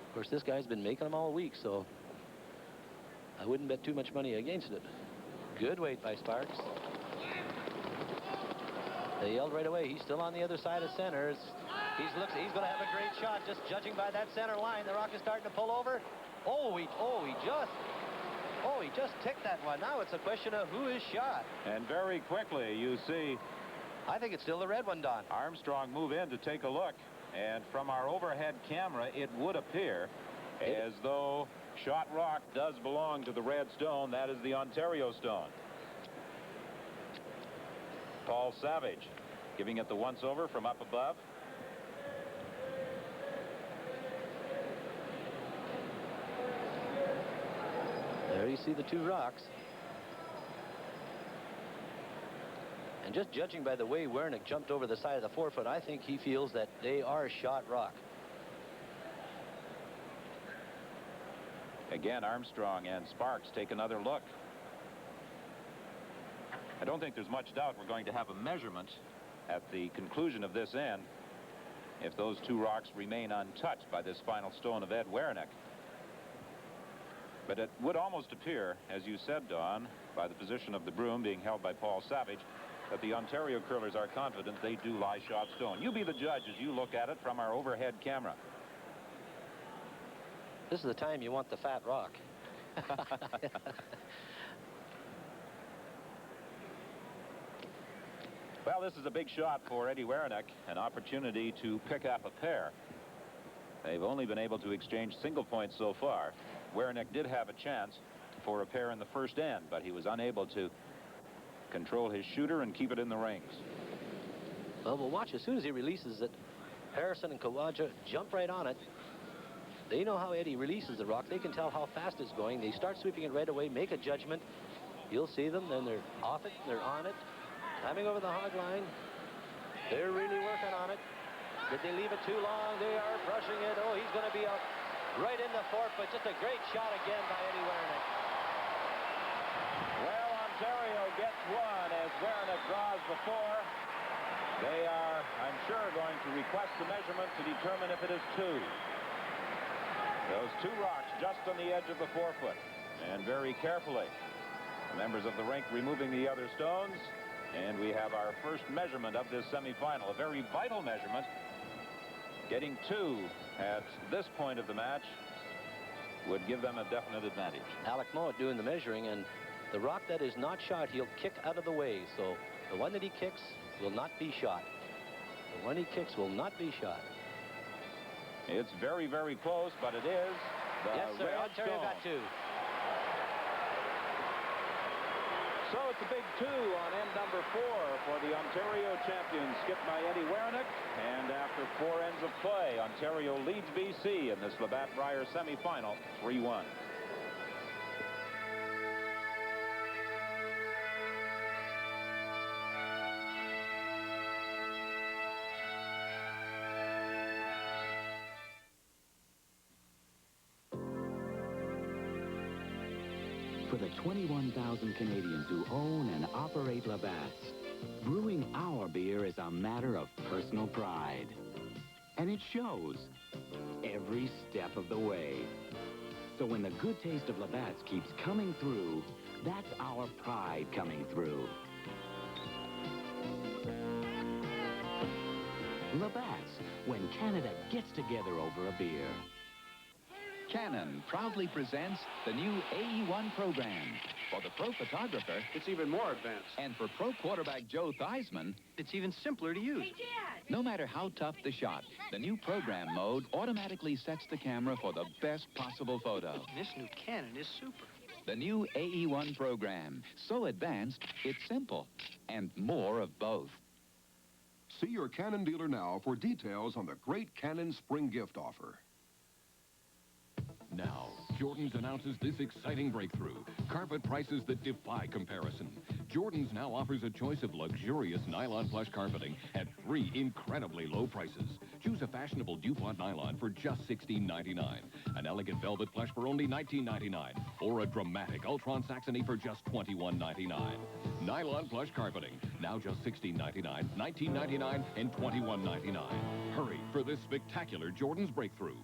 Of course, this guy's been making them all week, so I wouldn't bet too much money against it. Good weight by Sparks. They yelled right away. He's still on the other side of center. He's going to have a great shot, just judging by that center line. The rock is starting to pull over. He just ticked that one. Now it's a question of who is shot. And very quickly, you see, I think it's still the red one, Don. Armstrong move in to take a look. And from our overhead camera, it would appear as though shot rock does belong to the red stone. That is the Ontario stone. Paul Savage giving it the once-over from up above. There you see the two rocks. And just judging by the way Werenich jumped over the side of the 4-foot, I think he feels that they are shot rock. Again, Armstrong and Sparks take another look. I don't think there's much doubt we're going to have a measurement at the conclusion of this end if those two rocks remain untouched by this final stone of Ed Werenich. But it would almost appear, as you said, Don, by the position of the broom being held by Paul Savage, that the Ontario curlers are confident they do lie shot stone. You be the judge as you look at it from our overhead camera. This is the time you want the fat rock. Well, this is a big shot for Eddie Werenich, an opportunity to pick up a pair. They've only been able to exchange single points so far. Werenich did have a chance for a pair in the first end, but he was unable to control his shooter and keep it in the rings. Well, we'll watch. As soon as he releases it, Harrison and Kawaja jump right on it. They know how Eddie releases the rock. They can tell how fast it's going. They start sweeping it right away, make a judgment. You'll see them, then they're off it, they're on it, climbing over the hog line. They're really working on it. Did they leave it too long? They are brushing it. Oh, he's going to be up right in the 4-foot. Just a great shot again by Eddie Werenich. Well, Ontario gets one as Werenich draws the 4. They are, I'm sure, going to request the measurement to determine if it is 2. Those two rocks just on the edge of the 4-foot. And very carefully, the members of the rink removing the other stones. And we have our first measurement of this semifinal, a very vital measurement. Getting 2 at this point of the match would give them a definite advantage. Alec Mowat doing the measuring, and the rock that is not shot, he'll kick out of the way. So the one that he kicks will not be shot. The one he kicks will not be shot. It's very, very close, but it is the yes, sir. red Ontario stone. got 2. So it's a big 2 on end number 4 for the Ontario champions, skipped by Eddie Werenich. And after 4 ends of play, Ontario leads BC in this Labatt Brier semifinal, 3-1. For the 21,000 Canadians who own and operate Labatt's, brewing our beer is a matter of personal pride. And it shows every step of the way. So when the good taste of Labatt's keeps coming through, that's our pride coming through. Labatt's, when Canada gets together over a beer. Canon proudly presents the new AE1 program. For the pro photographer, it's even more advanced. And for pro quarterback Joe Theismann, it's even simpler to use. Hey, Dad! No matter how tough the shot, the new program mode automatically sets the camera for the best possible photo. This new Canon is super. The new AE1 program. So advanced, it's simple. And more of both. See your Canon dealer now for details on the great Canon spring gift offer. Now, Jordan's announces this exciting breakthrough. Carpet prices that defy comparison. Jordan's now offers a choice of luxurious nylon plush carpeting at 3 incredibly low prices. Choose a fashionable DuPont nylon for just $16.99, an elegant velvet plush for only $19.99, or a dramatic Ultron Saxony for just $21.99. Nylon plush carpeting, now just $16.99, $19.99, and $21.99. Hurry for this spectacular Jordan's breakthrough.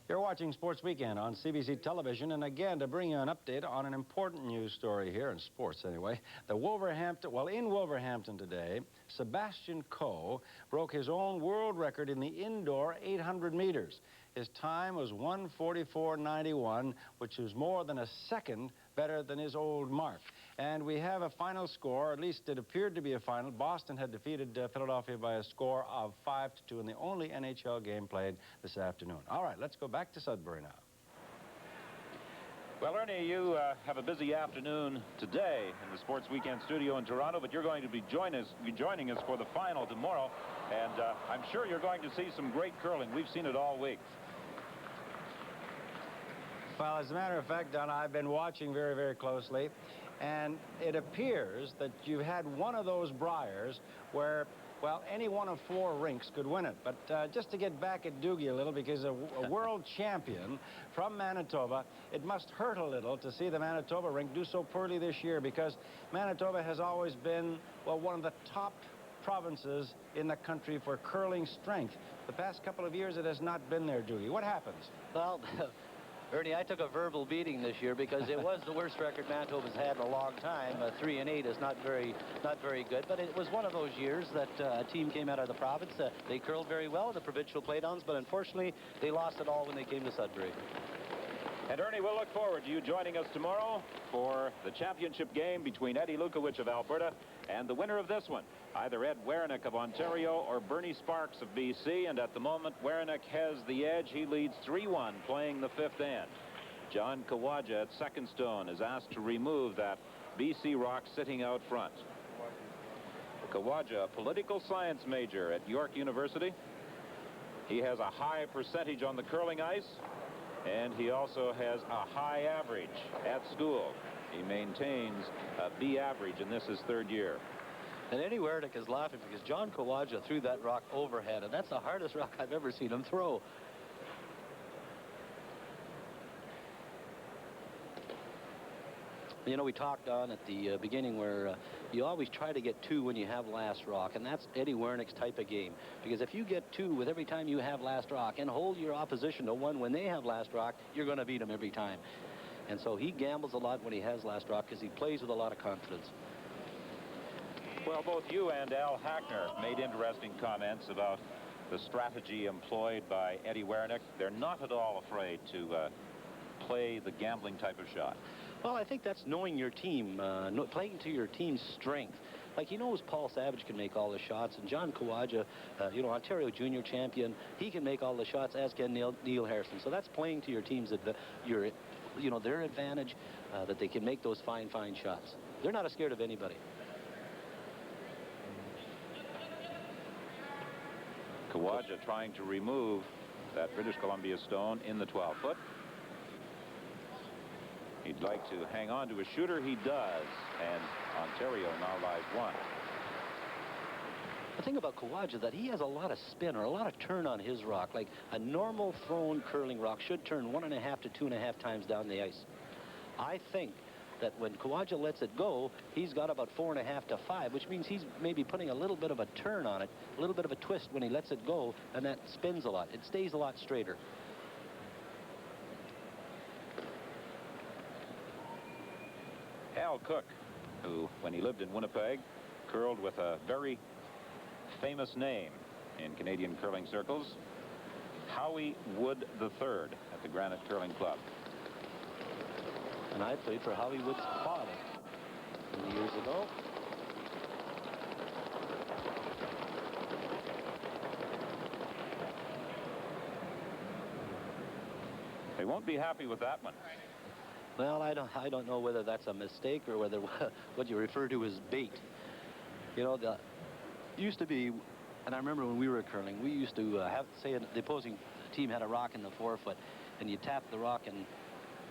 You're watching Sports Weekend on CBC Television, and again, to bring you an update on an important news story here in sports anyway. In Wolverhampton today, Sebastian Coe broke his own world record in the indoor 800 meters. His time was 1:44.91, which is more than a second better than his old mark. And we have a final score, at least it appeared to be a final. Boston had defeated Philadelphia by a score of 5-2 in the only NHL game played this afternoon. All right, let's go back to Sudbury now. Well, Ernie, you have a busy afternoon today in the Sports Weekend studio in Toronto, but you're going to be joining us for the final tomorrow, and I'm sure you're going to see some great curling. We've seen it all week. Well, as a matter of fact, Don, I've been watching very, very closely, and it appears that you had one of those Briers where, well, any one of 4 rinks could win it. But just to get back at Duguid a little, because a world champion from Manitoba, it must hurt a little to see the Manitoba rink do so poorly this year, because Manitoba has always been, well, one of the top provinces in the country for curling strength. The past couple of years, it has not been there, Duguid. What happens? Well, Ernie, I took a verbal beating this year because it was the worst record Manitoba's had in a long time. 3-8 is not very good, but it was one of those years that a team came out of the province. They curled very well in the provincial playdowns, but unfortunately, they lost it all when they came to Sudbury. And Ernie, we'll look forward to you joining us tomorrow for the championship game between Eddie Lukowich of Alberta and the winner of this one, either Ed Werenich of Ontario or Bernie Sparks of BC. And at the moment, Werenich has the edge. He leads 3-1 playing the 5th end. John Kawaja at second stone is asked to remove that BC rock sitting out front. Kawaja, a political science major at York University. He has a high percentage on the curling ice, and he also has a high average at school. He maintains a B average, and this is 3rd year. And Eddie Werenich is laughing because John Kawaja threw that rock overhead, and that's the hardest rock I've ever seen him throw. You know, we talked on at the beginning where you always try to get 2 when you have last rock, and that's Eddie Werenich's type of game. Because if you get 2 with every time you have last rock and hold your opposition to 1 when they have last rock, you're going to beat them every time. And so he gambles a lot when he has last rock because he plays with a lot of confidence. Well, both you and Al Hackner made interesting comments about the strategy employed by Eddie Werenich. They're not at all afraid to play the gambling type of shot. Well, I think that's knowing your team, playing to your team's strength. Like, he knows Paul Savage can make all the shots, and John Kawaja, you know, Ontario junior champion, he can make all the shots, as can Neil Harrison. So that's playing to your team's, you know, their advantage, that they can make those fine shots. They're not scared of anybody. Kawaja trying to remove that British Columbia stone in the 12-foot. He'd like to hang on to a shooter. He does, and Ontario now lies 1. The thing about Kawaja that he has a lot of spin or a lot of turn on his rock. Like a normal thrown curling rock should turn 1.5 to 2.5 times down the ice. I think that when Kawaja lets it go, he's got about 4.5 to 5, which means he's maybe putting a little bit of a turn on it, a little bit of a twist when he lets it go, and that spins a lot. It stays a lot straighter. Al Cook, who, when he lived in Winnipeg, curled with a very famous name in Canadian curling circles, Howie Wood III at the Granite Curling Club. And I played for Howie Wood's father many years ago. They won't be happy with that one. Well, I don't know whether that's a mistake or whether what you refer to as bait. You know, used to be, and I remember when we were curling, we used to have, say, the opposing team had a rock in the forefoot, and you tap the rock and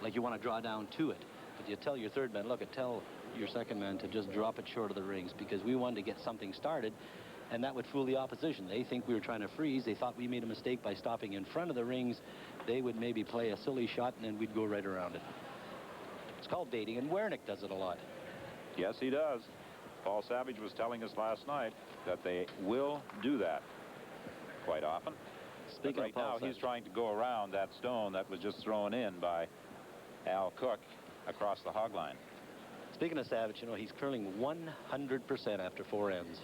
like you want to draw down to it. But you tell your third man, look, tell your second man to just drop it short of the rings, because we wanted to get something started, and that would fool the opposition. They think we were trying to freeze. They thought we made a mistake by stopping in front of the rings. They would maybe play a silly shot, and then we'd go right around it. It's called baiting, and Werenich does it a lot. Yes, he does. Paul Savage was telling us last night that they will do that quite often. Speaking right of Paul now, Savage, he's trying to go around that stone that was just thrown in by Al Cook across the hog line. Speaking of Savage, you know, he's curling 100% after 4 ends.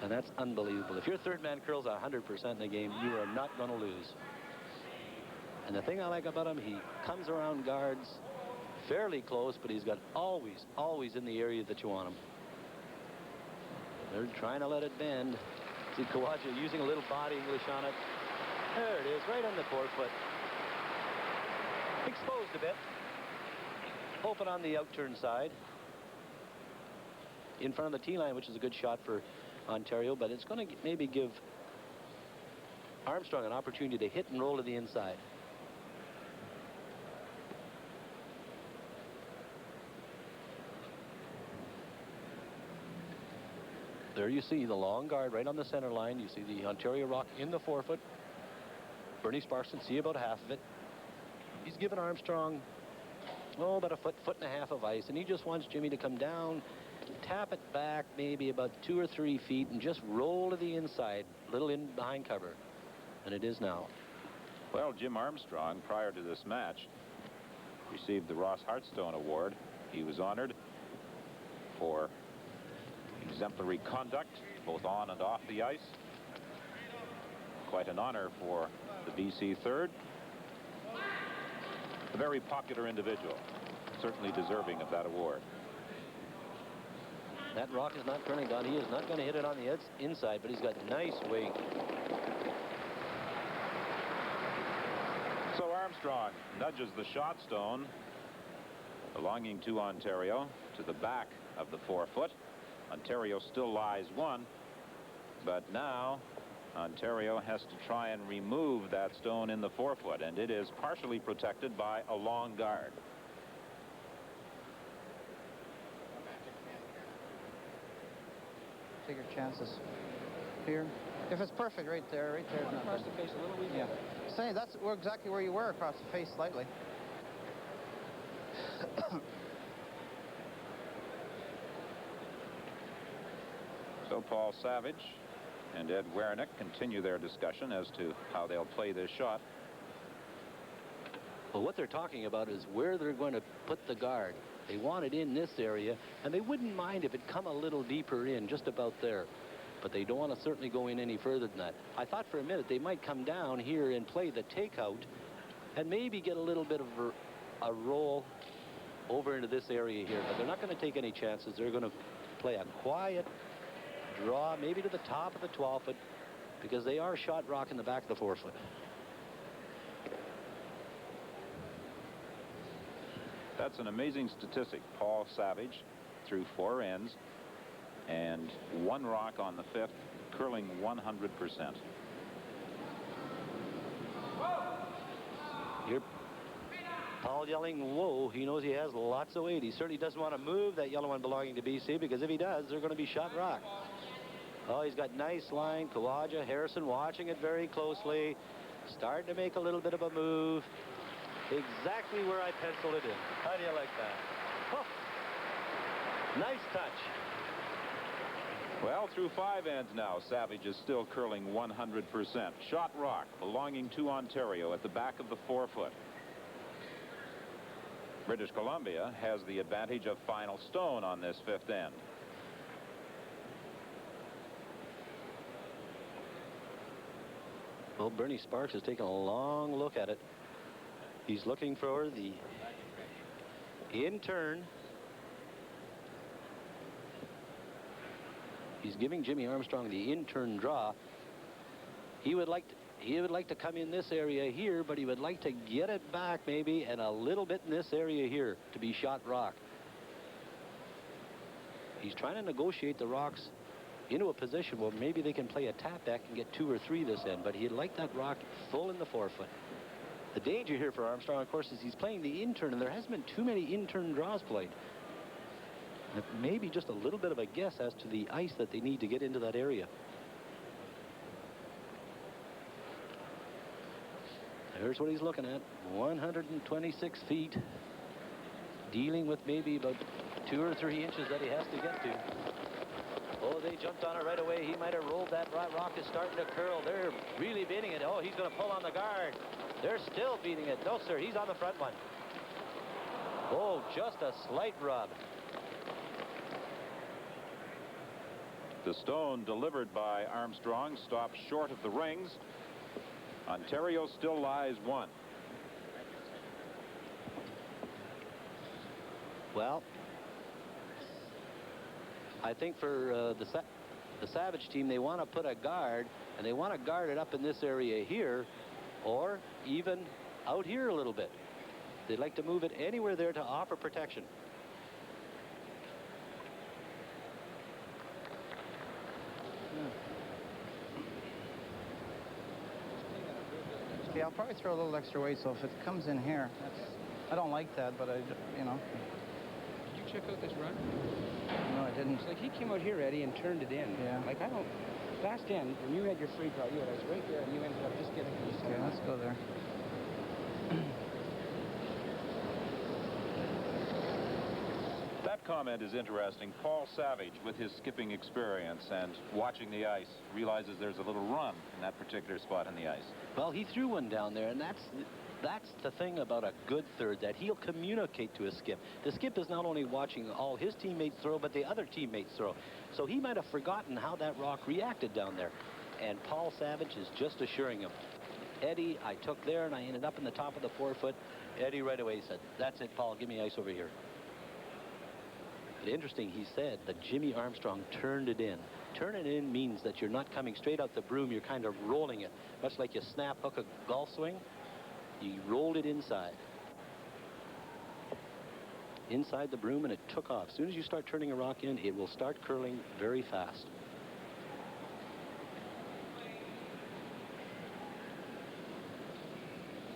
And that's unbelievable. If your third man curls 100% in a game, you are not going to lose. And the thing I like about him, he comes around guards fairly close, but he's got always in the area that you want him. They're trying to let it bend. See Kawaja using a little body English on it. There it is, right on the forefoot. Exposed a bit. Open on the outturn side. In front of the tee line, which is a good shot for Ontario, but it's going to maybe give Armstrong an opportunity to hit and roll to the inside. There you see the long guard right on the center line. You see the Ontario rock in the forefoot. Bernie Sparks can see about half of it. He's given Armstrong, about a foot and a half of ice, and he just wants Jimmy to come down, tap it back maybe about 2 or 3 feet, and just roll to the inside, little in behind cover. And it is now. Well, Jim Armstrong, prior to this match, received the Ross Hartstone Award. He was honored for exemplary conduct, both on and off the ice. Quite an honor for the BC third. A very popular individual, certainly deserving of that award. That rock is not turning down. He is not going to hit it on the inside, but he's got nice weight. So Armstrong nudges the shot stone belonging to Ontario to the back of the forefoot. Ontario still lies 1, but now Ontario has to try and remove that stone in the forefoot, and it is partially protected by a long guard. Take your chances. Here. If it's perfect right there, Across the face a little bit. Yeah. Saying that's exactly where you were, across the face slightly. So Paul Savage and Ed Werenich continue their discussion as to how they'll play this shot. Well, what they're talking about is where they're going to put the guard. They want it in this area, and they wouldn't mind if it come a little deeper in, just about there. But they don't want to certainly go in any further than that. I thought for a minute they might come down here and play the takeout and maybe get a little bit of a roll over into this area here. But they're not going to take any chances. They're going to play a quiet draw, maybe to the top of the 12-foot, because they are shot rock in the back of the forefoot. That's an amazing statistic. Paul Savage threw 4 ends and 1 rock on the 5th, curling 100%. Here, Paul yelling, whoa. He knows he has lots of weight. He certainly doesn't want to move that yellow one belonging to BC, because if he does, they're going to be shot rock. Oh, he's got nice line. Kawaja, Harrison watching it very closely. Starting to make a little bit of a move. Exactly where I penciled it in. How do you like that? Oh, nice touch. Well, through 5 ends now, Savage is still curling 100%. Shot rock belonging to Ontario at the back of the forefoot. British Columbia has the advantage of final stone on this fifth end. Well, Bernie Sparks has taken a long look at it. He's looking for the in turn. He's giving Jimmy Armstrong the in turn draw. He would like to come in this area here, but he would like to get it back maybe and a little bit in this area here to be shot rock. He's trying to negotiate the rocks into a position where maybe they can play a tap back and get 2 or 3 this end, but he'd like that rock full in the forefoot. The danger here for Armstrong, of course, is he's playing the in-turn, and there hasn't been too many in-turn draws played. Maybe just a little bit of a guess as to the ice that they need to get into that area. Here's what he's looking at. 126 feet. Dealing with maybe about 2 or 3 inches that he has to get to. Oh, they jumped on it right away. He might have rolled that. Rock is starting to curl. They're really beating it. Oh, he's going to pull on the guard. They're still beating it. No, sir, he's on the front one. Oh, just a slight rub. The stone delivered by Armstrong stops short of the rings. Ontario still lies 1. Well, I think for the Savage team, they want to put a guard, and they want to guard it up in this area here, or even out here a little bit. They'd like to move it anywhere there to offer protection. Yeah, I'll probably throw a little extra weight, so if it comes in here, I don't like that, but you know. Did you check out this run? No, I didn't. It's like he came out here, Eddie, and turned it in. Yeah. Like, I don't... Last end, when you had your free draw, you had us right there, and you ended up just getting to the Okay, let's go there. That comment is interesting. Paul Savage, with his skipping experience and watching the ice, realizes there's a little run in that particular spot in the ice. Well, he threw one down there, and that's the thing about a good third, that he'll communicate to his skip. The skip is not only watching all his teammates throw, but the other teammates throw. So he might have forgotten how that rock reacted down there. And Paul Savage is just assuring him, Eddie, I took there, and I ended up in the top of the forefoot. Eddie right away said, that's it, Paul, give me ice over here. But interesting, he said that Jimmy Armstrong turned it in. Turn it in means that you're not coming straight out the broom, you're kind of rolling it. Much like you snap hook a golf swing, you rolled it inside the broom, and it took off. As soon as you start turning a rock in, it will start curling very fast.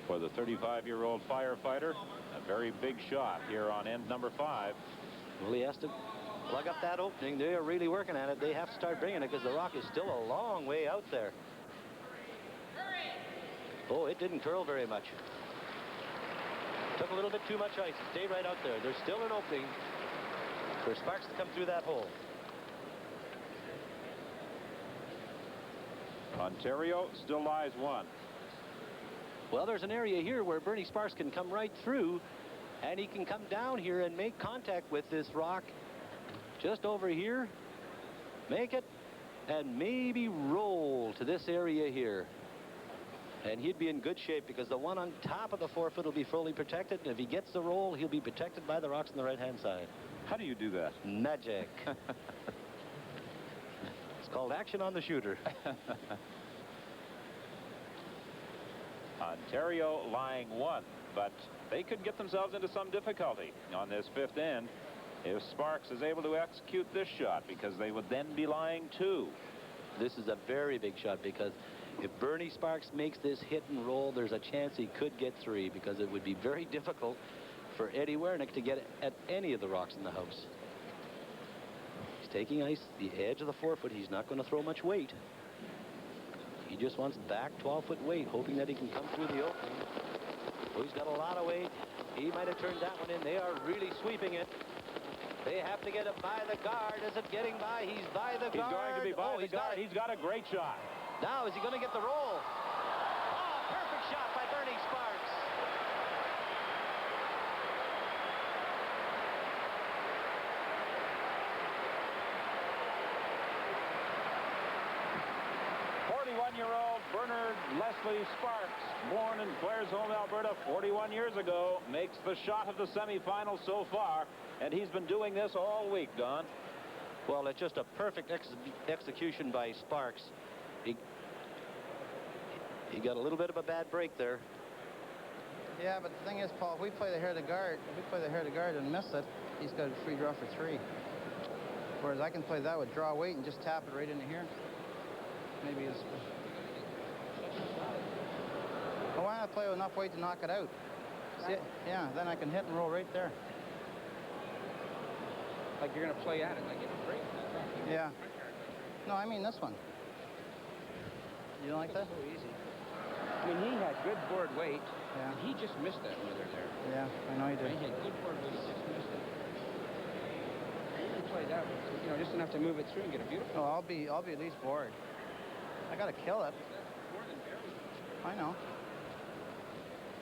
For the 35-year-old firefighter, a very big shot here on end number 5. Well, he has to plug up that opening. They are really working at it. They have to start bringing it because the rock is still a long way out there. Oh, it didn't curl very much. Took a little bit too much ice. It stayed right out there. There's still an opening for Sparks to come through that hole. Ontario still lies 1. Well, there's an area here where Bernie Sparks can come right through, and he can come down here and make contact with this rock just over here, make it, and maybe roll to this area here. And he'd be in good shape because the one on top of the forefoot will be fully protected, and if he gets the roll, he'll be protected by the rocks on the right-hand side. How do you do that? Magic. It's called action on the shooter. Ontario lying 1, but they could get themselves into some difficulty on this 5th end if Sparks is able to execute this shot, because they would then be lying 2. This is a very big shot, because if Bernie Sparks makes this hit and roll, there's a chance he could get 3, because it would be very difficult for Eddie Werenich to get at any of the rocks in the house. He's taking ice, the edge of the forefoot. He's not going to throw much weight. He just wants back 12-foot weight, hoping that he can come through the opening. Oh, he's got a lot of weight. He might have turned that one in. They are really sweeping it. They have to get it by the guard. Is it getting by? He's by the guard. He's going to be by the guard. He's got a great shot. Now, is he going to get the roll? Oh, perfect shot by Bernie Sparks. 21-year-old Bernard Leslie Sparks, born in Claresholm, Alberta 41 years ago, makes the shot of the semifinal so far, and he's been doing this all week, Don. Well, it's just a perfect execution by Sparks. He got a little bit of a bad break there. Yeah, but the thing is, Paul, if we play the hair to guard, and miss it, he's got a free draw for 3. Whereas I can play that with draw weight and just tap it right into here. Maybe it's... Well, why not play with enough weight to knock it out? See it? Yeah, then I can hit and roll right there. Like you're going to play at it, like it's great. Yeah. No, I mean this one. You don't like that? So easy. I mean, he had good board weight. Yeah. And he just missed that when they're there. Yeah, I know he did. He had good board weight, he just missed it. You can play that, you know, just enough to move it through and get a beautiful. Oh, I'll be at least bored. I gotta kill it. I know.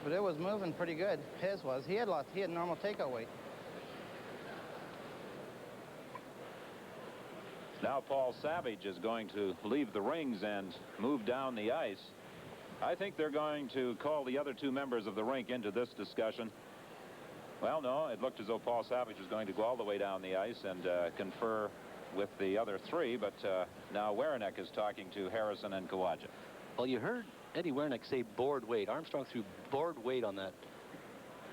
But it was moving pretty good. His was. He had normal takeout weight. Now Paul Savage is going to leave the rings and move down the ice. I think they're going to call the other 2 members of the rink into this discussion. Well, no, it looked as though Paul Savage was going to go all the way down the ice and confer with the other 3, but now Werenich is talking to Harrison and Kawaja. Well, you heard Eddie Werenich say board weight. Armstrong threw board weight on that,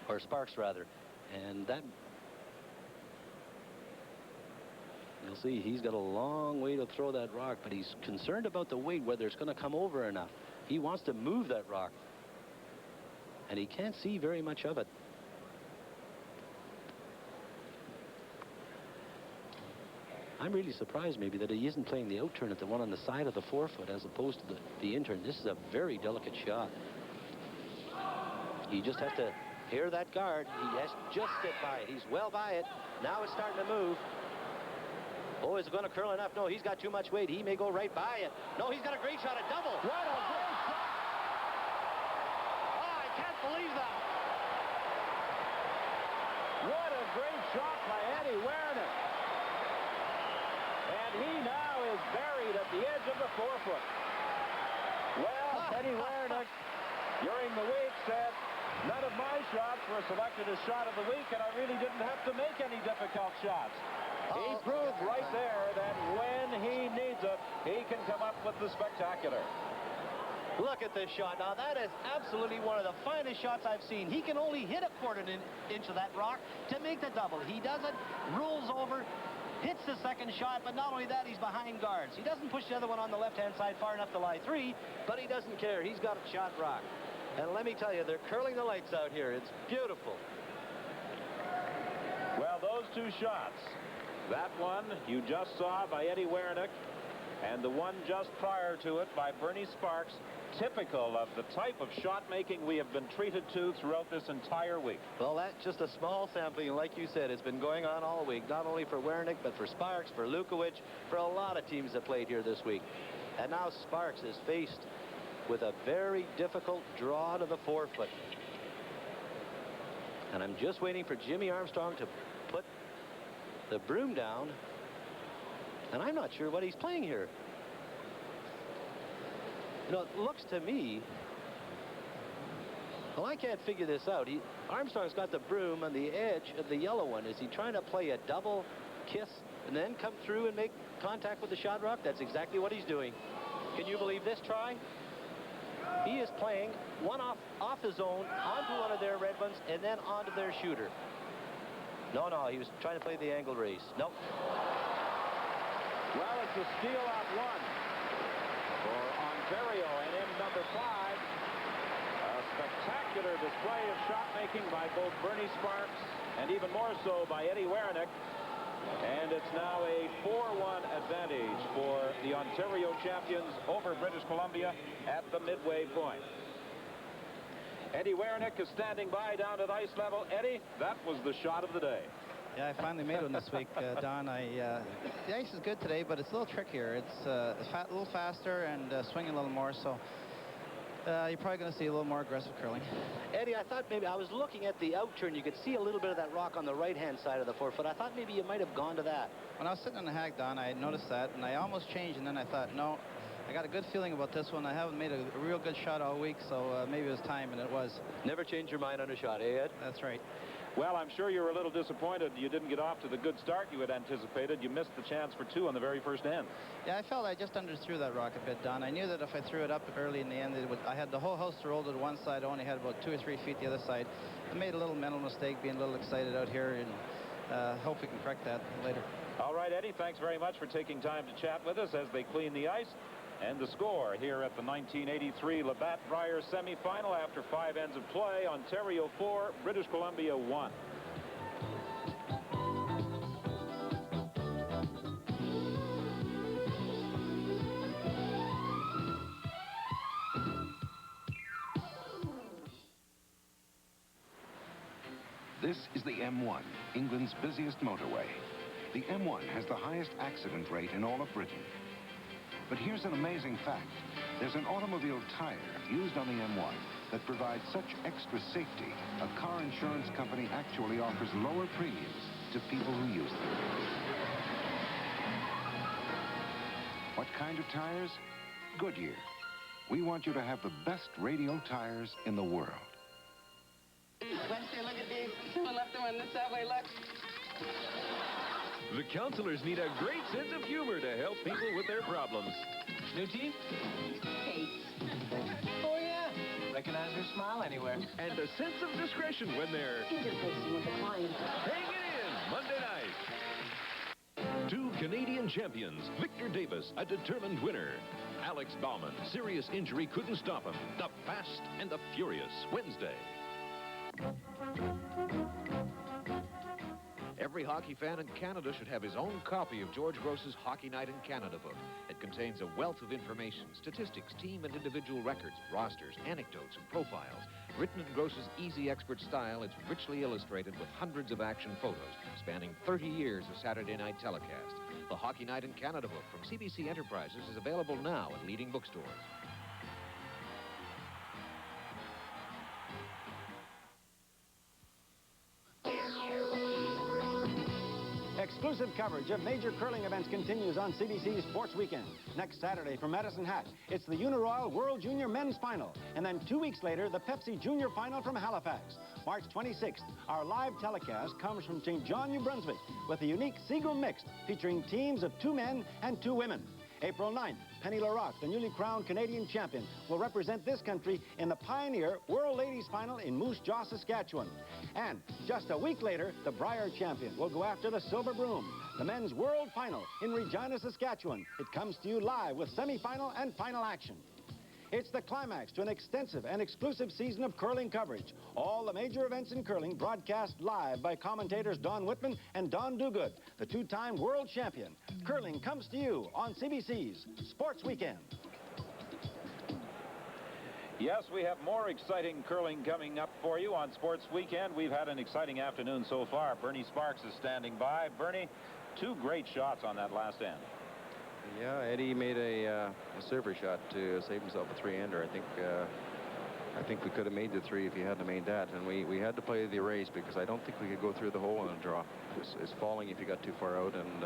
or Sparks rather, and that... You'll see he's got a long way to throw that rock, but he's concerned about the weight, whether it's going to come over enough. He wants to move that rock, and he can't see very much of it. I'm really surprised maybe that he isn't playing the out turn at the one on the side of the 4-foot as opposed to the in turn. This is a very delicate shot. He just has to hear that guard. He has to just sit by it. He's well by it. Now it's starting to move. Oh, is it going to curl enough? No, he's got too much weight. He may go right by it. No, he's got a great shot at double. What a great shot! Oh, I can't believe that. What a great shot by Eddie Werenich. And he now is buried at the edge of the 4-foot. Well, Eddie Werenich, during the week, said, none of my shots were selected as shot of the week, and I really didn't have to make any difficult shots. He proved right there that when he needs it, he can come up with the spectacular. Look at this shot. Now, that is absolutely one of the finest shots I've seen. He can only hit a quarter inch of that rock to make the double. He does it, rolls over, hits the second shot, but not only that, he's behind guards. He doesn't push the other one on the left-hand side far enough to lie 3, but he doesn't care. He's got a shot rock. And let me tell you, they're curling the lights out here. It's beautiful. Well, those 2 shots, that one you just saw by Eddie Werenich, and the one just prior to it by Bernie Sparks, typical of the type of shot-making we have been treated to throughout this entire week. Well, that's just a small sampling, and like you said, it's been going on all week, not only for Werenich, but for Sparks, for Lukowicz, for a lot of teams that played here this week. And now Sparks is faced with a very difficult draw to the 4-foot. And I'm just waiting for Jimmy Armstrong to put the broom down, and I'm not sure what he's playing here. You know, it looks to me, well, I can't figure this out. Armstrong's got the broom on the edge of the yellow one. Is he trying to play a double kiss and then come through and make contact with the shot rock? That's exactly what he's doing. Can you believe this try? He is playing one off the zone onto one of their red ones and then onto their shooter. No, he was trying to play the angle race. Nope. Well, it's a steal out 1 for Ontario, and in number 5, a spectacular display of shot making by both Bernie Sparks and even more so by Eddie Werenich. And it's now a 4-1 advantage for the Ontario champions over British Columbia at the midway point. Eddie Werenich is standing by down at ice level. Eddie, that was the shot of the day. Yeah, I finally made one this week, Don. The ice is good today, but it's a little trickier. It's a little faster and swinging a little more, so you're probably going to see a little more aggressive curling. Eddie, I thought maybe I was looking at the out turn. You could see a little bit of that rock on the right-hand side of the 4-foot. I thought maybe you might have gone to that. When I was sitting on the hag, Don, I noticed that, and I almost changed, and then I thought, no, I got a good feeling about this one. I haven't made a real good shot all week, so maybe it was time, and it was. Never change your mind on a shot, eh, Ed? That's right. Well, I'm sure you were a little disappointed you didn't get off to the good start you had anticipated. You missed the chance for 2 on the very first end. Yeah, I felt I just underthrew that rock a bit, Don. I knew that if I threw it up early in the end, I had the whole house to roll to one side. I only had about 2 or 3 feet the other side. I made a little mental mistake, being a little excited out here, and hope we can correct that later. All right, Eddie, thanks very much for taking time to chat with us as they clean the ice. And the score here at the 1983 Labatt Brier Semifinal after 5 ends of play: Ontario 4, British Columbia 1. This is the M1, England's busiest motorway. The M1 has the highest accident rate in all of Britain. But here's an amazing fact. There's an automobile tire used on the M1 that provides such extra safety, a car insurance company actually offers lower premiums to people who use them. What kind of tires? Goodyear. We want you to have the best radial tires in the world. Webster, look at these. Someone left them on the subway, look. The counselors need a great sense of humor to help people with their problems. New teeth? Kate. Oh, yeah. Recognize her smile anywhere. And a sense of discretion when they're Interfacing with the client. hanging in Monday night. 2 Canadian champions. Victor Davis, a determined winner. Alex Bauman, serious injury couldn't stop him. The Fast and the Furious, Wednesday. Every hockey fan in Canada should have his own copy of George Gross's Hockey Night in Canada book. It contains a wealth of information, statistics, team and individual records, rosters, anecdotes, and profiles. Written in Gross's easy expert style, it's richly illustrated with hundreds of action photos, spanning 30 years of Saturday night telecast. The Hockey Night in Canada book from CBC Enterprises is available now at leading bookstores. Exclusive coverage of major curling events continues on CBC's Sports Weekend. Next Saturday from Medicine Hat, it's the Uniroyal World Junior Men's Final. And then 2 weeks later, the Pepsi Junior Final from Halifax. March 26th, our live telecast comes from St. John, New Brunswick, with a unique Seagull Mixed featuring teams of 2 men and 2 women. April 9th, Penny Larocque, the newly crowned Canadian champion, will represent this country in the Pioneer World Ladies Final in Moose Jaw, Saskatchewan. And just a week later, the Brier champion will go after the Silver Broom, the men's World Final in Regina, Saskatchewan. It comes to you live with semifinal and final action. It's the climax to an extensive and exclusive season of curling coverage. All the major events in curling broadcast live by commentators Don Whitman and Don Duguid, the 2-time world champion. Curling comes to you on CBC's Sports Weekend. Yes, we have more exciting curling coming up for you on Sports Weekend. We've had an exciting afternoon so far. Bernie Sparks is standing by. Bernie, 2 great shots on that last end. Yeah, Eddie made a server shot to save himself a 3-ender. I think we could have made the 3 if he hadn't made that. And we had to play the erase because I don't think we could go through the hole on a draw. It's falling if you got too far out, and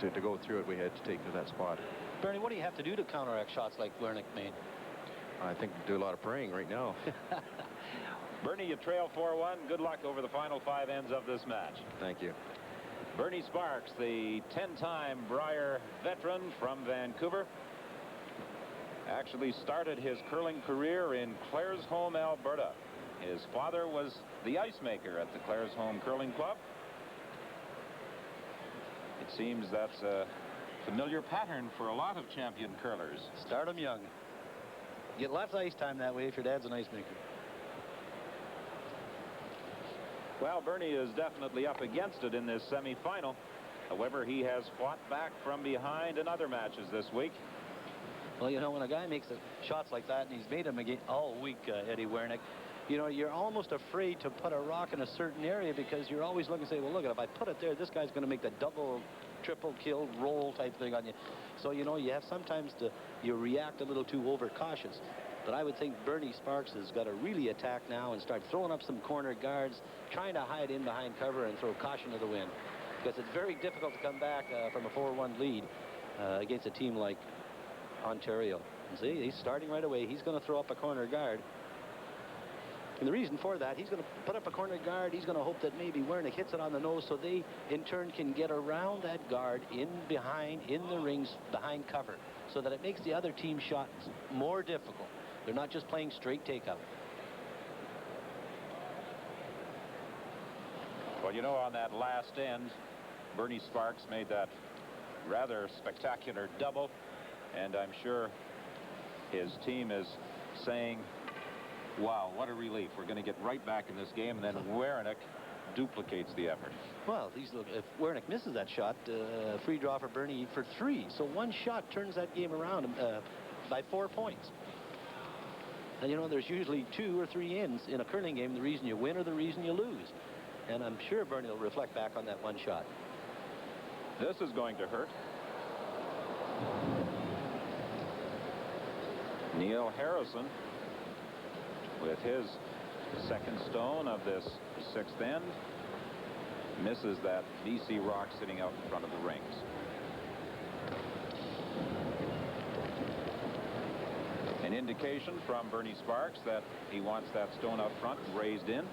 to go through it, we had to take to that spot. Bernie, what do you have to do to counteract shots like Werenich made? I think do a lot of praying right now. Bernie, you trail 4-1. Good luck over the final 5 ends of this match. Thank you. Bernie Sparks, the 10-time Brier veteran from Vancouver, actually started his curling career in Claresholm, Alberta. His father was the ice maker at the Claresholm Curling Club. It seems that's a familiar pattern for a lot of champion curlers. Start them young. Get lots of ice time that way if your dad's an ice maker. Well, Bernie is definitely up against it in this semifinal. However, he has fought back from behind in other matches this week. Well, you know, when a guy makes shots like that, and he's made them again all week, Eddie Werenich, you know, you're almost afraid to put a rock in a certain area because you're always looking to say, well, look, if I put it there, this guy's going to make the double, triple kill roll type thing on you. So, you know, you have sometimes you react a little too overcautious. But I would think Bernie Sparks has got to really attack now and start throwing up some corner guards, trying to hide in behind cover and throw caution to the wind. Because it's very difficult to come back from a 4-1 lead against a team like Ontario. And see, he's starting right away. He's going to throw up a corner guard. And the reason for that, he's going to put up a corner guard. He's going to hope that maybe Werenich hits it on the nose so they, in turn, can get around that guard in the rings, behind cover, so that it makes the other team's shots more difficult. They're not just playing straight takeout. Well, you know, on that last end, Bernie Sparks made that rather spectacular double, and I'm sure his team is saying, wow, what a relief. We're going to get right back in this game, and then Werenich duplicates the effort. Well, if Werenich misses that shot, free draw for Bernie for 3. So one shot turns that game around by 4 points. And, you know, there's usually 2 or 3 ends in a curling game, the reason you win or the reason you lose. And I'm sure Bernie will reflect back on that one shot. This is going to hurt. Neil Harrison, with his second stone of this 6th end, misses that BC rock sitting out in front of the rings. An indication from Bernie Sparks that he wants that stone up front raised in.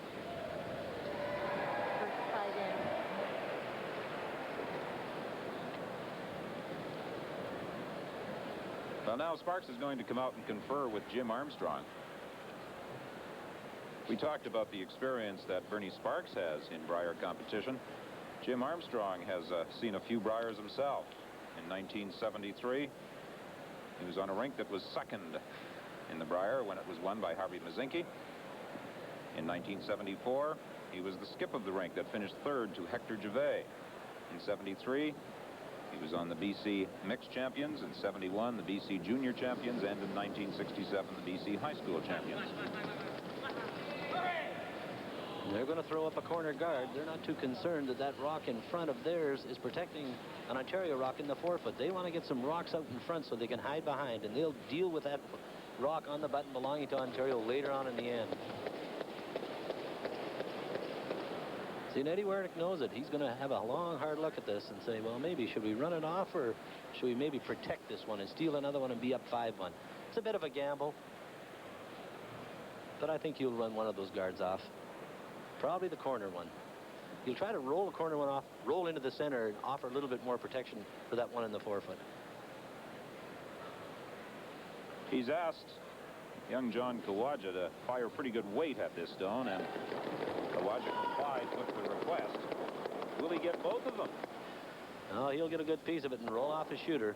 Well, now Sparks is going to come out and confer with Jim Armstrong. We talked about the experience that Bernie Sparks has in Brier competition. Jim Armstrong has seen a few Briers himself. In 1973, he was on a rink that was second in the Brier when it was won by Harvey Mazinke. In 1974, he was the skip of the rink that finished 3rd to Hector Gervais. In 73, he was on the BC Mixed Champions. In 71, the BC Junior Champions, and in 1967, the BC High School Champions. They're going to throw up a corner guard. They're not too concerned that that rock in front of theirs is protecting an Ontario rock in the 4-foot. They want to get some rocks out in front so they can hide behind, and they'll deal with that rock on the button belonging to Ontario later on in the end. See, and Eddie Werenich knows it. He's going to have a long, hard look at this and say, well, maybe should we run it off, or should we maybe protect this one and steal another one and be up 5-1? It's a bit of a gamble, but I think you'll run one of those guards off. Probably the corner one. You'll try to roll the corner one off, roll into the center, and offer a little bit more protection for that one in the 4-foot. He's asked young John Kawaja to fire pretty good weight at this stone, and Kawaja complied with the request. Will he get both of them? Oh, he'll get a good piece of it and roll off his shooter.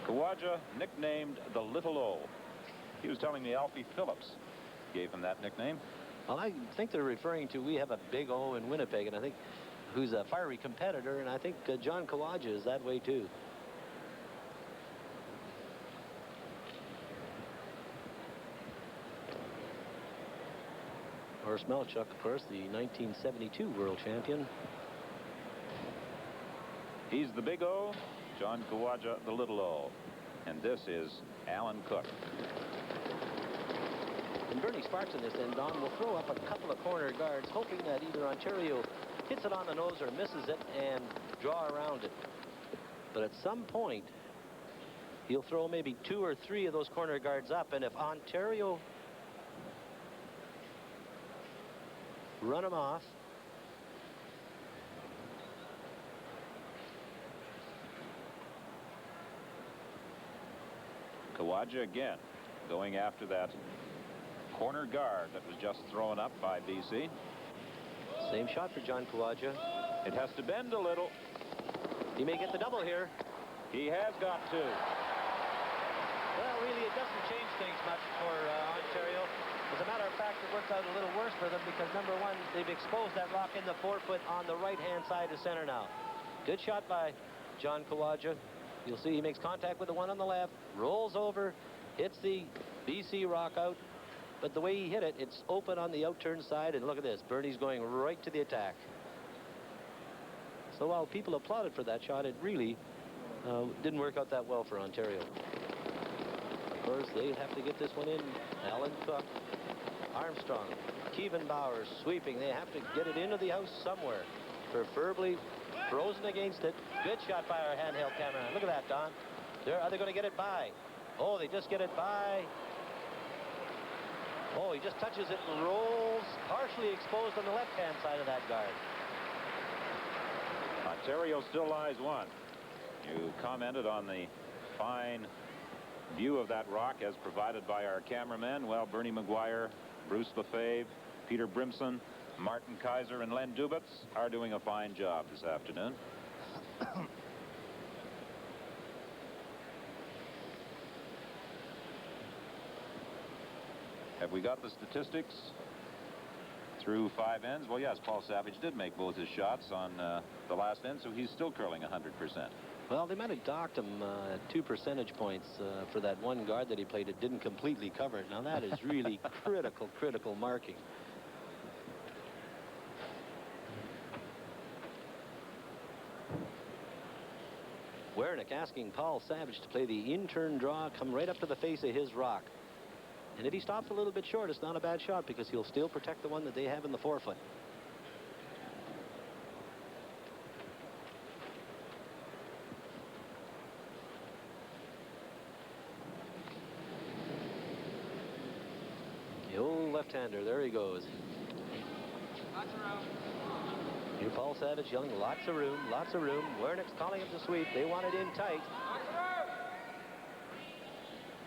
Kawaja, nicknamed the Little O. He was telling me Alfie Phillips gave him that nickname. Well, I think they're referring to, we have a big O in Winnipeg, and I think who's a fiery competitor, and I think John Kawaja is that way too. Horace Melchuk, of course, the 1972 world champion. He's the big O, John Kawaja the little O. And this is Alan Cook. And Bernie Sparks in this end, Don, will throw up a couple of corner guards, hoping that either Ontario hits it on the nose or misses it and draw around it. But at some point, he'll throw maybe 2 or 3 of those corner guards up, and if Ontario run them off, Kawaja again going after that corner guard that was just thrown up by BC. Same shot for John Kawaja. It has to bend a little. He may get the double here. He has got to. Well, really, it doesn't change things much for Ontario. As a matter of fact, it works out a little worse for them because, number one, they've exposed that rock in the 4-foot on the right-hand side of center now. Good shot by John Kawaja. You'll see he makes contact with the one on the left, rolls over, hits the BC rock out. But the way he hit it, it's open on the out-turn side, and look at this. Bernie's going right to the attack. So while people applauded for that shot, it really didn't work out that well for Ontario. Of course, they have to get this one in. Alan Cook, Armstrong, Kevin Bowers sweeping. They have to get it into the house somewhere. preferably frozen against it. Good shot by our handheld cameraman. Look at that, Don. Are they going to get it by? Oh, they just get it by. Oh, he just touches it and rolls, partially exposed on the left-hand side of that guard. Ontario still lies 1. You commented on the fine view of that rock as provided by our cameramen. Well, Bernie McGuire, Bruce Lefebvre, Peter Brimson, Martin Kaiser, and Len Dubitz are doing a fine job this afternoon. Have we got the statistics through 5 ends? Well, yes, Paul Savage did make both his shots on the last end, so he's still curling 100%. Well, they might have docked him 2 percentage points for that one guard that he played. It didn't completely cover it. Now, that is really critical marking. Werenich asking Paul Savage to play the in-turn draw, come right up to the face of his rock. And if he stops a little bit short, it's not a bad shot because he'll still protect the one that they have in the 4-foot. The old left-hander, there he goes. Here Paul Savage yelling, lots of room, lots of room. Wernick's calling him to sweep. They want it in tight.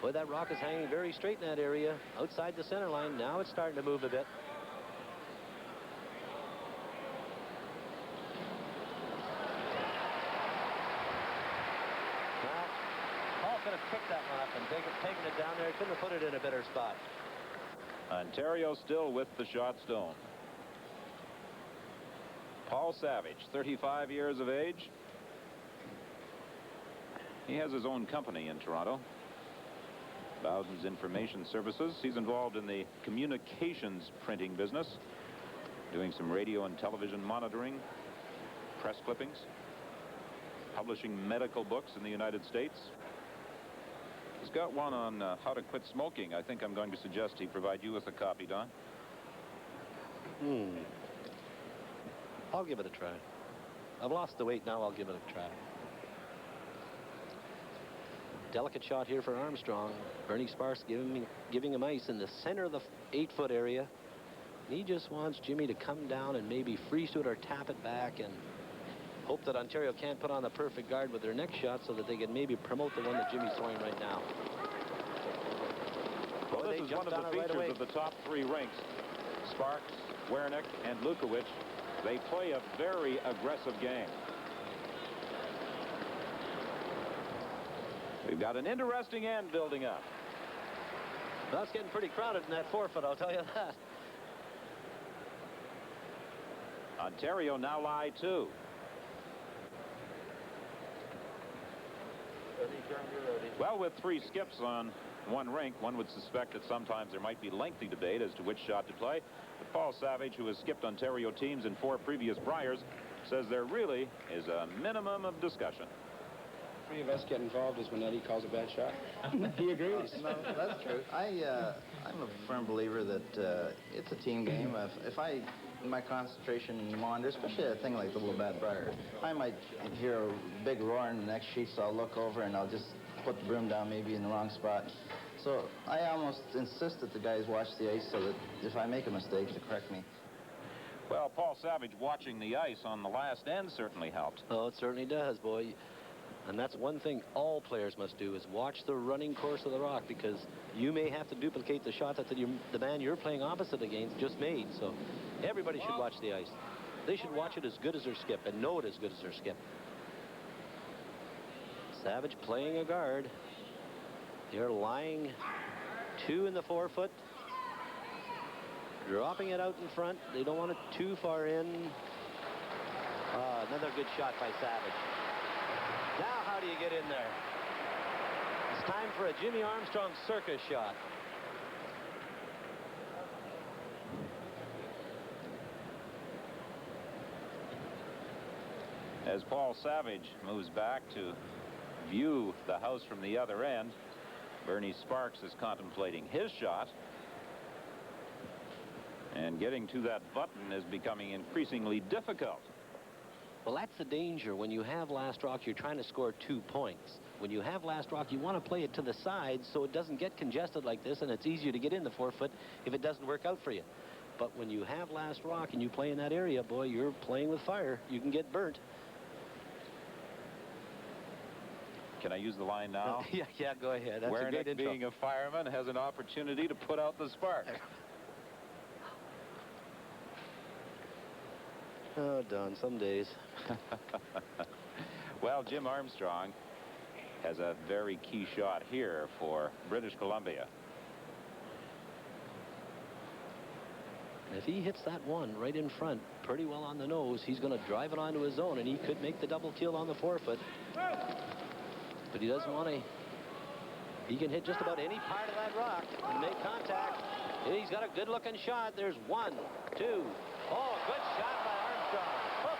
Boy, that rock is hanging very straight in that area, outside the center line. Now it's starting to move a bit. Well, Paul could have picked that one up and taken it down there. Couldn't have put it in a better spot. Ontario still with the shot stone. Paul Savage, 35 years of age. He has his own company in Toronto, Bowden's Information Services. He's involved in the communications printing business, doing some radio and television monitoring, press clippings, publishing medical books in the United States. He's got one on how to quit smoking. I think I'm going to suggest he provide you with a copy, Don. I'll give it a try. I've lost the weight now. I'll give it a try. Delicate shot here for Armstrong. Bernie Sparks giving him ice in the center of the 8-foot area. He just wants Jimmy to come down and maybe freeze to it or tap it back and hope that Ontario can't put on the perfect guard with their next shot so that they can maybe promote the one that Jimmy's throwing right now. Well, this is one of the features of the top 3 rinks. Sparks, Werenich, and Lukowicz. They play a very aggressive game. We've got an interesting end building up. Well, it's getting pretty crowded in that 4-foot, I'll tell you that. Ontario now lie 2. Well, with 3 skips on one rink, one would suspect that sometimes there might be lengthy debate as to which shot to play. But Paul Savage, who has skipped Ontario teams in 4 previous Briers, says there really is a minimum of discussion. 3 of us get involved is when Eddie calls a bad shot. He agrees. No, that's true. I'm a firm believer that it's a team game. If my concentration wanders, especially a thing like the Labatt Brier, I might hear a big roar in the next sheet, so I'll look over and I'll just put the broom down maybe in the wrong spot. So I almost insist that the guys watch the ice so that if I make a mistake, to correct me. Well, Paul Savage watching the ice on the last end certainly helped. Oh, it certainly does, boy. And that's one thing all players must do is watch the running course of the rock, because you may have to duplicate the shot that the man you're playing opposite against just made. So everybody should watch the ice. They should watch it as good as their skip and know it as good as their skip. Savage playing a guard. They're lying 2 in the 4-foot. Dropping it out in front. They don't want it too far in. Another good shot by Savage. Now how do you get in there? It's time for a Jimmy Armstrong circus shot. As Paul Savage moves back to view the house from the other end, Bernie Sparks is contemplating his shot. And getting to that button is becoming increasingly difficult. Well, that's the danger. When you have last rock, you're trying to score 2 points. When you have last rock, you want to play it to the side so it doesn't get congested like this, and it's easier to get in the 4-foot if it doesn't work out for you. But when you have last rock and you play in that area, boy, you're playing with fire. You can get burnt. Can I use the line now? Yeah, go ahead. That's a great Werenich, intro. being a fireman, has an opportunity to put out the spark. Oh, Don, some days. Well, Jim Armstrong has a very key shot here for British Columbia. If he hits that one right in front, pretty well on the nose, he's going to drive it onto his own, and he could make the double kill on the 4-foot. But he doesn't want to. He can hit just about any part of that rock and make contact. He's got a good-looking shot. There's 1, 2. Oh, good shot by Armstrong. Oh.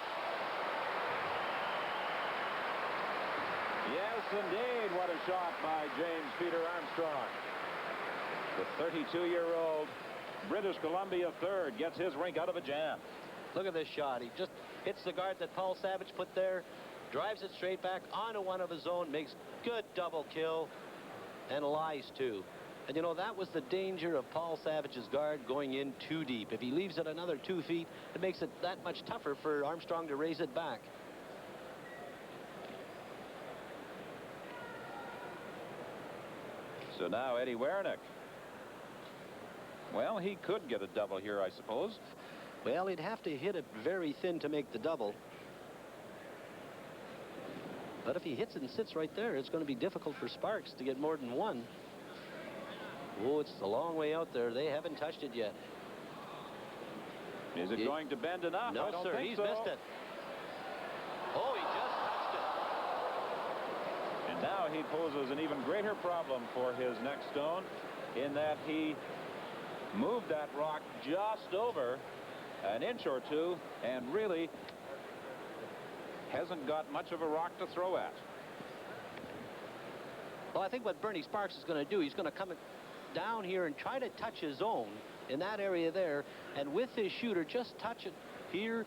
Yes, indeed. What a shot by James Peter Armstrong. The 32-year-old British Columbia third gets his rink out of a jam. Look at this shot. He just hits the guard that Paul Savage put there, drives it straight back onto one of his own, makes good double kill, and lies too. And you know, that was the danger of Paul Savage's guard going in too deep. If he leaves it another 2 feet, it makes it that much tougher for Armstrong to raise it back. So now Eddie Werenich. Well, he could get a double here, I suppose. Well, he'd have to hit it very thin to make the double. But if he hits it and sits right there, it's going to be difficult for Sparks to get more than 1. Oh, it's a long way out there. They haven't touched it yet. Is it going to bend enough? No, I don't sir. think He's so. missed it. Oh, he just touched it. And now he poses an even greater problem for his next stone in that he moved that rock just over an inch or 2 and really hasn't got much of a rock to throw at. Well, I think what Bernie Sparks is going to do, he's going to come down here and try to touch his own in that area there, and with his shooter, just touch it here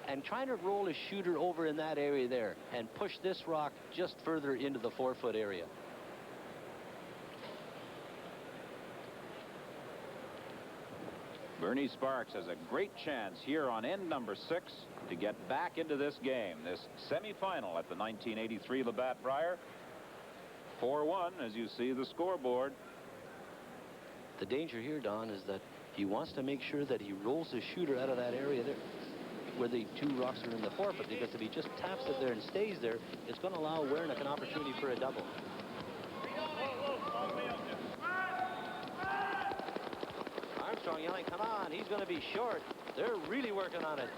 and try to roll his shooter over in that area there and push this rock just further into the 4-foot area. Bernie Sparks has a great chance here on end number 6 to get back into this game, this semifinal at the 1983 Labatt Brier. 4-1 as you see the scoreboard. The danger here, Don, is that he wants to make sure that he rolls his shooter out of that area there where the 2 rocks are in the 4-foot, because if he just taps it there and stays there, it's going to allow Werenich an opportunity for a double. Armstrong yelling, come on, he's going to be short. They're really working on it.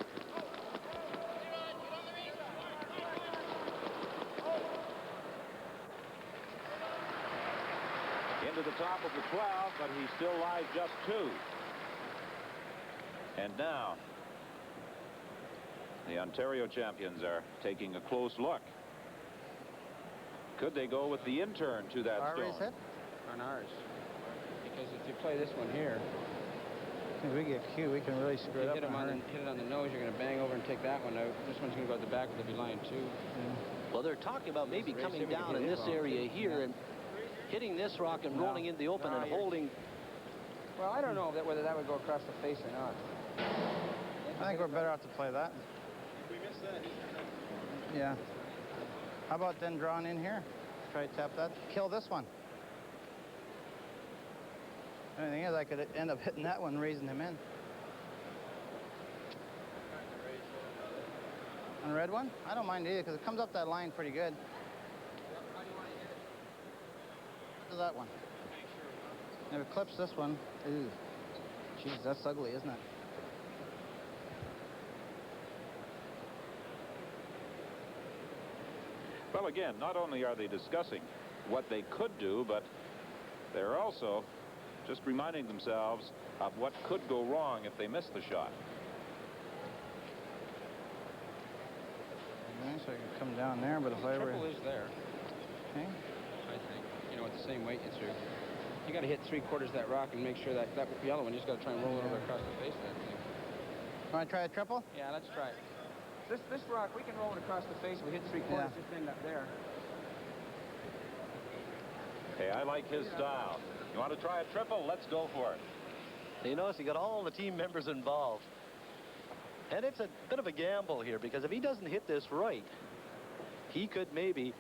Into the top of the 12, but he still lies just 2. And now the Ontario champions are taking a close look. Could they go with the intern to that stone? Hit? On ours. Because if you play this one here, if we get cute, we can really screw it up. Hit it on the nose, you're going to bang over and take that one out. This one's going to go at the back, but they'll be lying too. Yeah. Well, they're talking about maybe coming down in this area here and hitting this rock and rolling in the open and holding. Well, I don't know whether that would go across the face or not. I think we're better off to play that. If we miss that, yeah. How about then drawing in here? Try to tap that. Kill this one. The only thing is I could end up hitting that one, raising him in. On the red one? I don't mind either, because it comes up that line pretty good. To that one. If it clips this one, ooh. Jeez, that's ugly, isn't it? Well, again, not only are they discussing what they could do, but they're also just reminding themselves of what could go wrong if they miss the shot. Okay, so I can come down there, but if I were... Triple is there. Okay. I think. You know, at the same weight you threw. You got to hit 3/4 of that rock and make sure that yellow one, you just got to try and roll it over across the face of that thing. Want to try a triple? Yeah, let's try it. This rock, we can roll it across the face. We hit 3/4, just end up there. Hey, I like his style. You want to try a triple? Let's go for it. You notice he got all the team members involved. And it's a bit of a gamble here, because if he doesn't hit this right, he could maybe,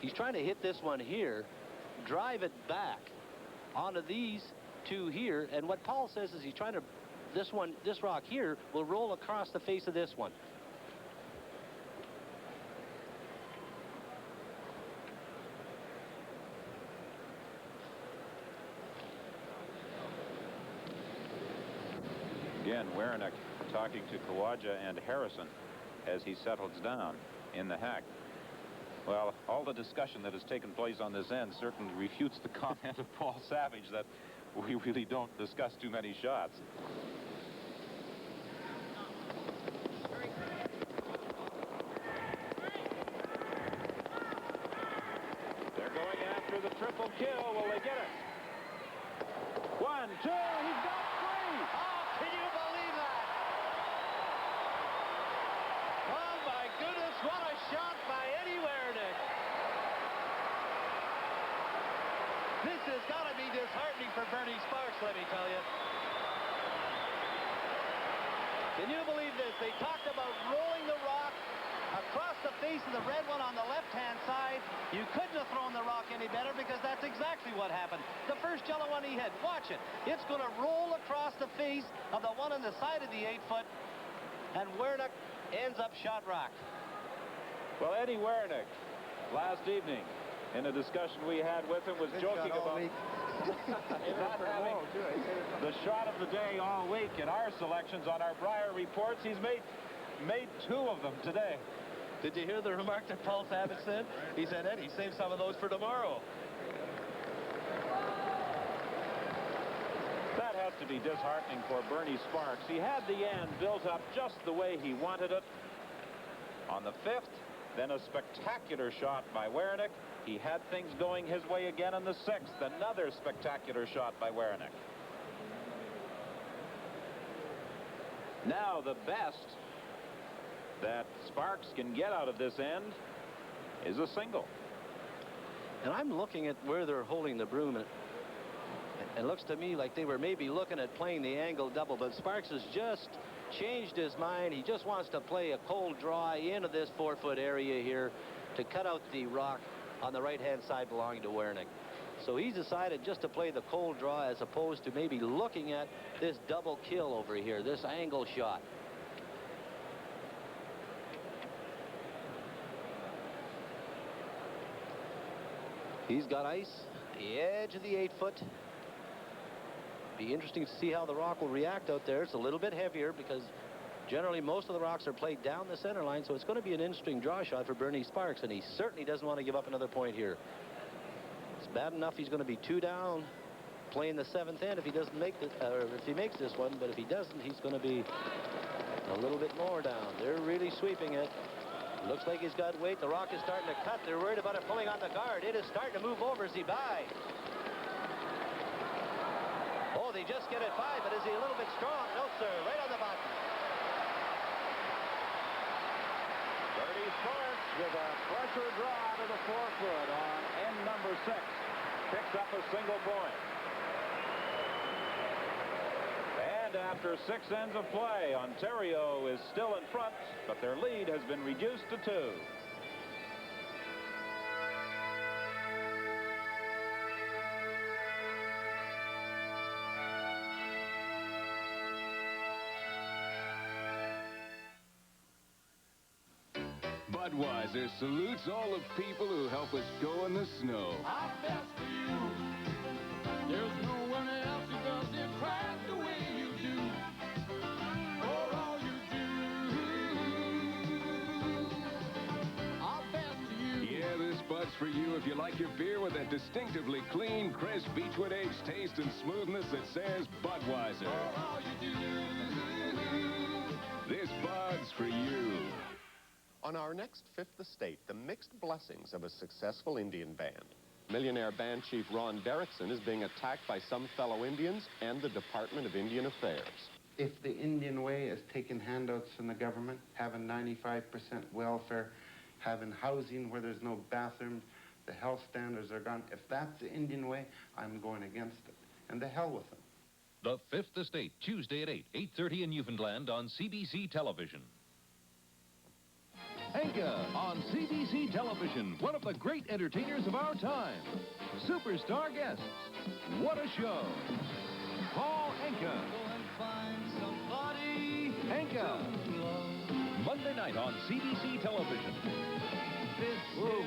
he's trying to hit this one here, drive it back onto these two here, and what Paul says is he's trying to, this rock here will roll across the face of this one. Again, Werenich talking to Kawaja and Harrison as he settles down in the hack. Well, all the discussion that has taken place on this end certainly refutes the comment of Paul Savage that we really don't discuss too many shots. They're going after the triple kill. Will they get it? 1, 2, he's got 3! Oh, can you believe that? Oh, my goodness, what a shot by Eddie Werenich. This has got to be disheartening for Bernie Sparks, let me tell you. Can you believe this? They talked about rolling the rock across the face of the red one on the left-hand side. You couldn't have thrown the rock any better, because that's exactly what happened. The first yellow one he hit, watch it. It's going to roll across the face of the one on the side of the 8-foot, and Werenich ends up shot rock. Well, Eddie Werenich, last evening, in a discussion we had with him, was joking about not having the shot of the day all week in our selections on our Brier reports. He's made 2 of them today. Did you hear the remark that Paul Savage said? He said, Eddie, save some of those for tomorrow. That has to be disheartening for Bernie Sparks. He had the end built up just the way he wanted it. On the 5th, then a spectacular shot by Werenich. He had things going his way again on the 6th. Another spectacular shot by Werenich. Now the best that Sparks can get out of this end is a single. And I'm looking at where they're holding the broom. It looks to me like they were maybe looking at playing the angle double, but Sparks has just changed his mind. He just wants to play a cold draw into this 4-foot area here to cut out the rock on the right-hand side belonging to Werenich. So he's decided just to play the cold draw as opposed to maybe looking at this double kill over here, this angle shot. He's got ice, the edge of the 8-foot. Be interesting to see how the rock will react out there. It's a little bit heavier because generally most of the rocks are played down the center line, so it's going to be an interesting draw shot for Bernie Sparks, and he certainly doesn't want to give up another point here. It's bad enough he's going to be 2 down playing the 7th end if he doesn't make this, or if he makes this one, but if he doesn't, he's going to be a little bit more down. They're really sweeping it. Looks like he's got weight. The rock is starting to cut. They're worried about it pulling on the guard. It is starting to move over as he by. Oh, they just get it by, but is he a little bit strong? No, sir. Right on the button. Bernie Sparks with a pressure draw to the 4-foot on end number 6. Picks up a single point. And after 6 ends of play, Ontario is still in front, but their lead has been reduced to 2. Budweiser salutes all the people who help us go in the snow. I'm best for you. There's no one else who does it quite the way you do. For all you do. I'm best to you. Yeah, this Bud's for you if you like your beer with that distinctively clean, crisp, Beechwood aged taste and smoothness that says Budweiser. For all you do. This Bud's for you. On our next 5th estate, the mixed blessings of a successful Indian band. Millionaire band chief Ron Derrickson is being attacked by some fellow Indians and the Department of Indian Affairs. if the Indian way is taking handouts from the government, having 95% welfare, having housing where there's no bathrooms, the health standards are gone, if that's the Indian way, I'm going against it. And the hell with them. The Fifth Estate, Tuesday at 8:30 in Newfoundland on CBC Television. Enka on CBC Television, one of the great entertainers of our time. Superstar guests. What a show. Paul Enka. Enka. Monday night on CBC Television. Whoa,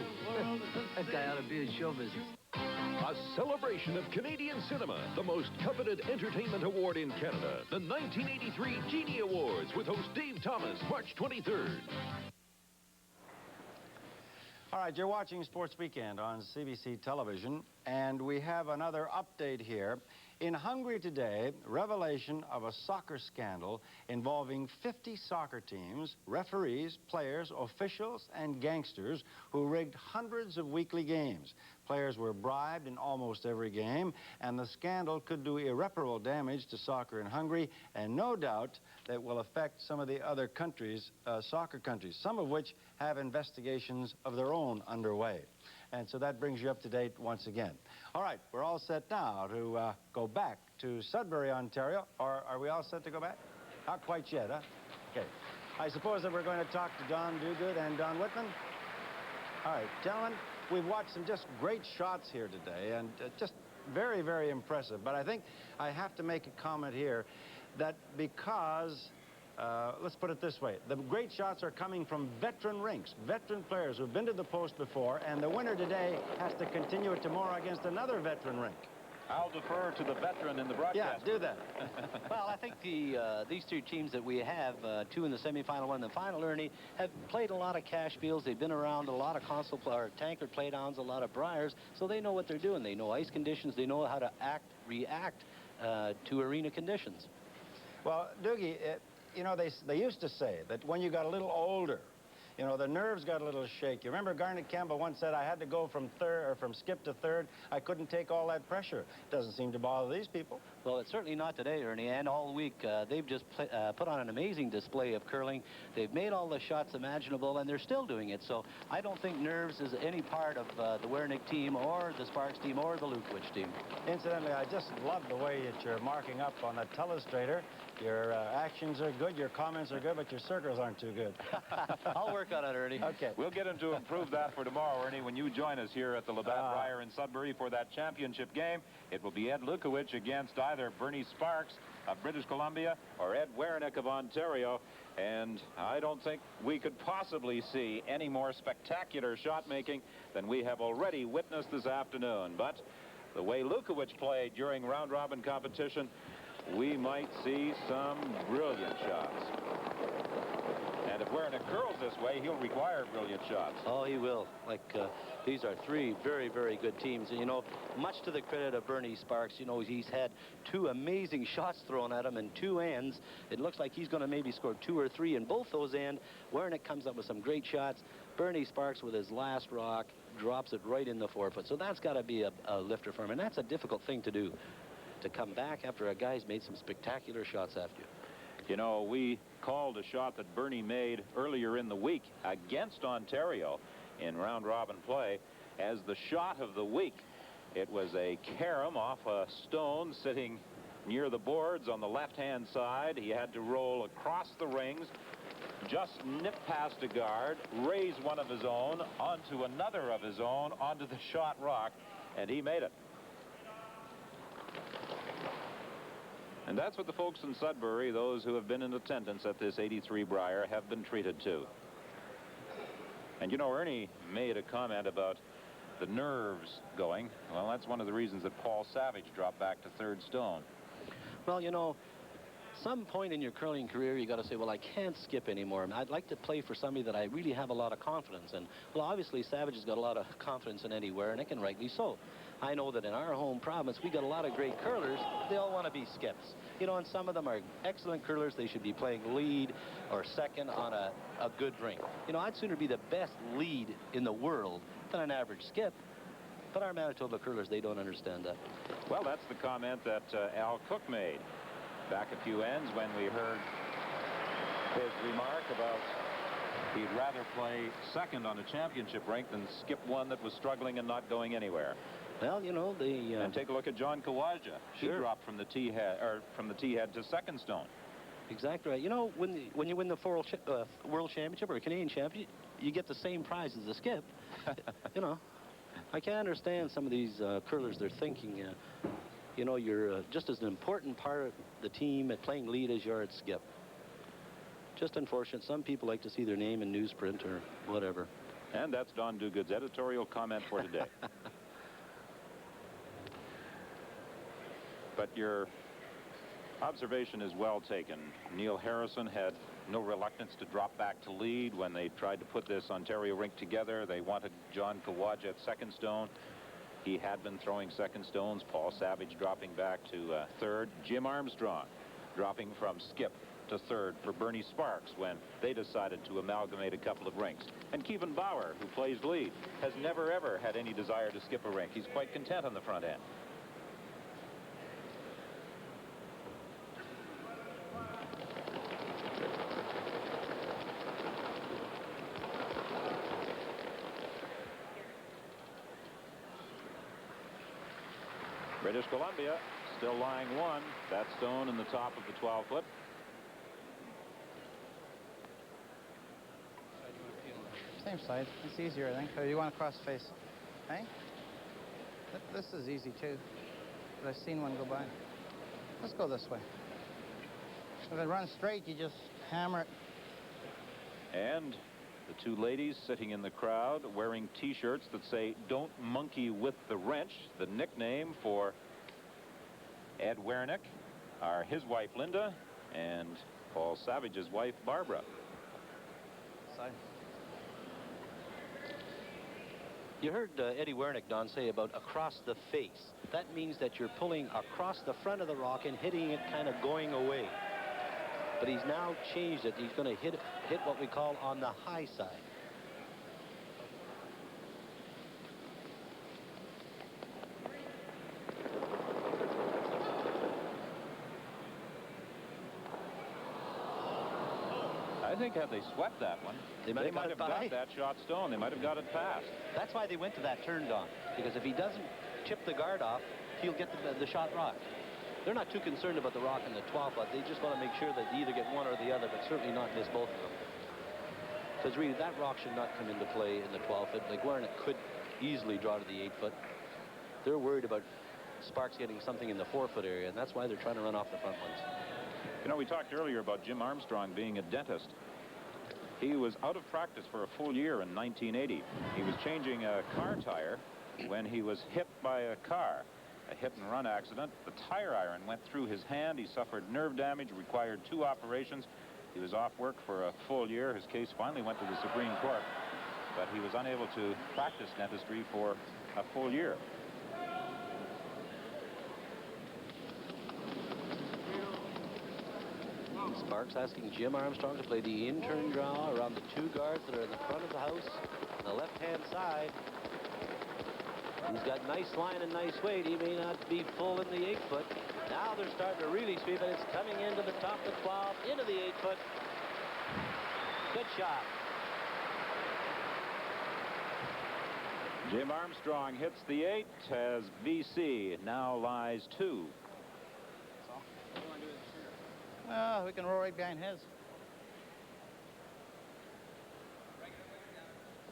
that guy ought to be in show business. A celebration of Canadian cinema, the most coveted entertainment award in Canada, the 1983 Genie Awards, with host Dave Thomas, March 23rd. All right, you're watching Sports Weekend on CBC Television, and we have another update here. In Hungary today, revelation of a soccer scandal involving 50 soccer teams, referees, players, officials, and gangsters who rigged hundreds of weekly games. Players were bribed in almost every game, and the scandal could do irreparable damage to soccer in Hungary, and no doubt that will affect some of the other countries, soccer countries, some of which have investigations of their own underway. And so that brings you up to date once again. All right, we're all set now to go back to Sudbury, Ontario. Or are we all set to go back? Not quite yet, huh? Okay. I suppose that we're going to talk to Don Duguid and Don Whitman. All right, gentlemen, we've watched some just great shots here today, and just very, very impressive. But I think I have to make a comment here that because... let's put it this way. The great shots are coming from veteran rinks, veteran players who've been to the post before, and the winner today has to continue it tomorrow against another veteran rink. I'll defer to the veteran in the broadcast. Yeah, do that. Well, I think these two teams that we have, two in the semifinal, one in the final, Ernie, have played a lot of cash fields. They've been around a lot of or tankard playdowns, a lot of Briers, so they know what they're doing. They know ice conditions. They know how to react to arena conditions. Well, Doogie, you know, they used to say that when you got a little older, you know, the nerves got a little shaky. Remember Garnet Campbell once said, I had to go from skip to third. I couldn't take all that pressure. Doesn't seem to bother these people. Well, it's certainly not today, Ernie, and all week. They've just put on an amazing display of curling. They've made all the shots imaginable, and they're still doing it. So I don't think nerves is any part of the Werenich team or the Sparks team or the Lukowicz team. Incidentally, I just love the way that you're marking up on that telestrator. Your actions are good, your comments are good, but your circles aren't too good. I'll work on it, Ernie. Okay. We'll get him to improve that for tomorrow, Ernie, when you join us here at the Labatt Brier in Sudbury for that championship game. It will be Ed Lukowicz against either Bernie Sparks of British Columbia or Ed Werenich of Ontario. And I don't think we could possibly see any more spectacular shot making than we have already witnessed this afternoon. But the way Lukowicz played during round-robin competition, we might see some brilliant shots. And if Werenich curls this way, he'll require brilliant shots. Oh, he will. These are three very, very good teams. And, you know, much to the credit of Bernie Sparks, you know, he's had two amazing shots thrown at him in two ends. It looks like he's going to maybe score 2 or 3 in both those ends. Werenich comes up with some great shots. Bernie Sparks, with his last rock, drops it right in the 4-foot. So that's got to be a lifter for him. And that's a difficult thing to do, to come back after a guy's made some spectacular shots after you. You know, we called a shot that Bernie made earlier in the week against Ontario in round-robin play as the shot of the week. It was a carom off a stone sitting near the boards on the left-hand side. He had to roll across the rings, just nip past a guard, raise one of his own onto another of his own, onto the shot rock, and he made it. And that's what the folks in Sudbury, those who have been in attendance at this 83 Brier, have been treated to. And you know, Ernie made a comment about the nerves going. Well, that's one of the reasons that Paul Savage dropped back to third stone. Well, you know, some point in your curling career, you got to say, well, I can't skip anymore. I'd like to play for somebody that I really have a lot of confidence in. Well, obviously, Savage has got a lot of confidence in Eddie Werenich, and rightly so. I know that in our home province, we got a lot of great curlers. They all want to be skips. You know, and some of them are excellent curlers. They should be playing lead or second on a good rink. You know, I'd sooner be the best lead in the world than an average skip. But our Manitoba curlers, they don't understand that. Well, that's the comment that Al Cook made. back a few ends when we heard his remark about he'd rather play second on a championship rink than skip one that was struggling and not going anywhere. Well, you know, and take a look at John Kawaja. He dropped from the tee head to second stone. Exactly right. You know, when you win the World Championship or a Canadian Championship, you get the same prize as the skip. You know, I can understand some of these curlers. They're thinking, you know, you're just as an important part of the team at playing lead as you are at skip. Just unfortunate. Some people like to see their name in newsprint or whatever. And that's Don Duguid's editorial comment for today. But your observation is well taken. Neil Harrison had no reluctance to drop back to lead when they tried to put this Ontario rink together. They wanted John Kawaja at second stone. He had been throwing second stones. Paul Savage dropping back to third. Jim Armstrong dropping from skip to third for Bernie Sparks when they decided to amalgamate a couple of rinks. And Kevin Bauer, who plays lead, has never ever had any desire to skip a rink. He's quite content on the front end. British Columbia still lying one. That stone in the top of the 12-foot. Same side. It's easier, I think. Or you want to cross face? Hey? This is easy, too. But I've seen one go by. Let's go this way. If it runs straight, you just hammer it. And the two ladies sitting in the crowd wearing T-shirts that say, "Don't monkey with the wrench." The nickname for Ed Werenich are his wife, Linda, and Paul Savage's wife, Barbara. Side. You heard Eddie Werenich, Don, say about across the face. That means that you're pulling across the front of the rock and hitting it kind of going away. But he's now changed it. He's going to hit what we call on the high side. I think had they swept that one, they might have got that shot stone. They might have got it past. That's why they went to that turn, Don. Because if he doesn't chip the guard off, he'll get the shot rock. They're not too concerned about the rock in the 12-foot. They just want to make sure that they either get one or the other, but certainly not miss both of them. Because really, that rock should not come into play in the 12-foot. Like Werenich could easily draw to the 8-foot. They're worried about Sparks getting something in the 4-foot area, and that's why they're trying to run off the front ones. You know, we talked earlier about Jim Armstrong being a dentist. He was out of practice for a full year in 1980. He was changing a car tire when he was hit by a car. A hit-and-run accident. The tire iron went through his hand. He suffered nerve damage, required 2 operations. He was off work for a full year. His case finally went to the Supreme Court, but he was unable to practice dentistry for a full year. Sparks asking Jim Armstrong to play the in-turn draw around the 2 guards that are in the front of the house on the left-hand side. He's got nice line and nice weight. He may not be full in the 8-foot. Now they're starting to really sweep, and it's coming into the top of the 12, into the 8-foot. Good shot. Jim Armstrong hits the 8 as VC now lies 2. Well, we can roll right behind his.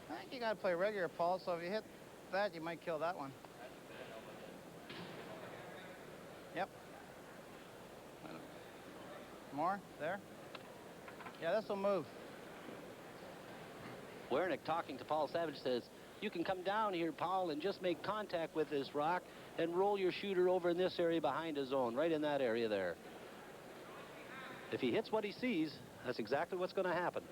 I think you got to play regular, Paul, so if you hit that, you might kill that one. Yep. More? There? Yeah, this will move. Werenich, talking to Paul Savage, says, "You can come down here, Paul, and just make contact with this rock and roll your shooter over in this area behind his own, right in that area there." If he hits what he sees, that's exactly what's going to happen.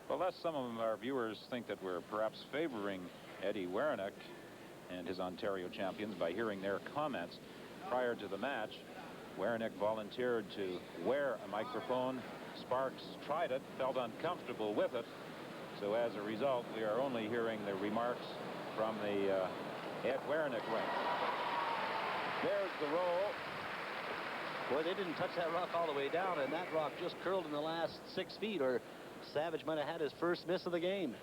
Well, lest some of our viewers think that we're perhaps favoring Eddie Werenich and his Ontario champions by hearing their comments prior to the match, Werenich volunteered to wear a microphone. Sparks tried it, felt uncomfortable with it, So as a result, we are only hearing the remarks from the Ed Werenich rink. There's the roll. Boy, they didn't touch that rock all the way down, and that rock just curled in the last 6 feet, or Savage might have had his first miss of the game.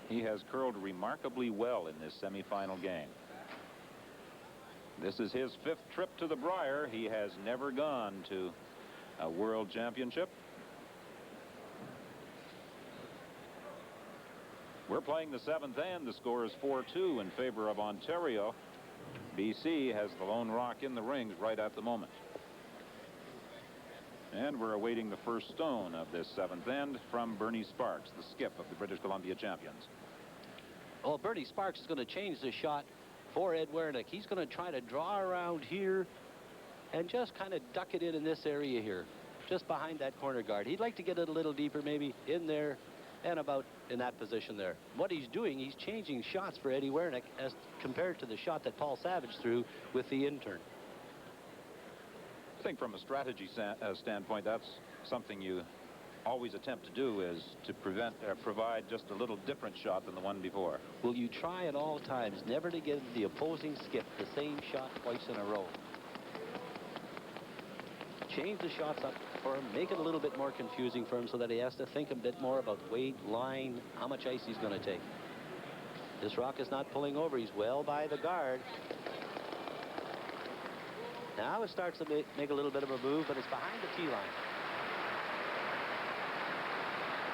He has curled remarkably well in this semifinal game. This is his 5th trip to the Brier. He has never gone to a world championship. We're playing the 7th end. The score is 4-2 in favor of Ontario. BC has the lone rock in the rings right at the moment. And we're awaiting the first stone of this 7th end from Bernie Sparks, the skip of the British Columbia champions. Well, Bernie Sparks is going to change the shot for Ed Werenich. He's going to try to draw around here and just kind of duck it in this area here, just behind that corner guard. He'd like to get it a little deeper, maybe in there and about in that position there. What he's doing, he's changing shots for Eddie Werenich as compared to the shot that Paul Savage threw with the intern. I think from a strategy standpoint, that's something you always attempt to do, is to provide just a little different shot than the one before. Well, you try at all times never to give the opposing skip the same shot twice in a row. Change the shots up for him, make it a little bit more confusing for him so that he has to think a bit more about weight, line, how much ice he's going to take. This rock is not pulling over. He's well by the guard. Now it starts to make a little bit of a move, but it's behind the tee line.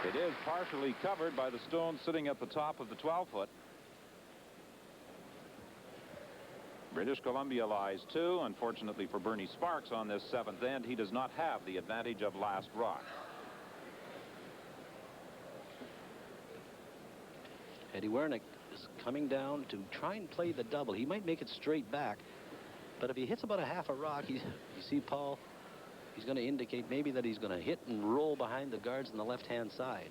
It is partially covered by the stone sitting at the top of the 12-foot. British Columbia lies 2. Unfortunately for Bernie Sparks on this 7th end, he does not have the advantage of last rock. Eddie Werenich is coming down to try and play the double. He might make it straight back, but if he hits about a half a rock, you see Paul, he's going to indicate maybe that he's going to hit and roll behind the guards on the left-hand side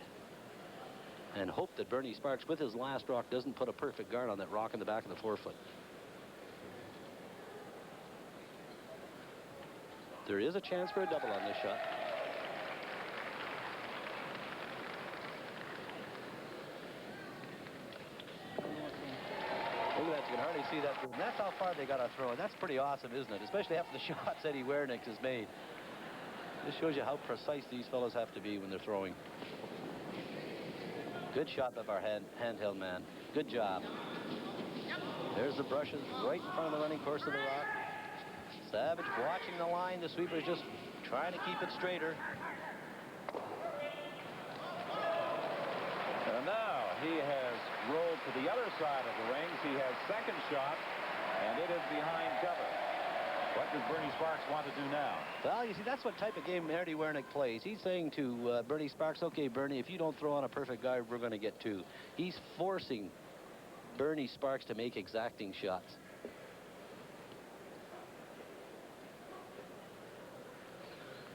and hope that Bernie Sparks, with his last rock, doesn't put a perfect guard on that rock in the back of the 4-foot. There is a chance for a double on this shot. Look at that, you can hardly see that. And that's how far they got to throw. And that's pretty awesome, isn't it? Especially after the shots Eddie Werenich has made. This shows you how precise these fellows have to be when they're throwing. Good shot by our handheld man. Good job. There's the brushes right in front of the running course of the rock. Savage watching the line. The sweeper's just trying to keep it straighter. And now he has rolled to the other side of the rings. He has second shot, and it is behind cover. What does Bernie Sparks want to do now? Well, you see, that's what type of game Eddie Werenich plays. He's saying to Bernie Sparks, okay, Bernie, if you don't throw on a perfect guard, we're going to get 2. He's forcing Bernie Sparks to make exacting shots.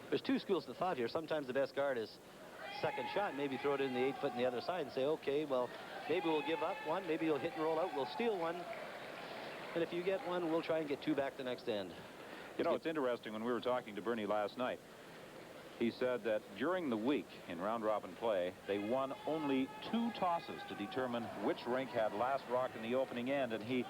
There's 2 schools of thought here. Sometimes the best guard is second shot. Maybe throw it in the 8-foot on the other side and say, okay, well, maybe we'll give up one. Maybe you'll hit and roll out. We'll steal one. And if you get one, we'll try and get 2 back the next end. You know, it's interesting, when we were talking to Bernie last night, he said that during the week in round-robin play, they won only 2 tosses to determine which rink had last rock in the opening end. And he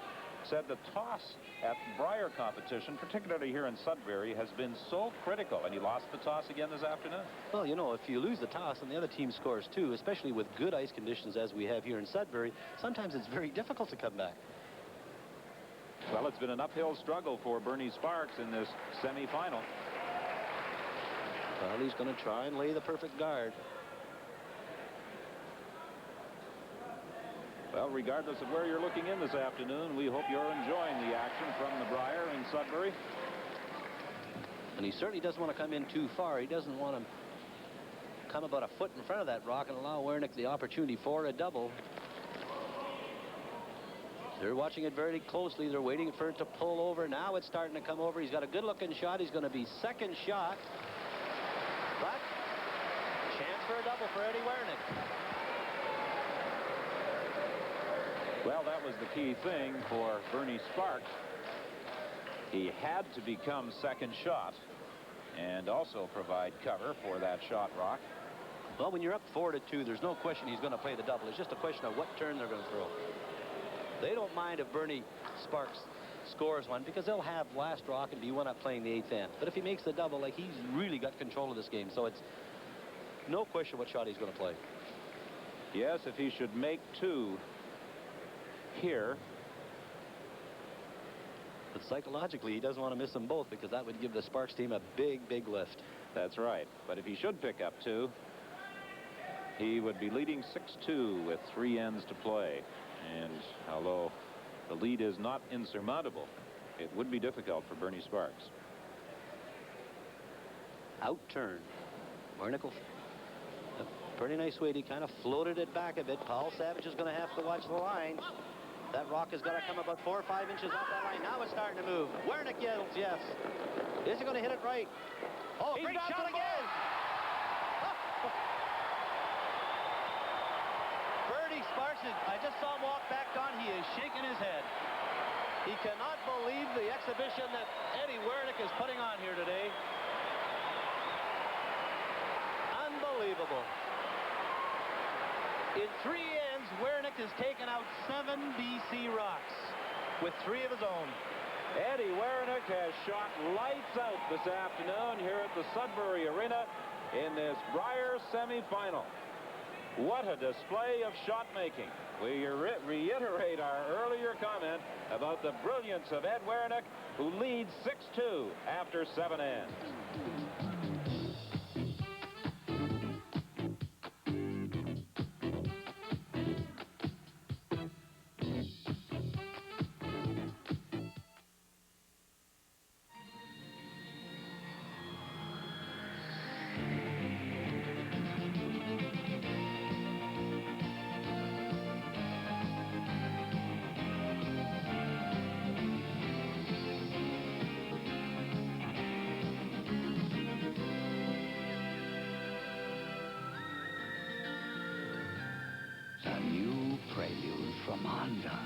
said the toss at Brier competition, particularly here in Sudbury, has been so critical. And he lost the toss again this afternoon. Well, you know, if you lose the toss and the other team scores 2, especially with good ice conditions as we have here in Sudbury, sometimes it's very difficult to come back. Well, it's been an uphill struggle for Bernie Sparks in this semifinal. Well, he's going to try and lay the perfect guard. Well, regardless of where you're looking in this afternoon, we hope you're enjoying the action from the Brier in Sudbury. And he certainly doesn't want to come in too far. He doesn't want to come about a foot in front of that rock and allow Werenich the opportunity for a double. They're watching it very closely. They're waiting for it to pull over. Now it's starting to come over. He's got a good-looking shot. He's going to be second shot. But chance for a double for Eddie Werenich. Well, that was the key thing for Bernie Sparks. He had to become second shot and also provide cover for that shot rock. Well, when you're up 4-2, there's no question he's going to play the double. It's just a question of what turn they're going to throw. They don't mind if Bernie Sparks scores one because they'll have last rock and be one up playing the 8th end. But if he makes the double, like, he's really got control of this game. So it's no question what shot he's going to play. Yes, if he should make 2 here. But psychologically, he doesn't want to miss them both because that would give the Sparks team a big, big lift. That's right. But if he should pick up 2, he would be leading 6-2 with 3 ends to play. And although the lead is not insurmountable, it would be difficult for Bernie Sparks. Out turn. Werenich, a pretty nice weight. He kind of floated it back a bit. Paul Savage is going to have to watch the line. That rock has got to come about 4 or 5 inches off that line. Now it's starting to move. Werenich yells yes. Is he going to hit it right? Oh, great shot again! Bernie Sparks, I just saw him walk back on. He is shaking his head. He cannot believe the exhibition that Eddie Werenich is putting on here today. Unbelievable. In 3 ends, Werenich has taken out 7 BC rocks with 3 of his own. Eddie Werenich has shot lights out this afternoon here at the Sudbury Arena in this Brier semifinal. What a display of shot making. We reiterate our earlier comment about the brilliance of Ed Werenich, who leads 6-2 after 7 ends. A new prelude from Honda.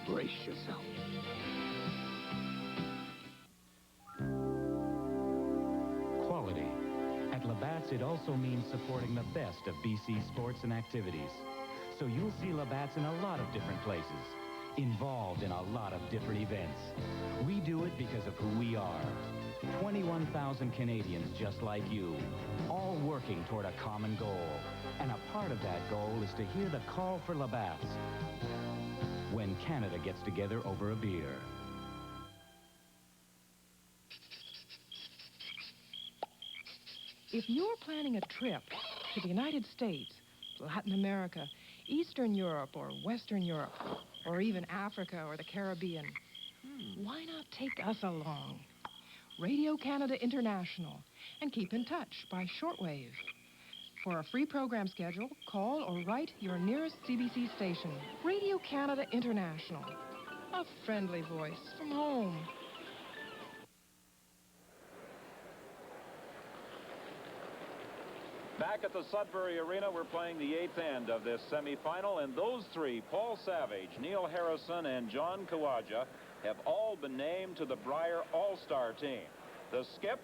Brace yourself. Quality. At Labatt's, it also means supporting the best of BC sports and activities. So you'll see Labatt's in a lot of different places, involved in a lot of different events. We do it because of who we are. 21,000 Canadians just like you, all working toward a common goal. And a part of that goal is to hear the call for Labatt's when Canada gets together over a beer. If you're planning a trip to the United States, Latin America, Eastern Europe, or Western Europe, or even Africa or the Caribbean, why not take us along? Radio Canada International, and keep in touch by shortwave. For a free program schedule, call or write your nearest CBC station. Radio Canada International, a friendly voice from home. Back at the Sudbury Arena, we're playing the 8th end of this semifinal, and those 3, Paul Savage, Neil Harrison, and John Kawaja, have all been named to the Brier All-Star team. The skip,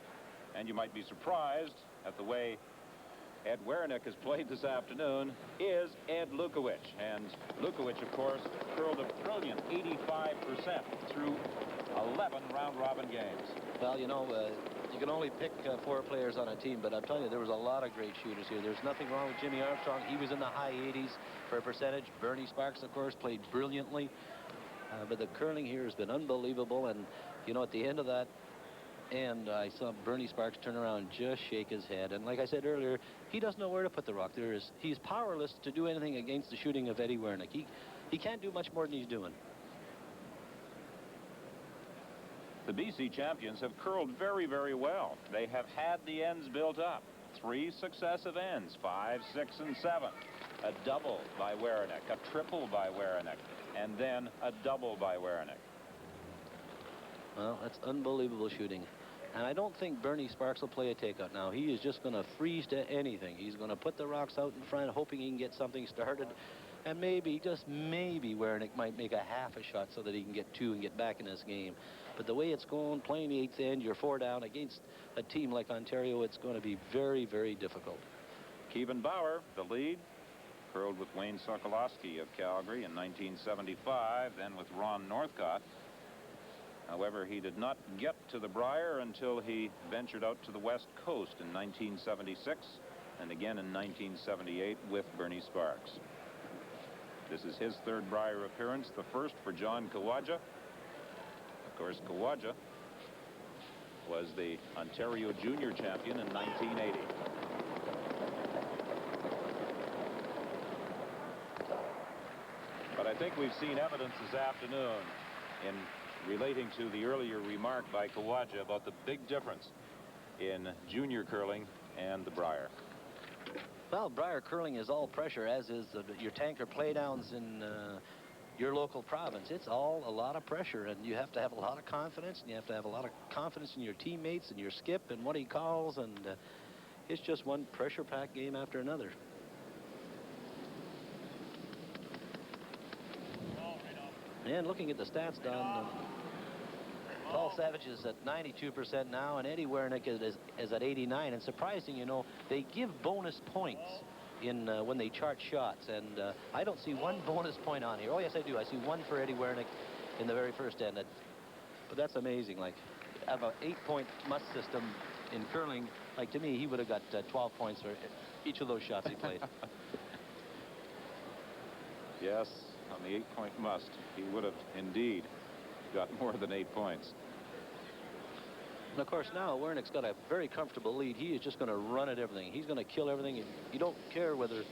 and you might be surprised at the way Ed Werenich has played this afternoon, is Ed Lukowich. And Lukowich, of course, curled a brilliant 85% through 11 round-robin games. Well, you know, you can only pick 4 players on a team, but I'm telling you, there was a lot of great shooters here. There's nothing wrong with Jimmy Armstrong. He was in the high 80s for a percentage. Bernie Sparks, of course, played brilliantly. But the curling here has been unbelievable. And, you know, at the end of that end, I saw Bernie Sparks turn around and just shake his head. And like I said earlier, he doesn't know where to put the rock. He's powerless to do anything against the shooting of Eddie Werenich. He can't do much more than he's doing. The BC champions have curled very, very well. They have had the ends built up. 3 successive ends, 5, 6, and 7. A double by Werenich, a triple by Werenich, and then a double by Werenich. Well, that's unbelievable shooting. And I don't think Bernie Sparks will play a takeout now. He is just going to freeze to anything. He's going to put the rocks out in front, hoping he can get something started. And maybe, just maybe, Werenich might make a half a shot so that he can get 2 and get back in this game. But the way it's going, playing the 8th end, you're 4 down against a team like Ontario, it's going to be very, very difficult. Kevin Bauer, the lead, curled with Wayne Sokolowski of Calgary in 1975, then with Ron Northcott. However, he did not get to the Brier until he ventured out to the West Coast in 1976 and again in 1978 with Bernie Sparks. This is his 3rd Brier appearance, the first for John Kawaja. Of course, Kawaja was the Ontario Junior Champion in 1980. But I think we've seen evidence this afternoon in relating to the earlier remark by Kawaja about the big difference in junior curling and the Brier. Well, Brier curling is all pressure, as is your tanker playdowns in your local province. It's all a lot of pressure, and you have to have a lot of confidence, and you have to have a lot of confidence in your teammates and your skip and what he calls, and it's just one pressure-packed game after another. And looking at the stats, Don, Paul Savage is at 92% now, and Eddie Werenich is at 89. And surprising, you know, they give bonus points in when they chart shots, and I don't see one bonus point on here. Oh, yes, I do. I see one for Eddie Werenich in the very first end. But that's amazing. Like, have an 8-point must system in curling. Like, to me, he would have got 12 points for each of those shots he played. Yes, on the 8-point must, he would have indeed got more than 8 points. And of course, now Wernick's got a very comfortable lead. He is just going to run at everything. He's going to kill everything. You don't care whether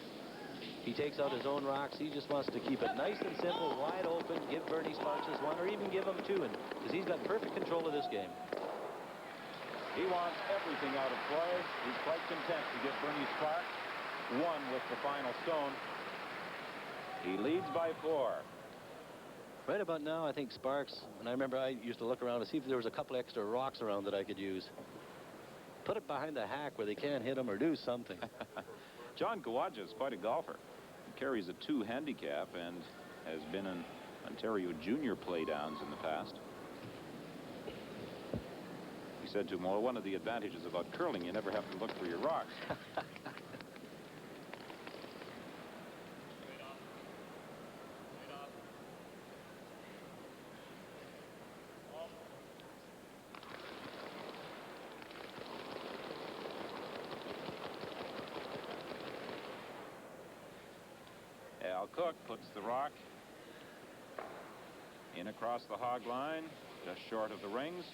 he takes out his own rocks. He just wants to keep it nice and simple, wide open, give Bernie Sparks his one, or even give him 2, because he's got perfect control of this game. He wants everything out of play. He's quite content to give Bernie Sparks 1 with the final stone. He leads by 4. Right about now, I think Sparks, and I remember I used to look around to see if there was a couple extra rocks around that I could use. Put it behind the hack where they can't hit him, or do something. John Kawaja is quite a golfer. He carries a 2 handicap and has been in Ontario junior playdowns in the past. He said to him, well, one of the advantages about curling, you never have to look for your rocks. Cook puts the rock in across the hog line, just short of the rings.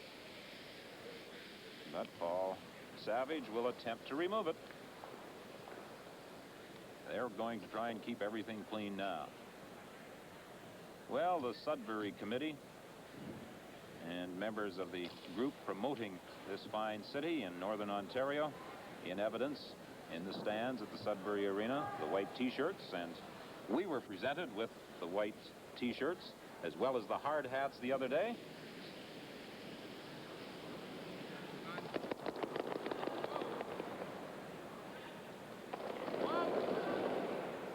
But Paul Savage will attempt to remove it. They're going to try and keep everything clean now. Well, the Sudbury Committee and members of the group promoting this fine city in northern Ontario in evidence in the stands at the Sudbury Arena, the white T-shirts, and we were presented with the white T-shirts as well as the hard hats the other day.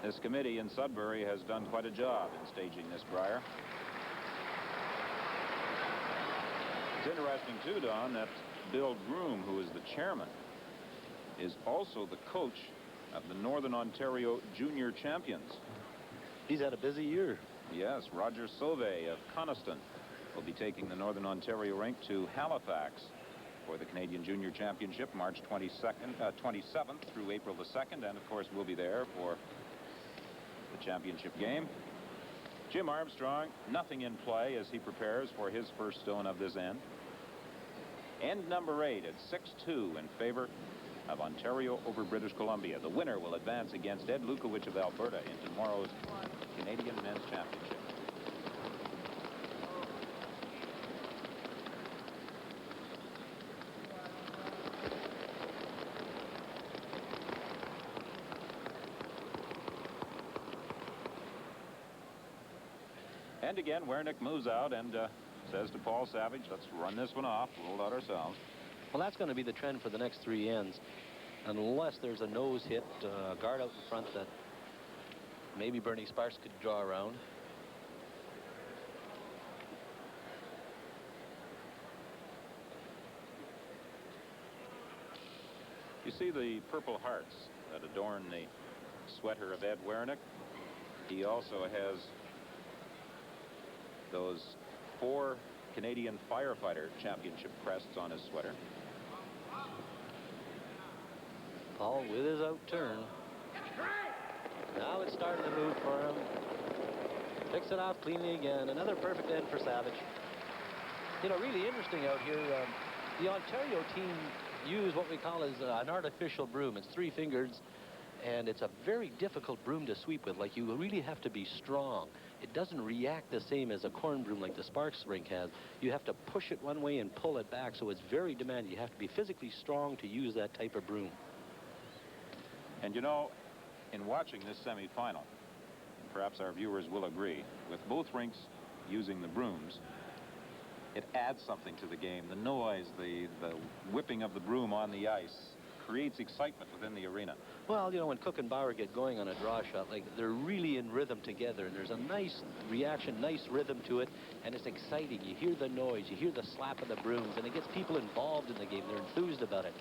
This committee in Sudbury has done quite a job in staging this Brier. It's interesting, too, Don, that Bill Groom, who is the chairman, is also the coach of the Northern Ontario Junior Champions. He's had a busy year. Yes, Roger Sauvé of Coniston will be taking the Northern Ontario rink to Halifax for the Canadian Junior Championship, March 27th through April the 2nd, and of course we'll be there for the championship game. Jim Armstrong, nothing in play as he prepares for his first stone of this end. End number 8 at 6-2 in favor of Ontario over British Columbia. The winner will advance against Ed Lukowicz of Alberta in tomorrow's Canadian Men's Championship. And again, Werenich moves out and says to Paul Savage, let's run this one off. We'll out ourselves. Well, that's going to be the trend for the next 3 ends. Unless there's a nose hit, guard out in front that maybe Bernie Sparks could draw around. You see the purple hearts that adorn the sweater of Ed Werenich. He also has those 4 Canadian Firefighter Championship crests on his sweater. Paul with his out turn. Now it's starting to move for him. Picks it off cleanly again. Another perfect end for Savage. You know, really interesting out here. The Ontario team used what we call as an artificial broom. It's 3-fingered, and it's a very difficult broom to sweep with. Like, you really have to be strong. It doesn't react the same as a corn broom like the Sparks rink has. You have to push it one way and pull it back, so it's very demanding. You have to be physically strong to use that type of broom. And you know, in watching this semifinal, perhaps our viewers will agree, with both rinks using the brooms, it adds something to the game. The noise, the whipping of the broom on the ice creates excitement within the arena. Well, you know, when Cook and Bauer get going on a draw shot, like, they're really in rhythm together, and there's a nice reaction, nice rhythm to it, and it's exciting. You hear the noise, you hear the slap of the brooms, and it gets people involved in the game. They're enthused about it.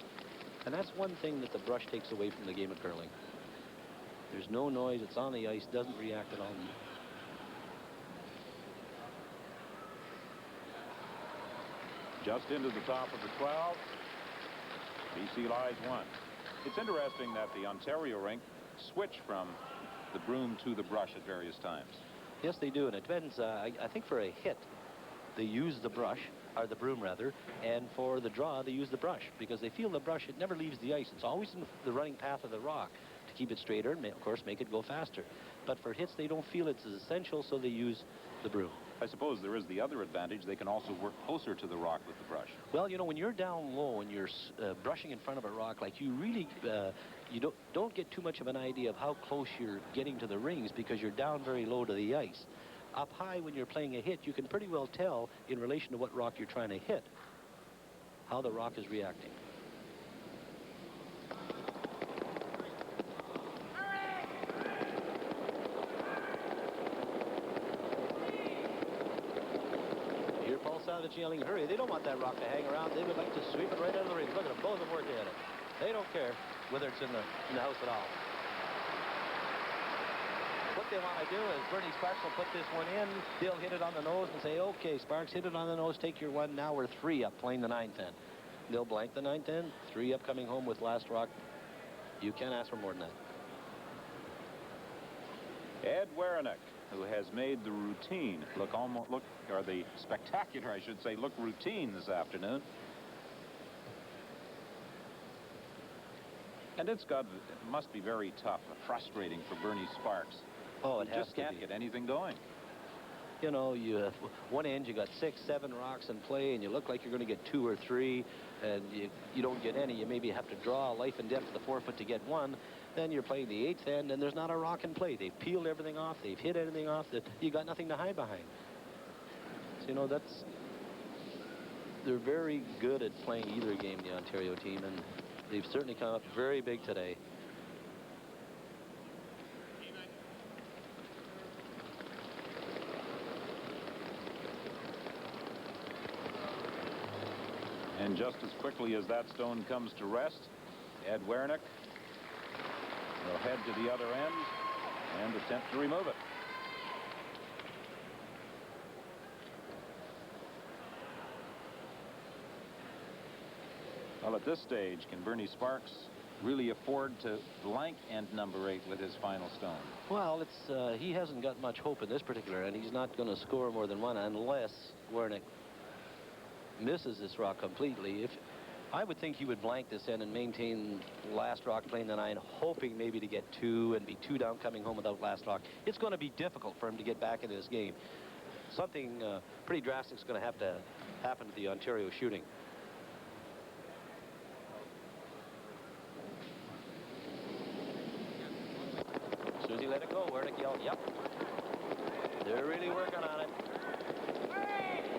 And that's one thing that the brush takes away from the game of curling. There's no noise, it's on the ice, doesn't react at all. Just into the top of the 12. BC lies 1. It's interesting that the Ontario rink switch from the broom to the brush at various times. Yes, they do, and it depends. I think for a hit, they use the brush, or the broom rather, and for the draw, they use the brush, because they feel the brush, it never leaves the ice. It's always in the running path of the rock to keep it straighter and, of course, make it go faster. But for hits, they don't feel it's as essential, so they use the broom. I suppose there is the other advantage. They can also work closer to the rock with the brush. Well, you know, when you're down low and you're brushing in front of a rock, like, you really, you don't get too much of an idea of how close you're getting to the rings, because you're down very low to the ice. Up high, when you're playing a hit, you can pretty well tell, in relation to what rock you're trying to hit, how the rock is reacting. Savage yelling, hurry. They don't want that rock to hang around. They would like to sweep it right out of the ring. Look at them, both of them working at it. They don't care whether it's in the house at all. What they want to do is Bernie Sparks will put this one in. They'll hit it on the nose and say, okay, Sparks, hit it on the nose, take your one. Now we're 3 up playing the 9th end. They'll blank the 9th end, 3 up coming home with last rock. You can't ask for more than that. Ed Werenich, who has made the routine or the spectacular, I should say, look routine this afternoon. And it must be very tough, frustrating for Bernie Sparks. Oh, it has just can't get anything going. You know, you have one end, you got 6, 7 rocks in play, and you look like you're going to get 2 or 3, and you don't get any. You maybe have to draw life and death to the 4-foot to get 1. Then you're playing the 8th end, and there's not a rock in play. They've peeled everything off. They've hit everything off. That you got nothing to hide behind. So, you know, they're very good at playing either game, the Ontario team, and they've certainly come up very big today. And just as quickly as that stone comes to rest, Ed Werenich will head to the other end and attempt to remove it. Well, at this stage, can Bernie Sparks really afford to blank end number 8 with his final stone? Well, he hasn't got much hope in this particular end. He's not going to score more than 1 unless Werenich misses this rock completely. I would think he would blank this end and maintain last rock playing the 9, hoping maybe to get 2 and be 2 down coming home without last rock. It's going to be difficult for him to get back into this game. Something pretty drastic is going to have to happen to the Ontario shooting. As soon as he let it go, Werenich yelled, yep. They're really working on it.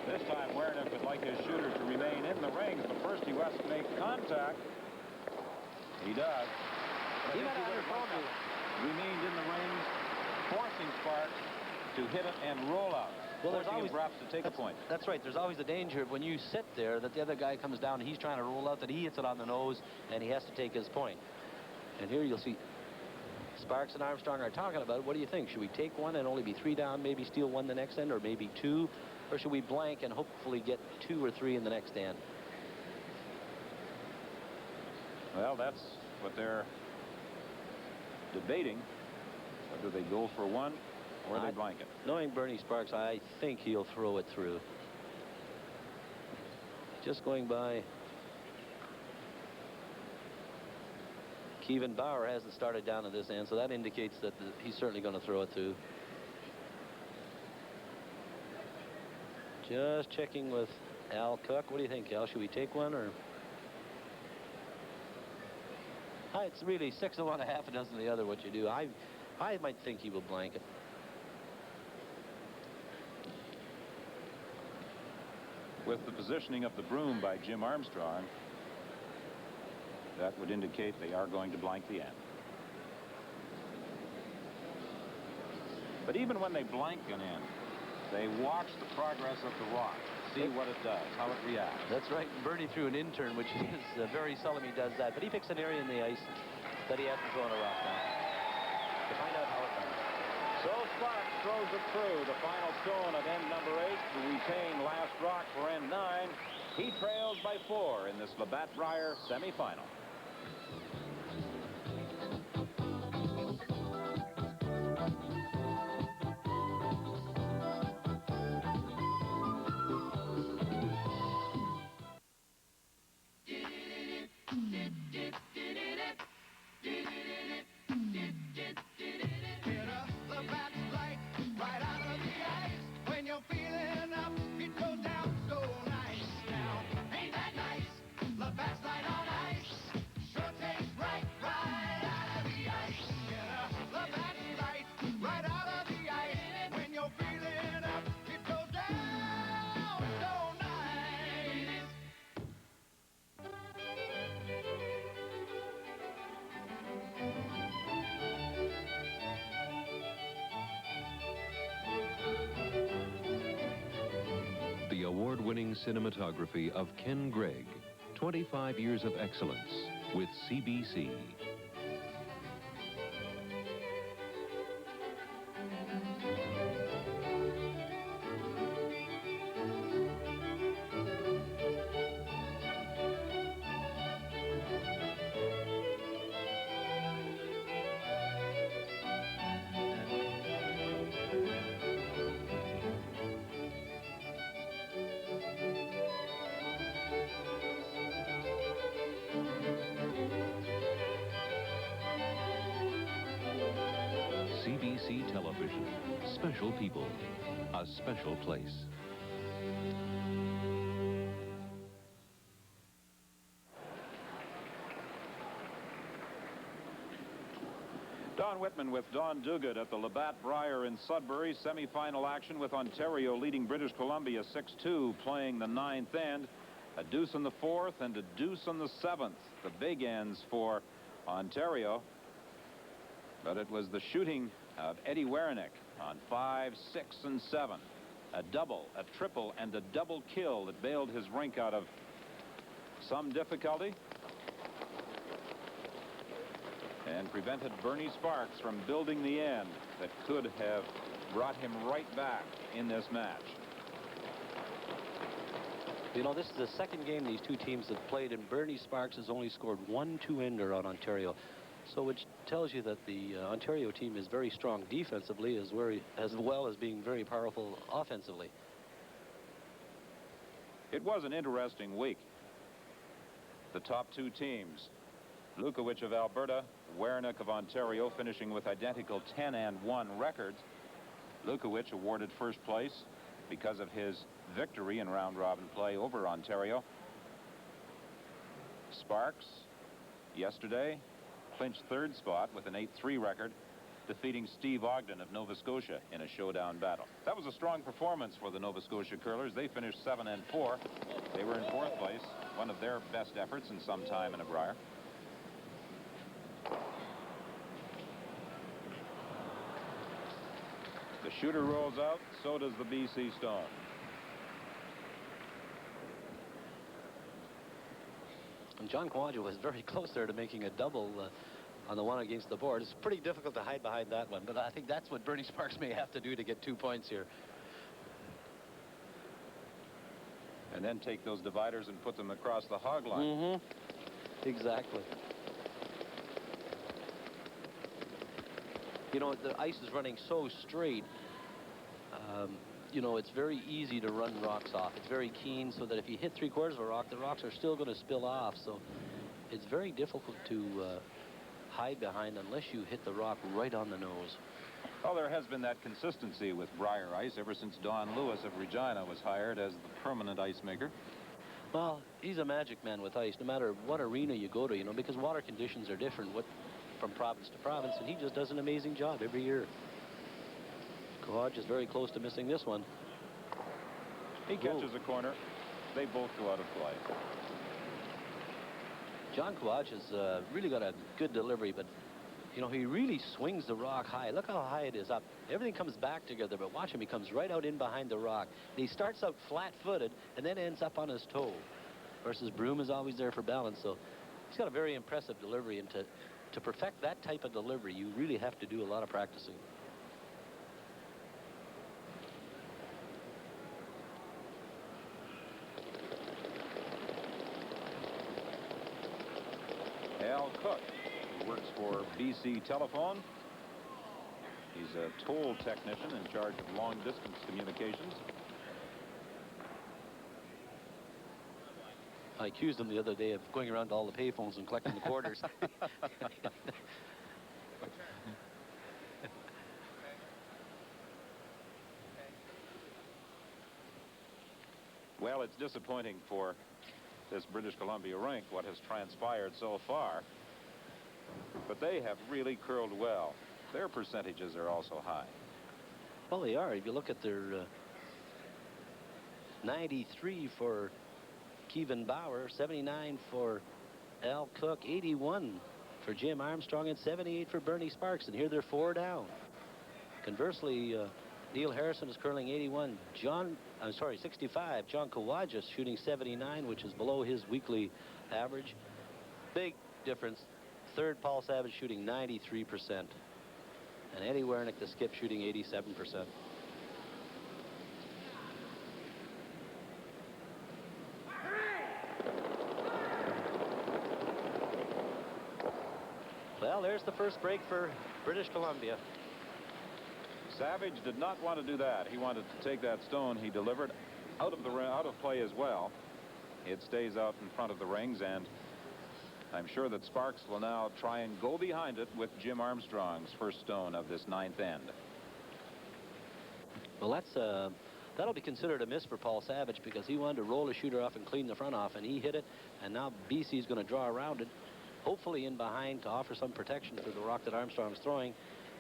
This time, Werenich would like his shooter to remain in the rings, but first he must make contact. He does. He might have remained in the rings, forcing Sparks to hit it and roll out. Well, there's always perhaps to take a point. That's right. There's always the danger when you sit there that the other guy comes down and he's trying to roll out, that he hits it on the nose and he has to take his point. And here you'll see Sparks and Armstrong are talking about it. What do you think? Should we take one and only be 3 down, maybe steal 1 the next end, or maybe 2? Or should we blank and hopefully get 2 or 3 in the next end? Well, that's what they're debating, whether they go for 1 or they blank it. Knowing Bernie Sparks, I think he'll throw it through. Just going by. Kevin Bauer hasn't started down at this end, so that indicates that he's certainly going to throw it through. Just checking with Al Cook. What do you think, Al? Should we take 1 or? It's really 6 of one, a half a dozen of the other. What you do, I might think he will blank it. With the positioning of the broom by Jim Armstrong, that would indicate they are going to blank the end. But even when they blank an end, they watch the progress of the rock, see what it does, how it reacts. That's right. Bernie threw an intern, which is very seldom he does that. But he picks an area in the ice that he hasn't thrown a rock down to find out how it does. So Sparks throws it through the final stone of end number 8 to retain last rock for end 9. He trails by 4 in this Labatt Brier semifinal. Award-winning cinematography of Ken Gregg, 25 years of excellence with CBC. CBC Television. Special people. A special place. Don Whitman with Don Duguid at the Labatt Brier in Sudbury. Semi-final action with Ontario leading British Columbia 6-2, playing the 9th end. A deuce on the 4th and a deuce on the 7th. The big ends for Ontario. But it was the shooting of Eddie Werenich on 5, 6, and 7. A double, a triple, and a double kill that bailed his rink out of some difficulty and prevented Bernie Sparks from building the end that could have brought him right back in this match. You know, this is the second game these two teams have played, and Bernie Sparks has only scored 1 2-ender on Ontario. So which tells you that the Ontario team is very strong defensively as well as being very powerful offensively. It was an interesting week. The top 2 teams, Lukowicz of Alberta, Werenich of Ontario, finishing with identical 10-1 records. Lukowicz awarded first place because of his victory in round-robin play over Ontario. Sparks, yesterday, clinched 3rd spot with an 8-3 record, defeating Steve Ogden of Nova Scotia in a showdown battle. That was a strong performance for the Nova Scotia curlers. They finished 7-4. They were in 4th place, one of their best efforts in some time in a Brier. The shooter rolls out, so does the BC stone. And John Kawaja was very close there to making a double on the one against the board. It's pretty difficult to hide behind that one, but I think that's what Bernie Sparks may have to do to get 2 points here. And then take those dividers and put them across the hog line. Mm-hmm. Exactly. You know, the ice is running so straight. You know, it's very easy to run rocks off. It's very keen, so that if you hit 3/4 of a rock, the rocks are still going to spill off. So it's very difficult to hide behind unless you hit the rock right on the nose. Well, there has been that consistency with Brier ice ever since Don Lewis of Regina was hired as the permanent ice maker. Well, he's a magic man with ice, no matter what arena you go to, you know, because water conditions are different from province to province, and he just does an amazing job every year. Kawaj is very close to missing this one. He catches a corner. They both go out of play. John Kawaj has really got a good delivery, but you know, he really swings the rock high. Look how high it is up. Everything comes back together, but watch him. He comes right out in behind the rock. And he starts out flat-footed and then ends up on his toe. Versus Broom is always there for balance, so he's got a very impressive delivery. And to perfect that type of delivery, you really have to do a lot of practicing. Al Cook, who works for BC Telephone. He's a toll technician in charge of long-distance communications. I accused him the other day of going around to all the payphones and collecting the quarters. Well, it's disappointing for this British Columbia rink what has transpired so far, but they have really curled well. Their percentages are also high. Well, they are. If you look at their 93 for Kevin Bauer, 79 for Al Cook, 81 for Jim Armstrong, and 78 for Bernie Sparks, and here they're 4 down. Conversely, Neil Harrison is curling 81. 65. John Kawaja shooting 79, which is below his weekly average. Big difference. Third, Paul Savage shooting 93%. And Eddie Werenich, the skip, shooting 87%. Well, there's the first break for British Columbia. Savage did not want to do that. He wanted to take that stone he delivered out of play as well. It stays out in front of the rings, and I'm sure that Sparks will now try and go behind it with Jim Armstrong's first stone of this 9th end. Well, that'll be considered a miss for Paul Savage because he wanted to roll the shooter off and clean the front off, and he hit it, and now BC's going to draw around it, hopefully in behind to offer some protection for the rock that Armstrong's throwing.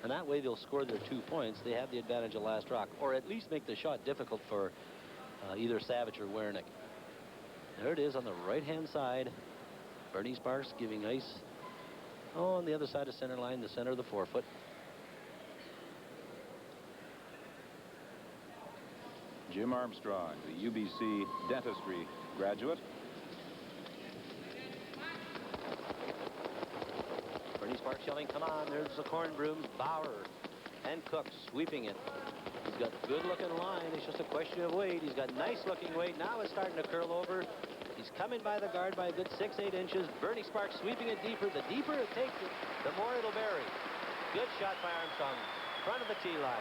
And that way they'll score their 2 points. They have the advantage of last rock, or at least make the shot difficult for either Savage or Werenich. There it is on the right-hand side. Bernie Sparks giving ice on the other side of center line, the center of the 4-foot. Jim Armstrong, the UBC dentistry graduate. Bernie Sparks yelling, come on, there's the corn broom. Bauer and Cook sweeping it. He's got good-looking line. It's just a question of weight. He's got nice-looking weight. Now it's starting to curl over. He's coming by the guard by a good 6-8 inches. Bernie Sparks sweeping it deeper. The deeper it takes it, the more it'll bury. Good shot by Armstrong. Front of the tee line.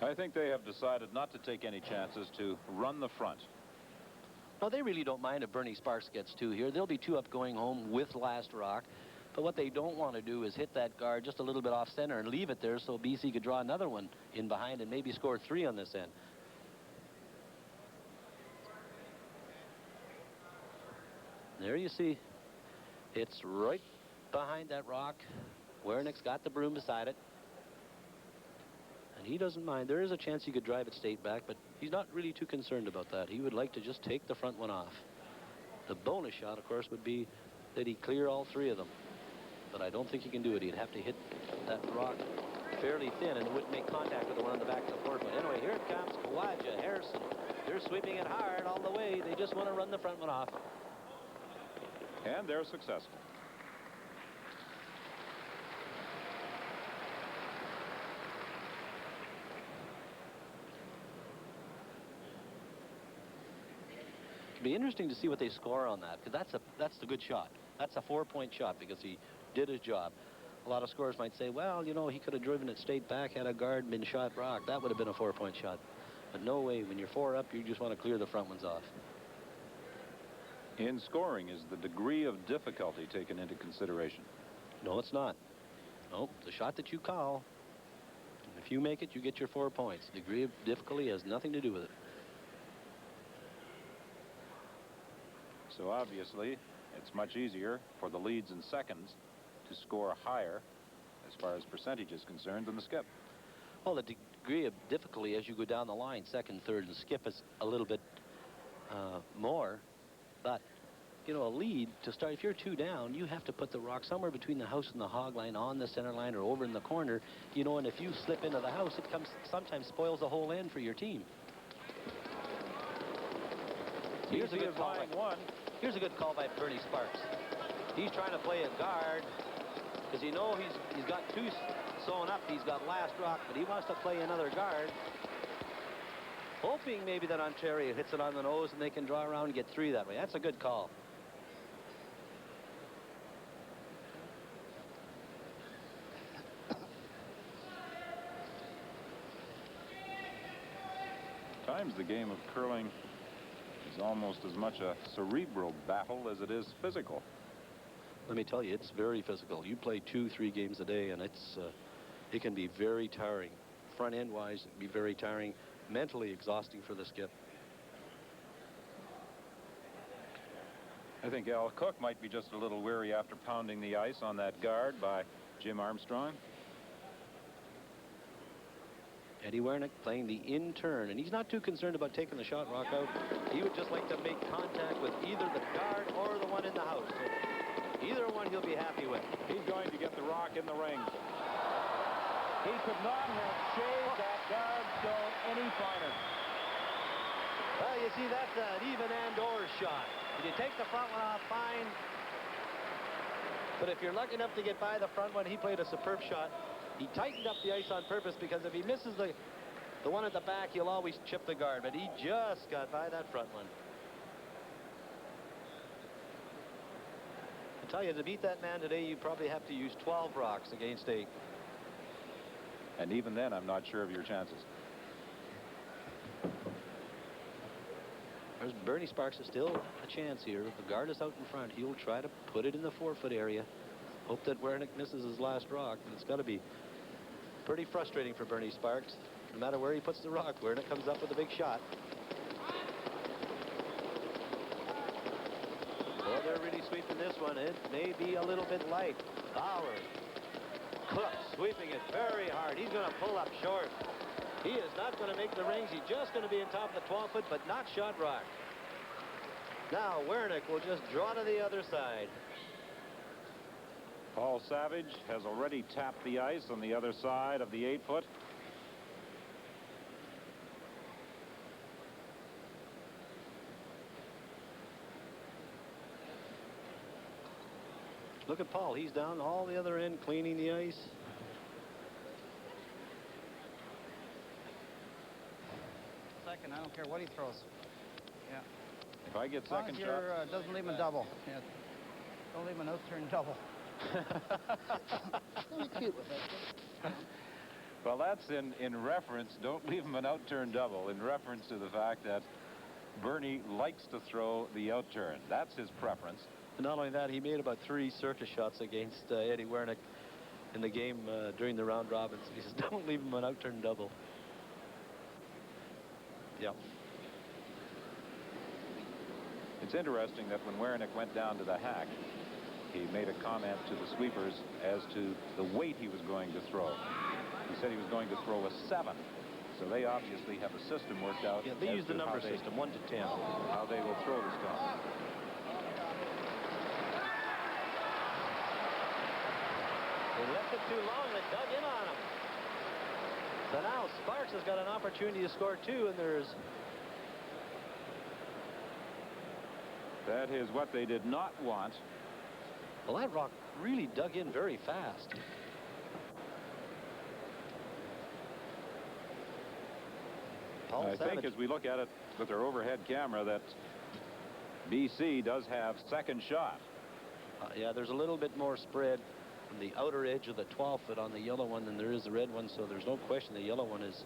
I think they have decided not to take any chances to run the front. No, they really don't mind if Bernie Sparks gets 2 here. They'll be 2 up going home with last rock. But what they don't want to do is hit that guard just a little bit off center and leave it there so BC could draw another one in behind and maybe score 3 on this end. There you see. It's right behind that rock. Wernick's got the broom beside it. And he doesn't mind. There is a chance he could drive it straight back, but he's not really too concerned about that. He would like to just take the front one off. The bonus shot, of course, would be that he clear all three of them. But I don't think he can do it. He'd have to hit that rock fairly thin, and it wouldn't make contact with the one on the back of the 4 foot. Anyway, here it comes. Kawaja, Harrison. They're sweeping it hard all the way. They just want to run the front one off. And they're successful. It'd be interesting to see what they score on that, because that's a good shot. That's a 4-point shot because he did his job. A lot of scorers might say, well, you know, he could have driven it straight back, had a guard, been shot rock. That would have been a 4-point shot. But no way. When you're 4 up, you just want to clear the front ones off. In scoring, is the degree of difficulty taken into consideration? No, it's not. No, the shot that you call, if you make it, you get your 4 points. Degree of difficulty has nothing to do with it. So obviously, it's much easier for the leads and seconds to score higher as far as percentage is concerned than the skip. Well, the degree of difficulty as you go down the line, second, third, and skip is a little bit more. But, you know, a lead to start, if you're 2 down, you have to put the rock somewhere between the house and the hog line, on the center line, or over in the corner. You know, and if you slip into the house, it sometimes spoils the whole end for your team. Here's a good call. Here's a good call by Bernie Sparks. He's trying to play a guard because you know he's got 2 sewn up. He's got last rock, but he wants to play another guard, hoping maybe that Ontario hits it on the nose and they can draw around and get 3 that way. That's a good call. At times the game of curling is almost as much a cerebral battle as it is physical. Let me tell you, it's very physical. You play 2-3 games a day, and it can be very tiring. Front end wise, it can be very tiring, mentally exhausting for the skip. I think Al Cook might be just a little weary after pounding the ice on that guard by Jim Armstrong. Eddie Werenich playing the in-turn, and he's not too concerned about taking the shot rock out. He would just like to make contact with either the guard or the one in the house. So either one he'll be happy with. He's going to get the rock in the ring. He could not have shaved that guard stone any finer. Well, you see, that's an even and/or shot. If you take the front one off, fine. But if you're lucky enough to get by the front one, he played a superb shot. He tightened up the ice on purpose because if he misses the one at the back, he'll always chip the guard. But he just got by that front one. I tell you, to beat that man today, you probably have to use 12 rocks against 8. And even then, I'm not sure of your chances. There's Bernie Sparks is still a chance here. The guard is out in front. He'll try to put it in the 4-foot area. Hope that Werenich misses his last rock. It's got to be pretty frustrating for Bernie Sparks. No matter where he puts the rock, Werenich comes up with a big shot. Well, they're really sweeping this one. It may be a little bit light. Bauer. Cook sweeping it very hard. He's going to pull up short. He is not going to make the rings. He's just going to be on top of the 12-foot, but not shot rock. Now Werenich will just draw to the other side. Paul Savage has already tapped the ice on the other side of the 8-foot. Look at Paul. He's down all the other end cleaning the ice. Second, I don't care what he throws. Yeah. If I get as long second as shot, doesn't leave him a double. Yeah. Don't leave him an out-turn double. Kind of cute with that. well, that's in reference, don't leave him an out-turn double, in reference to the fact that Bernie likes to throw the out-turn. That's his preference. And not only that, he made about 3 circus shots against Eddie Werenich in the game during the round robins. He says, don't leave him an out-turn double. Yeah. It's interesting that when Werenich went down to the hack, he made a comment to the sweepers as to the weight he was going to throw. He said he was going to throw a 7. So they obviously have a system worked out. Yeah, they use the number system, 1 to 10. How they will throw the stone. They left it too long and it dug in on him. So now Sparks has got an opportunity to score 2, and there's... That is what they did not want. Well, that rock really dug in very fast. I think as we look at it with our overhead camera that BC does have second shot. Yeah, there's a little bit more spread from the outer edge of the 12-foot on the yellow one than there is the red one, so there's no question the yellow one is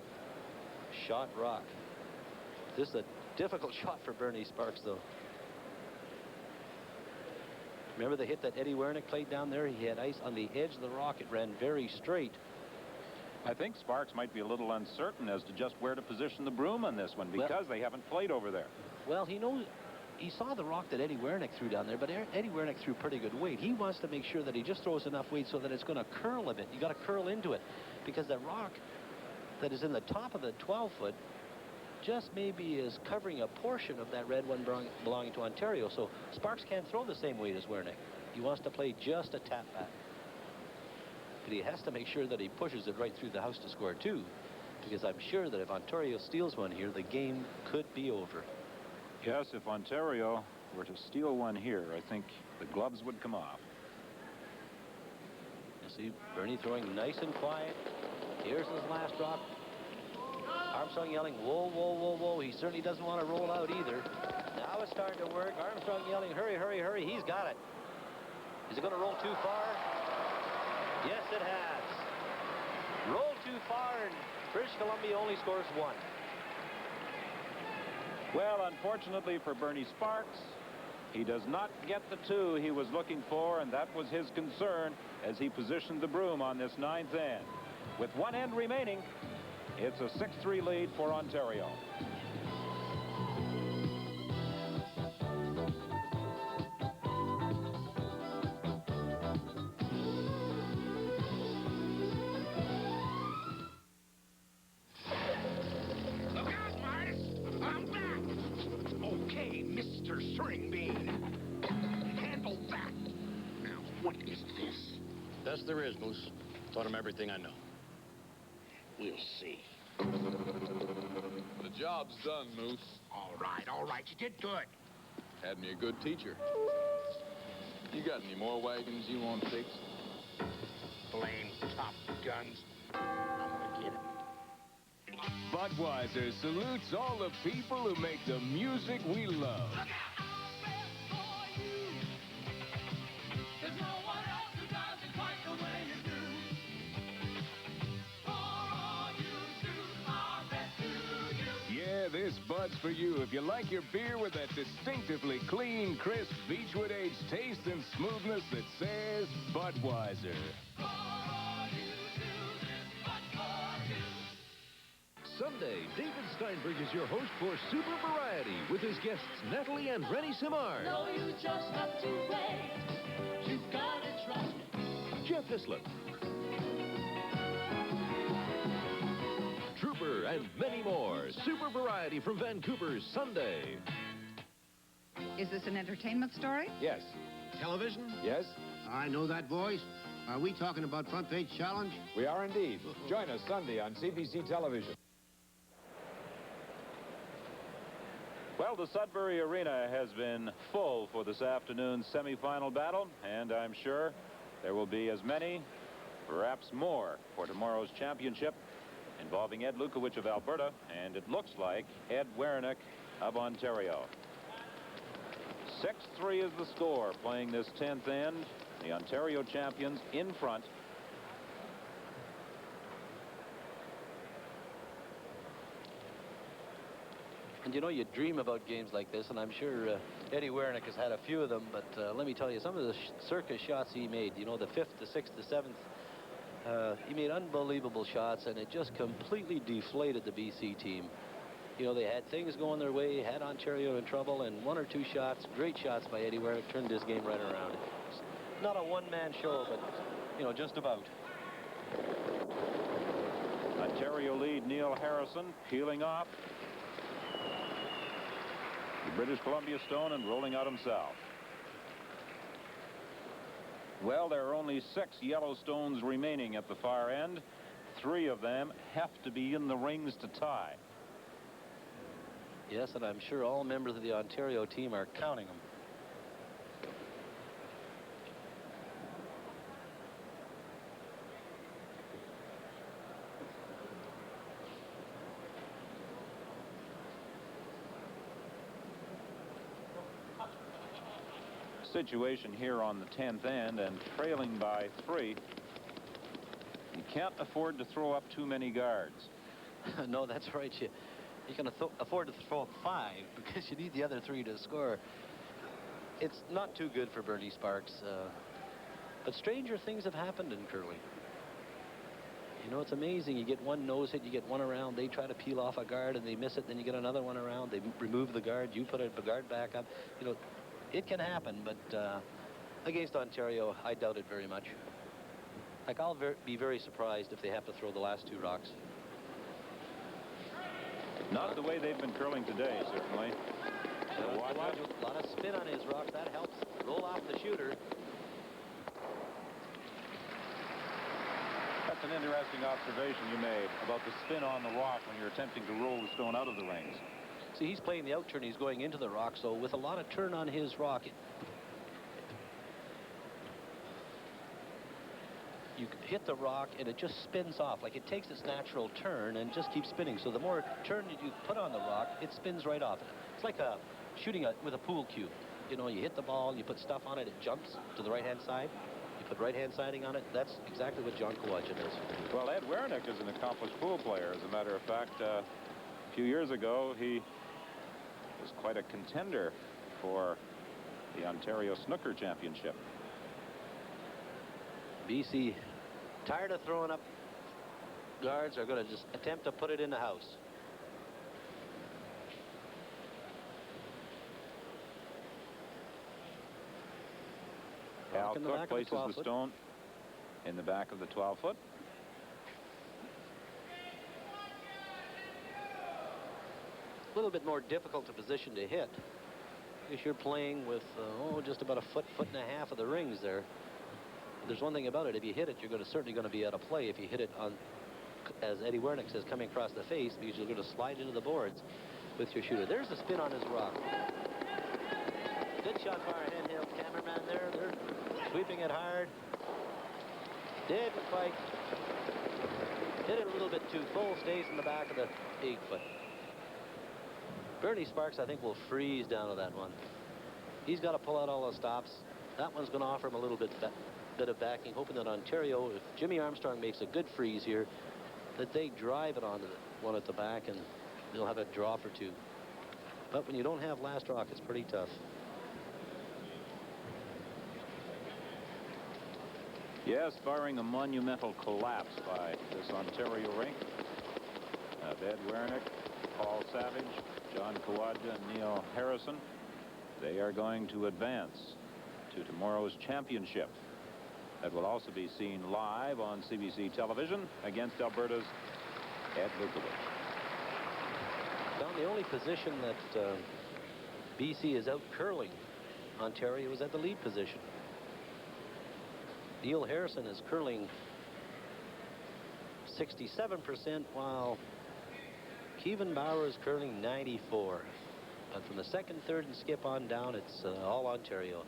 shot rock. This is a difficult shot for Bernie Sparks, though. Remember the hit that Eddie Werenich played down there? He had ice on the edge of the rock. It ran very straight. I think Sparks might be a little uncertain as to just where to position the broom on this one because they haven't played over there. Well, he knows. He saw the rock that Eddie Werenich threw down there, but Eddie Werenich threw pretty good weight. He wants to make sure that he just throws enough weight so that it's going to curl a bit. You got to curl into it because that rock that is in the top of the 12-foot just maybe is covering a portion of that red one belonging to Ontario. So Sparks can't throw the same weight as Werenich. He wants to play just a tap back. But he has to make sure that he pushes it right through the house to score 2, because I'm sure that if Ontario steals one here, the game could be over. Yes, if Ontario were to steal one here, I think the gloves would come off. You see Bernie throwing nice and quiet. Here's his last drop. Armstrong yelling, whoa, whoa, whoa, whoa. He certainly doesn't want to roll out either. Now it's starting to work. Armstrong yelling, hurry, hurry, hurry. He's got it. Is it going to roll too far? Yes, it has. Rolled too far, and British Columbia only scores 1. Well, unfortunately for Bernie Sparks, he does not get the 2 he was looking for, and that was his concern as he positioned the broom on this 9th end. With 1 end remaining, it's a 6-3 lead for Ontario. Best there is, Moose. Taught him everything I know. We'll see. The job's done, Moose. All right. You did good. Had me a good teacher. You got any more wagons you want fixed? Blame Top Guns. I'm gonna get him. Budweiser salutes all the people who make the music we love. This Bud's for you if you like your beer with that distinctively clean, crisp, Beechwood aged taste and smoothness that says Budweiser. Sunday, David Steinberg is your host for Super Variety with his guests Natalie and Rennie Simard. No, you just have to wait. You've got to trust me. Jeff Hislop. Trooper and many more. Super Variety from Vancouver's Sunday. Is this an entertainment story? Yes. Television? Yes. I know that voice. Are we talking about Front Page Challenge? We are indeed. Join us Sunday on CBC Television. Well, the Sudbury Arena has been full for this afternoon's semifinal battle, and I'm sure there will be as many, perhaps more, for tomorrow's championship involving Ed Lukowich of Alberta, and it looks like Ed Werenich of Ontario. 6-3 is the score playing this 10th end. The Ontario champions in front. And you know, you dream about games like this, and I'm sure Eddie Werenich has had a few of them, but let me tell you, some of the circus shots he made, you know, the 5th, the 6th, the 7th, he made unbelievable shots, and it just completely deflated the BC team. You know, they had things going their way, had Ontario in trouble, and 1 or 2 shots, great shots by Eddie Werenich, turned this game right around. It's not a one-man show, but, you know, just about. Ontario lead, Neil Harrison, peeling off the British Columbia stone and rolling out himself. Well, there are only 6 yellow stones remaining at the far end. 3 of them have to be in the rings to tie. Yes, and I'm sure all members of the Ontario team are counting them. Situation here on the 10th end and trailing by 3. You can't afford to throw up too many guards. No, that's right. You can afford to throw up 5 because you need the other 3 to score. It's not too good for Bernie Sparks. But stranger things have happened in curling. You know, it's amazing. You get one nose hit, you get one around, they try to peel off a guard and they miss it, then you get another one around, they remove the guard, you put a guard back up. You know, it can happen, but against Ontario, I doubt it very much. Like, I'll be very surprised if they have to throw the last 2 rocks. Not the way they've been curling today, certainly. A lot of spin on his rocks. That helps roll off the shooter. That's an interesting observation you made about the spin on the rock when you're attempting to roll the stone out of the rings. See, he's playing the out turn. He's going into the rock, so with a lot of turn on his rock, you hit the rock and it just spins off. Like, it takes its natural turn and just keeps spinning. So the more turn that you put on the rock, it spins right off. It's like shooting with a pool cue. You know, you hit the ball, you put stuff on it, it jumps to the right-hand side. You put right-hand siding on it. That's exactly what John Kawaja does. Well, Ed Werenich is an accomplished pool player. As a matter of fact, a few years ago, he was quite a contender for the Ontario Snooker Championship. BC, tired of throwing up guards, are going to just attempt to put it in the house. Al Cook places the stone in the back of the 12-foot. A little bit more difficult to position to hit because you're playing with just about a foot and a half of the rings there. There's one thing about it: if you hit it, you're certainly going to be out of play. If you hit it on, as Eddie Werenich says, coming across the face, because you're going to slide into the boards with your shooter. There's the spin on his rock. Good shot by our handheld cameraman there. They're sweeping it hard. Didn't quite hit it a little bit too full. Stays in the back of the 8-foot. Bernie Sparks, I think, will freeze down to that one. He's got to pull out all those stops. That one's going to offer him a little bit of backing, hoping that Ontario, if Jimmy Armstrong makes a good freeze here, that they drive it onto the one at the back and they'll have a draw for 2. But when you don't have last rock, it's pretty tough. Yes, barring a monumental collapse by this Ontario rink, Ed Werenich, Paul Savage, John Kawaja, and Neil Harrison, they are going to advance to tomorrow's championship. That will also be seen live on CBC television against Alberta's Ed Duguid. Well, the only position that BC is out curling Ontario is at the lead position. Neil Harrison is curling 67%, while Kevin Bauer is curling 94. But from the second, third, and skip on down, it's all Ontario.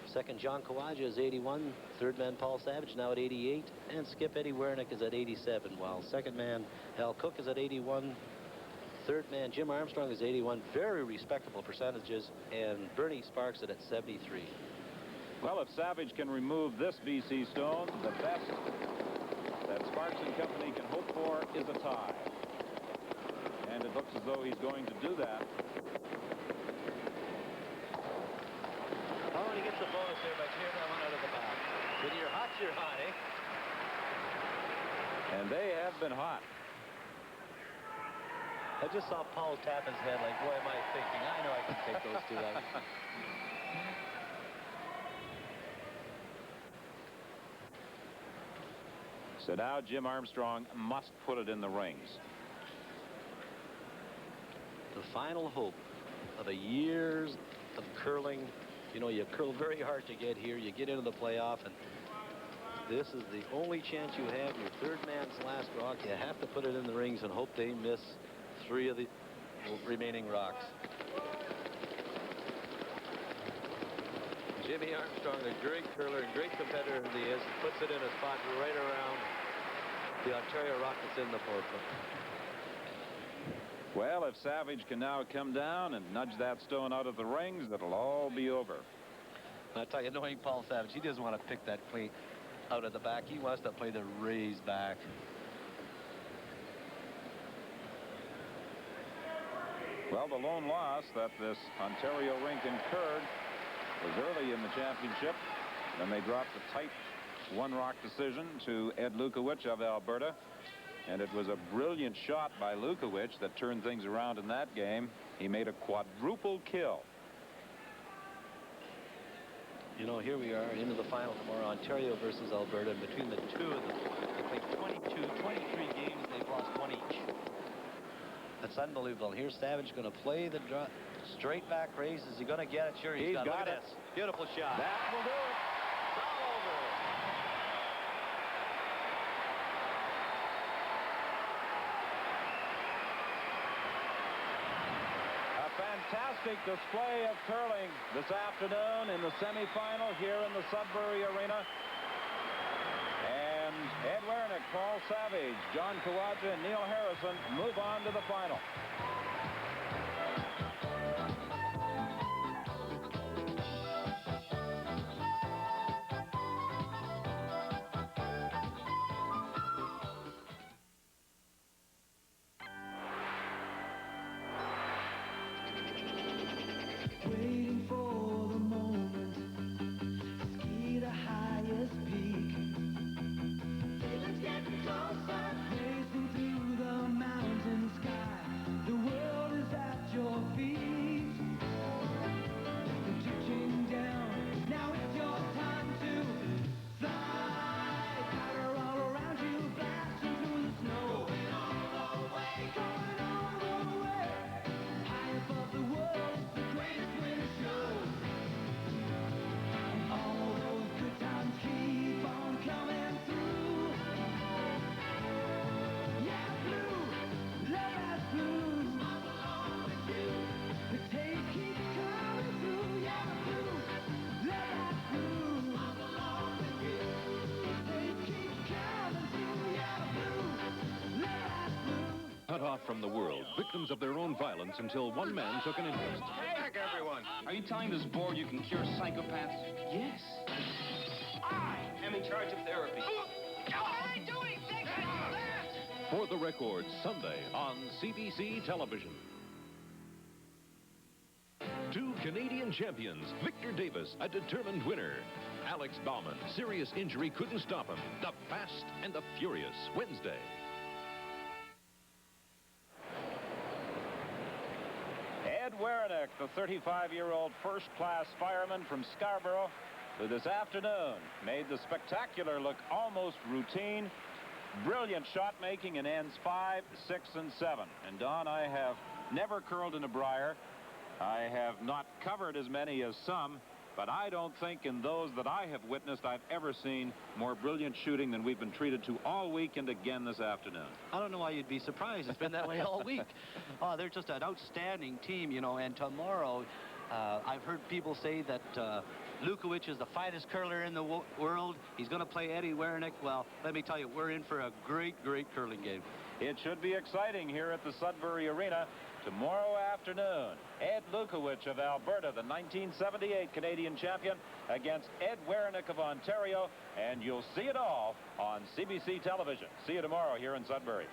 Second, John Kawaja is 81. Third man, Paul Savage, now at 88. And skip Eddie Werenich is at 87, while second man, Al Cook, is at 81. Third man, Jim Armstrong, is 81. Very respectable percentages. And Bernie Sparks is at 73. Well, if Savage can remove this BC stone, the best that Sparks and company can hope for is a tie. And it looks as though he's going to do that. Oh, and he gets the bonus there by clearing that one out of the back. When you're hot, eh? And they have been hot. I just saw Paul tap his head like, boy, am I thinking. I know I can take those 2 out. So now Jim Armstrong must put it in the rings. The final hope of a years of curling. You know, you curl very hard to get here. You get into the playoff, and this is the only chance you have. Your third man's last rock. You have to put it in the rings and hope they miss 3 of the remaining rocks. Jimmy Armstrong, a great curler and great competitor as he is, puts it in a spot right around the Ontario rock that's in the 4-foot. Well, if Savage can now come down and nudge that stone out of the rings, it'll all be over. I tell you, knowing Paul Savage, he doesn't want to pick that clean out of the back. He wants to play the raised back. Well, the lone loss that this Ontario rink incurred was early in the championship. Then they dropped a tight 1-rock decision to Ed Lukowich of Alberta. And it was a brilliant shot by Lukowich that turned things around in that game. He made a quadruple kill. You know, here we are into the final tomorrow, Ontario versus Alberta. And between the two of them, they played 23 games. They've lost 1 each. That's unbelievable. Here's Savage going to play the straight back raise. Is he going to get it? Sure, he's got it. Look at this. Beautiful shot. That will do it. It's all over. A fantastic display of curling this afternoon in the semifinal here in the Sudbury Arena. And Ed Werenich, Paul Savage, John Kawaja, and Neil Harrison move on to the final. Waiting for the moment to ski the highest peak. Feelings getting closer, racing through the mountain sky. The world is at your feet. You're touching down. Now it's your time to fly. Powder all around you, blasting through the snow. Going all the way, going all the way. High above the world, it's the greatest winter show. And all those good times keep on coming through. Yeah, blue, love that's blue. I'm along with you. The taste keeps coming through. Yeah, blue, love that's blue. I'm along with you. The taste keeps coming through. Yeah, blue, love that's blue. Cut off from the world, victims of their own violence until one man took an interest. Back, everyone! Are you telling this board you can cure psychopaths? Yes. I am in charge of therapy. What are you doing? Take that! For the Record, Sunday on CBC Television. 2 Canadian champions, Victor Davis, a determined winner. Alex Bauman, serious injury couldn't stop him. The Fast and the Furious, Wednesday. Ed Werenich, the 35-year-old first-class fireman from Scarborough, who this afternoon made the spectacular look almost routine. Brilliant shot making in ends 5, 6, and 7. And Don, I have never curled in a Brier. I have not covered as many as some, but I don't think in those that I have witnessed I've ever seen more brilliant shooting than we've been treated to all week and again this afternoon. I don't know why you'd be surprised. It's been that way all week. Oh, they're just an outstanding team, you know, and tomorrow I've heard people say that Lukowich is the finest curler in the world. He's going to play Eddie Werenich. Well, let me tell you, we're in for a great, great curling game. It should be exciting here at the Sudbury Arena tomorrow afternoon. Ed Lukowich of Alberta, the 1978 Canadian champion, against Ed Werenich of Ontario, and you'll see it all on CBC Television. See you tomorrow here in Sudbury.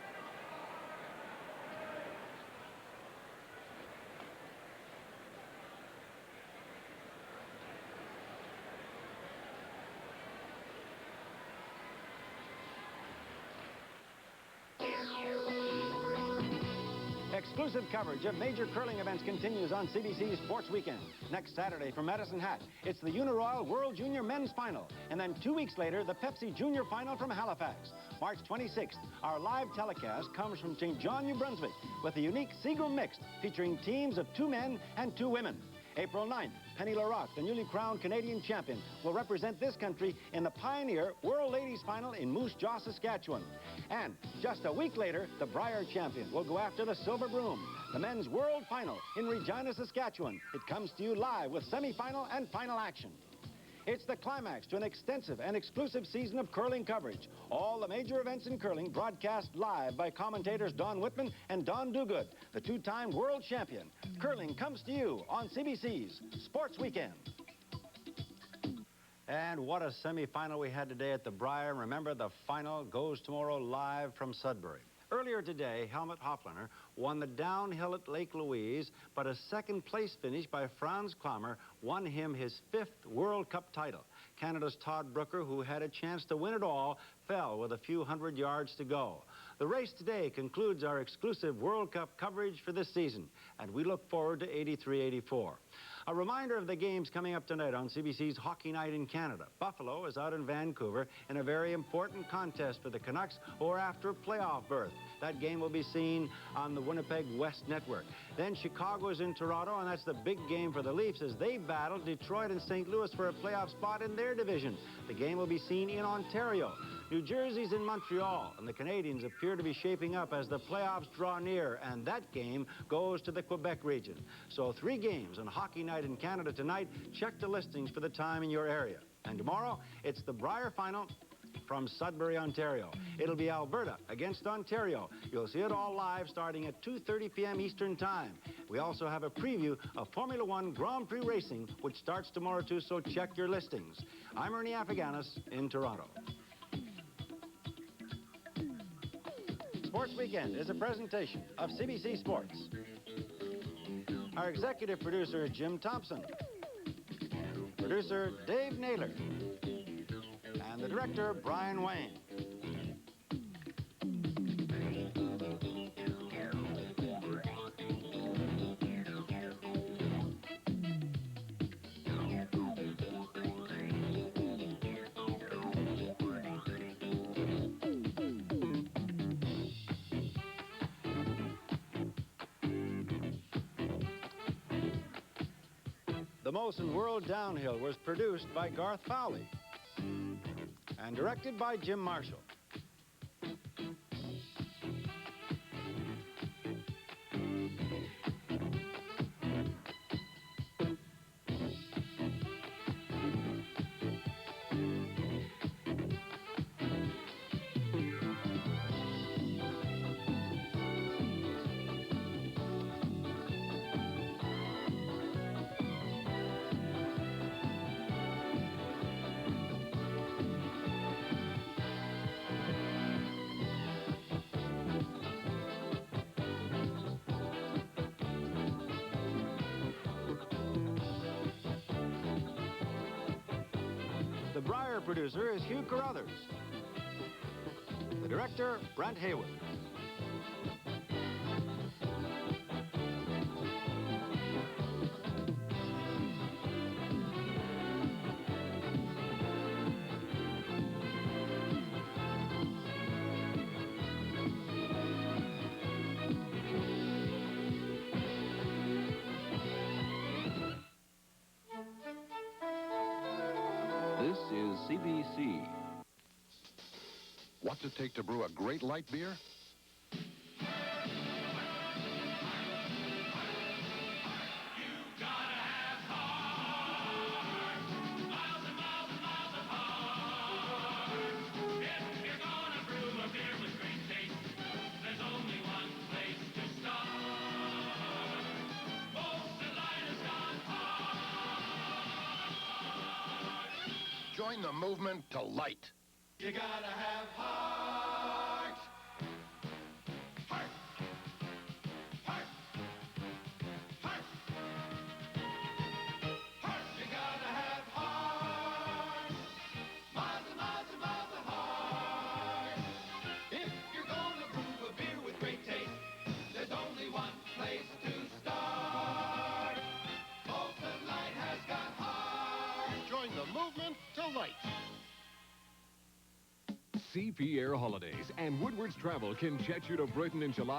Exclusive coverage of major curling events continues on CBC Sports Weekend. Next Saturday from Medicine Hat, it's the Uniroyal World Junior Men's Final. And then 2 weeks later, the Pepsi Junior Final from Halifax. March 26th, our live telecast comes from St. John, New Brunswick, with a unique Seagram Mixed featuring teams of 2 men and 2 women. April 9th, Penny LaRocque, the newly crowned Canadian champion, will represent this country in the Pioneer World Ladies Final in Moose Jaw, Saskatchewan. And just a week later, the Brier champion will go after the Silver Broom, the men's world final in Regina, Saskatchewan. It comes to you live with semifinal and final action. It's the climax to an extensive and exclusive season of curling coverage. All the major events in curling broadcast live by commentators Don Whitman and Don Duguid, the 2-time world champion. Curling comes to you on CBC's Sports Weekend. And what a semifinal we had today at the Brier. Remember, the final goes tomorrow live from Sudbury. Earlier today, Helmut Hofflaner won the downhill at Lake Louise, but a second-place finish by Franz Klammer won him his 5th World Cup title. Canada's Todd Brooker, who had a chance to win it all, fell with a few hundred yards to go. The race today concludes our exclusive World Cup coverage for this season, and we look forward to 83-84. A reminder of the games coming up tonight on CBC's Hockey Night in Canada. Buffalo is out in Vancouver in a very important contest for the Canucks, who are after a playoff berth. That game will be seen on the Winnipeg West Network. Then Chicago is in Toronto, and that's the big game for the Leafs as they battle Detroit and St. Louis for a playoff spot in their division. The game will be seen in Ontario. New Jersey's in Montreal, and the Canadians appear to be shaping up as the playoffs draw near, and that game goes to the Quebec region. So 3 games on Hockey Night in Canada tonight. Check the listings for the time in your area. And tomorrow, it's the Brier Final from Sudbury, Ontario. It'll be Alberta against Ontario. You'll see it all live starting at 2:30 p.m. Eastern Time. We also have a preview of Formula One Grand Prix racing, which starts tomorrow too, so check your listings. I'm Ernie Afaganis in Toronto. Sports Weekend is a presentation of CBC Sports. Our executive producer is Jim Thompson. Producer Dave Naylor. And the director, Brian Wayne. The Molson World Downhill was produced by Garth Fowley and directed by Jim Marshall. The Brier producer is Hugh Carruthers. The director, Brent Haywood. This is CBC. What's it take to brew a great light beer? Join the movement to light. You gotta have heart. Heart. Heart. Heart. Heart. You gotta have heart. Miles and miles and miles of heart. If you're gonna brew a beer with great taste, there's only one place to start. Molten Light has got heart. Join the movement to light. CP Air Holidays and Woodward's Travel can jet you to Britain in July.